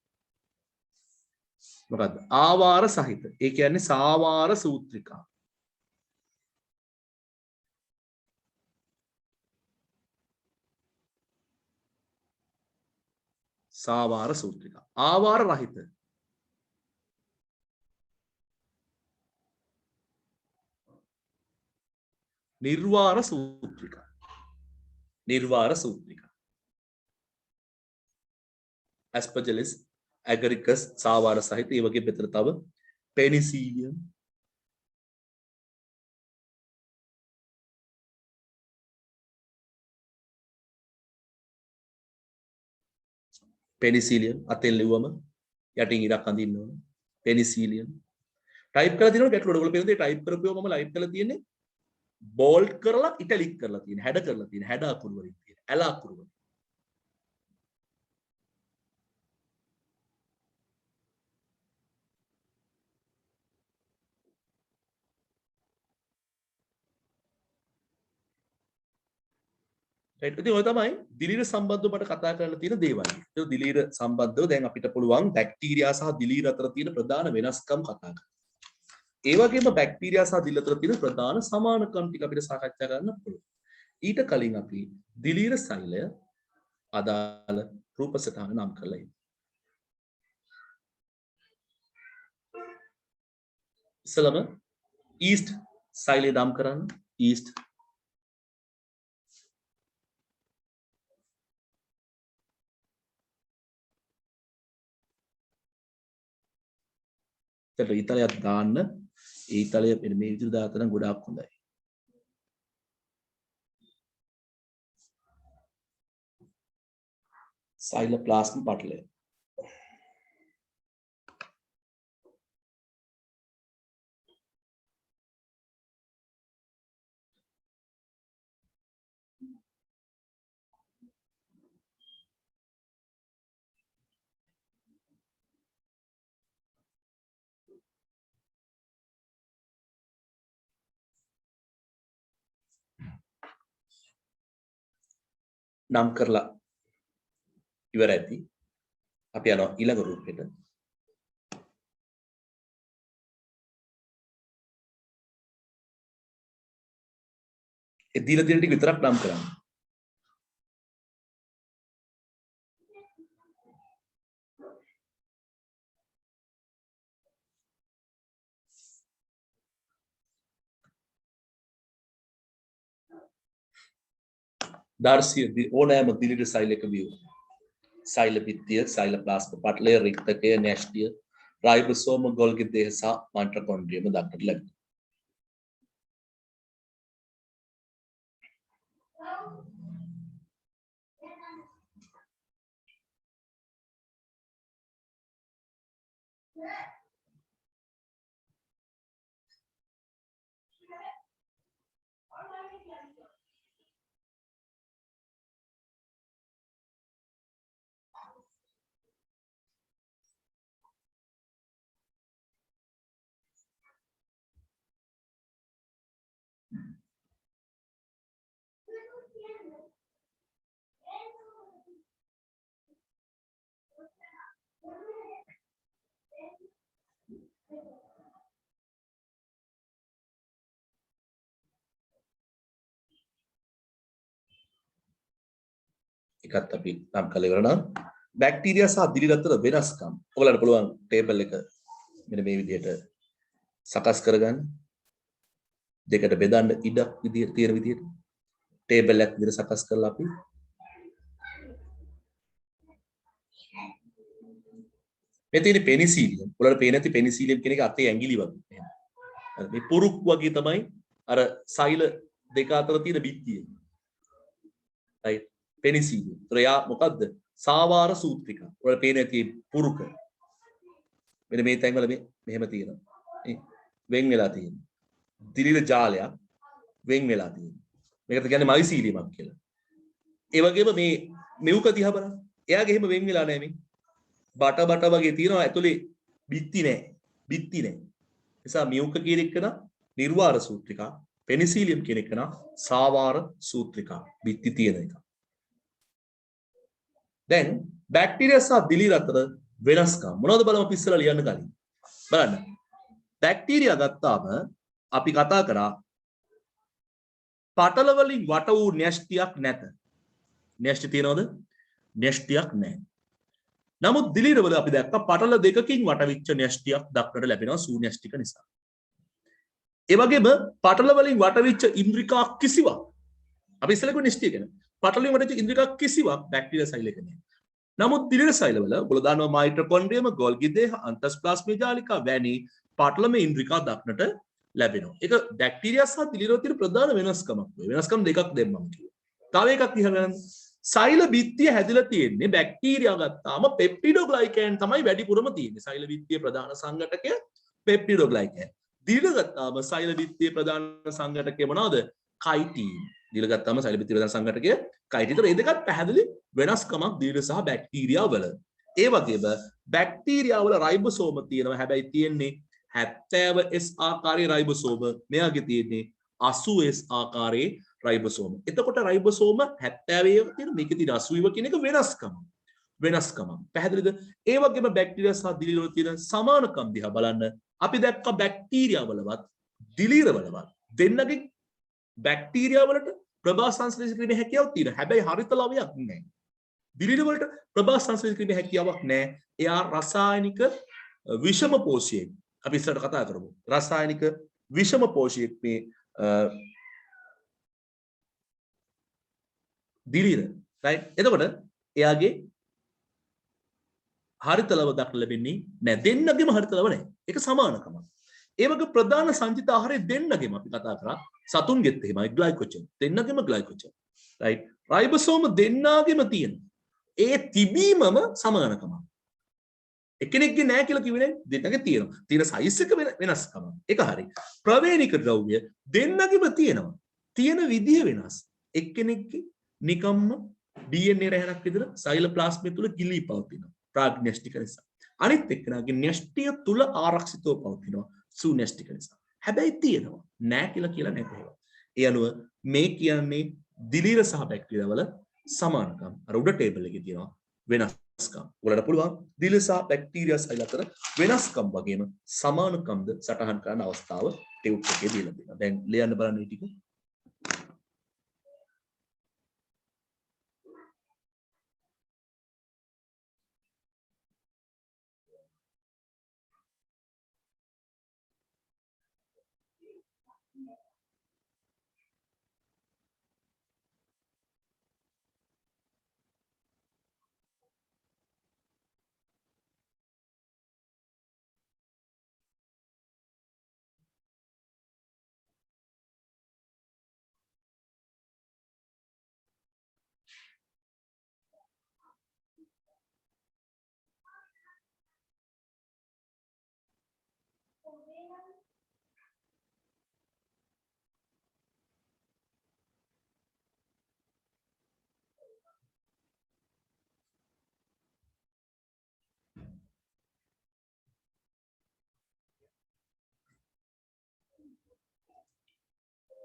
මොකද්ද? ආවාර සහිත. ඒ කියන්නේ සාවාර සූත්‍රිකා. සාවාර සූත්‍රිකා. ආවාර රහිත. නිර්වාර සූත්‍රිකා. නිර්වාර සූත්‍රිකා. ඇස්පර්ජිලස්, ඇගරිකස් සාවාර සහිත ඒ වගේ මෙතන තව පෙනිසිලියම් අතෙන් ලිව්වම යටින් ඉරක් අඳින්න ඕන. පෙනිසිලියම් ටයිප් කරලා තියෙනවා ගැටලුවට. ඔයගොල්ලෝ පේනද ටයිප් කරපුවම මම ලයිට් කරලා තියෙන්නේ බෝල්ඩ් කරලා ඉටැලික් කරලා තියෙන හැඩ කරලා තියෙන හැඩ අකුරු වලින් තියෙන ඇල අකුරු වලින්. right. ඉතින් ඔය තමයි දිලීර සම්බන්ධව මට කතා කරන්න තියෙන දේවල්. ඒක දිලීර සම්බන්ධව දැන් අපිට පුළුවන් බැක්ටීරියා සහ දිලීර අතර තියෙන ප්‍රධාන වෙනස්කම් කතා කරන්න. ඒ වගේම බැක්ටීරියා සහ දිලීර අතර තියෙන ප්‍රධාන සමානකම් ටික අපිට සාකච්ඡා කරන්න පුළුවන්. ඊට කලින් අපි දිලීර සෛලය අදාළ රූප සටහන නම් කරලා ඉන්නේ. ඉස්සලම ඊස්ට් සෛලය නම් කරන්න. ඊස්ට් ඊතලයක් දාන්න. ඒ ඊතලය මෙන්න මේ විදිහට දාතන ගොඩාක් හොඳයි. සයිලෝප්ලාස්ම පටලය. නම් කරලා ඉවර ඇති. අපි යනවා ඊළඟ රූපෙට. ඒ දීලා තියෙන ටික විතරක් නම් කරන්න. දාර්සිය ඕනෑම දිලිට සෛල එක view. සෛල පිත්තිය, සෛලෝප්ලාස්ම පටලය, රික්තකය, න්‍යෂ්ටිය, රයිබෝසෝම, ගොල්ගි දේහ සහ මයිටොකොන්ඩ්‍රියම දක්නට ලැබෙනවා. එකත් අපි නම් කළ ඉවර නම් බැක්ටීරියා සහ දිලි අතර වෙනස්කම් ඔයාලට පුළුවන් ටේබල් එක මෙන්න මේ විදිහට සකස් කරගන්න. දෙකට බෙදන්න ඉඩක් විදිහට තියෙන විදිහට ටේබල් එකක් විදිහට සකස් කරලා අපි මේ තියෙන පෙනිසිලියම් ඔයාලට පේන ඇති පෙනිසිලියම් කියන එක අතේ ඇඟිලි වගේ. මේ පුරුක් වගේ තමයි අර සෛල දෙක අතර තියෙන බිත්තිය. right පෙනිසිලියම්. ඒතර යා මොකද්ද? සාවාර සූත්‍රික. ඔයාලට පේන ඇති පුරුක. මෙන්න මේ තැන්වල මෙහෙම තියෙනවා. වෙන් වෙලා තියෙනවා. දිලිල ජාලයක් වෙන් වෙලා තියෙනවා. මේකට කියන්නේ මයිසීලියමක් කියලා. ඒ වගේම මේ මෙවුක දිහා බලන්න. එයාගේ එහෙම වෙන් වෙලා නැහැ මේ. බට වගේ තියෙනවා ඇතුලේ බිත්ති නැහැ. බිත්ති නැහැ. නිසා මියුක කියන එක නා නිර්වාර සූත්‍රිකා, පෙනිසිලියම් කියන එක නා සාවාර සූත්‍රිකා. බිත්ති තියෙන එක. දැන් බැක්ටීරියා සහ දිලිර අතර වෙනස්කම් මොනවද බලමු අපි ඉස්සෙල්ලා ලියන්න කලින්. බලන්න. බැක්ටීරියා ගත්තාම අපි කතා කරා පටල වලින් වට වූ න්‍යෂ්ටියක් නැත. න්‍යෂ්ටි තියනවද? න්‍යෂ්ටියක් නැහැ. නමුත් දිලිර වල අපි දැක්ක පටල දෙකකින් වටවිච්ච න්‍යෂ්ටියක් දක්නට ලැබෙනවා ශූන්‍යෂ්ටික නිසා. ඒ වගේම පටල වලින් වටවිච්ච ඉන්ද්‍රිකා කිසිවක් අපි ඉස්සෙල්ලා කිව්ව න්‍යෂ්ටිය ගැන. පටල වලින් වටවිච්ච ඉන්ද්‍රිකා කිසිවක් බැක්ටීරියා සෛලයක නැහැ. නමුත් දිලිර සෛල වල ඔයගොල්ලෝ දන්නවා මයිටොකොන්ඩ්‍රියම, ගොල්ගි දේහ, අන්තස්ප්ලාස්මික ජාලිකා වැනි පටලම ඉන්ද්‍රිකා දක්නට ලැබෙනවා. ඒක බැක්ටීරියා සහ දිලිර වල තියෙන ප්‍රධාන වෙනස්කමක් වෙයි. වෙනස්කම් දෙකක් දෙන්නම කිව්වා. තව එකක් දිහා බලන්න. සෛල බිත්තිය හැදිලා තියෙන්නේ බැක්ටීරියා ගත්තාම පෙප්ටිඩෝග්ලයිකෑන් තමයි වැඩිපුරම තියෙන්නේ. සෛල බිත්තියේ ප්‍රධාන සංඝටකය පෙප්ටිඩෝග්ලයිකෑන්. දිලිර ගත්තාම සෛල බිත්තියේ ප්‍රධාන සංඝටකය මොනවද? කයිටින්. දිලිර ගත්තාම සෛල බිත්තියේ ප්‍රධාන සංඝටකය කයිටින්. ඒතර මේ දෙකත් පැහැදිලි වෙනස්කමක් දිලිර සහ බැක්ටීරියා වල. ඒ වගේම බැක්ටීරියා වල රයිබෝසෝම තියෙනවා. හැබැයි තියෙන්නේ 70S ආකාරයේ රයිබෝසෝම. මෙයාගේ තියෙන්නේ 80S ආකාරයේ රයිබෝසෝම. එතකොට රයිබෝසෝම 70 එක තියෙන මේකේ තියෙන 80 කියන එක වෙනස්කම. පැහැදිලිද? ඒ වගේම බැක්ටීරියා සහ දිලිර වල තියෙන සමානකම් දිහා බලන්න. අපි දැක්ක බැක්ටීරියා වලවත් දිලිර වලවත් දෙන්නගේ බැක්ටීරියා වලට ප්‍රභා සංශ්ලේෂණය කිරීමේ හැකියාවක් තියෙනවා. හැබැයි හරිත ලවයක් නැහැ. දිලිර වලට ප්‍රභා සංශ්ලේෂණය කිරීමේ හැකියාවක් නැහැ. එයා රසායනික විෂම පෝෂියෙක්. අපි ඉස්සරහට කතා කරමු. රසායනික විෂම පෝෂියෙක් මේ දිලිර. right? එතකොට එයාගේ හරිත ලව දක්න ලැබෙන්නේ නැහැ. දෙන්නගෙම හරිත ලව නැහැ. ඒක සමානකමක්. ඒ වගේ ප්‍රධාන සංජිත ආහාරය දෙන්නගෙම අපි කතා කරා සතුන්ගෙත් එහෙමයි ග්ලයිකෝජන්. දෙන්නගෙම ග්ලයිකෝජන්. right? රයිබෝසෝම දෙන්නාගෙම තියෙන. ඒ තිබීමම සමානකමක්. එක්කෙනෙක්ගේ නැහැ කියලා කිව්වේ නෑ දෙන්නගේ තියෙනවා. තියෙන සයිස් එක වෙනස්කම. ඒක හරි. ප්‍රවේණික ද්‍රව්‍ය දෙන්නගෙම තියෙනවා. තියෙන විදිය වෙනස්. එක්කෙනෙක්ගේ නිකම්ම DNA රැහැනක් විතර සයිලෝප්ලාස්මය තුල ගිලී පවතිනවා. ප්‍රාග්න්‍යෂ්ටික නිසා. අනිත් එක්කෙනාගේ න්‍යෂ්ටිය තුල ආරක්ෂිතව පවතිනවා. සුන්‍යෂ්ටික නිසා. හැබැයි තියෙනවා. නෑ කියලා නෑ කොහෙවත්. ඒ අනුව මේ කියන්නේ දිලීර සහ බැක්ටීරියා වල සමානකම්. අර උඩ ටේබල් එකේ තියෙනවා වෙනස්කම්. ඔයාලට පුළුවන් දිලීර සහ බැක්ටීරියා සෛල අතර වෙනස්කම් වගේම සමානකම්ද සටහන් කරන අවස්ථාව ටියුබ් එකේ දීලා තියෙනවා. දැන් ලියන්න බලන්න මේ ටික.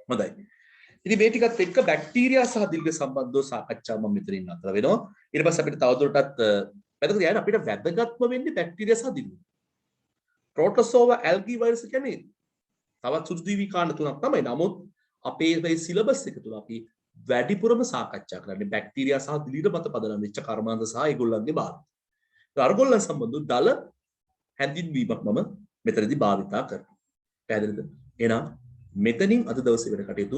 හොඳයි. ඉතින් මේ ටිකත් එක්ක බැක්ටීරියා සහ දිල්ග සම්බන්ධව සාකච්ඡාව මම මෙතනින් නතර වෙනවා. ඊට පස්සේ අපිට තවදුරටත් වැදගත් යන අපිට වැදගත්ම වෙන්නේ බැක්ටීරියා සහ දිල්ග. ප්‍රෝටෝසෝවා ඇල්ගී වෛරස් කියන්නේ තවත් සුදුදීවි කාණ්ඩ තුනක් තමයි. නමුත් අපේ මේ සිලබස් එක තුල අපි වැඩිපුරම සාකච්ඡා කරන්නේ බැක්ටීරියා සහ දිලිර මත පදනම් වෙච්ච කර්මාන්ත සහ ඒගොල්ලන්ගේ භාවිත. අරගොල්ලන් සම්බන්ධව දල හැඳින්වීමක් මම මෙතනදී භාවිතා කරනවා. පැහැදිලිද? එහෙනම් මෙතනින් අද දවසේ වෙන කටයුතු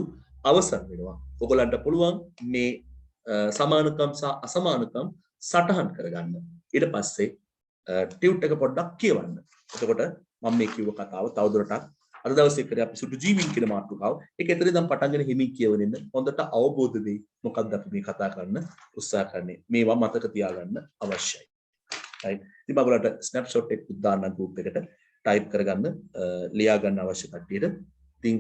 අවසන් වෙනවා. ඔයගොල්ලන්ට පුළුවන් මේ සමානකම් සහ අසමානකම් සටහන් කරගන්න. ඊට පස්සේ ටියුට් එක පොඩ්ඩක් කියවන්න. එතකොට මම මේ කිව්ව කතාව තවදුරටත් අද දවසේ කරේ අපි සුදු ජීවීන් කියන මාතෘකාව. ඒක ඇතුලේ දැන් පටන්ගෙන හිමින් කියවනින්න හොඳට අවබෝධ වෙයි. මොකක්ද අපි මේ කතා කරන්න උත්සාහ කරන්නේ. මේවා මතක තියාගන්න අවශ්‍යයි. right. ඉතින් ඔයගොල්ලන්ට ස්නැප්ෂොට් එකක් දාන්න ගෲප් එකට ටයිප් කරගන්න ලියා ගන්න අවශ්‍ය කට්ටියට. ඉතින්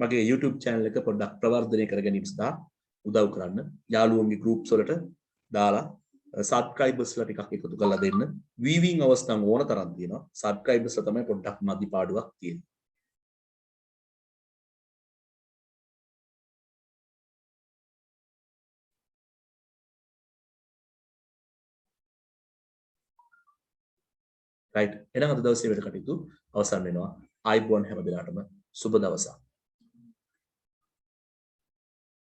මගේ YouTube channel එක පොඩ්ඩක් ප්‍රවර්ධනය කර ගැනීම සඳහා උදව් කරන්න. යාළුවෝන්ගේ groups වලට දාලා subscribersලා ටිකක් එකතු කරලා දෙන්න. viewing hours නම් ඕන තරම් තියෙනවා. subscribersලා තමයි පොඩ්ඩක් මදි පාඩුවක් තියෙන්නේ. right. එහෙනම් අද දවසේ වැඩ කටයුතු අවසන් වෙනවා. ආයිබෝන් හැම දිනකටම සුබ දවසක්.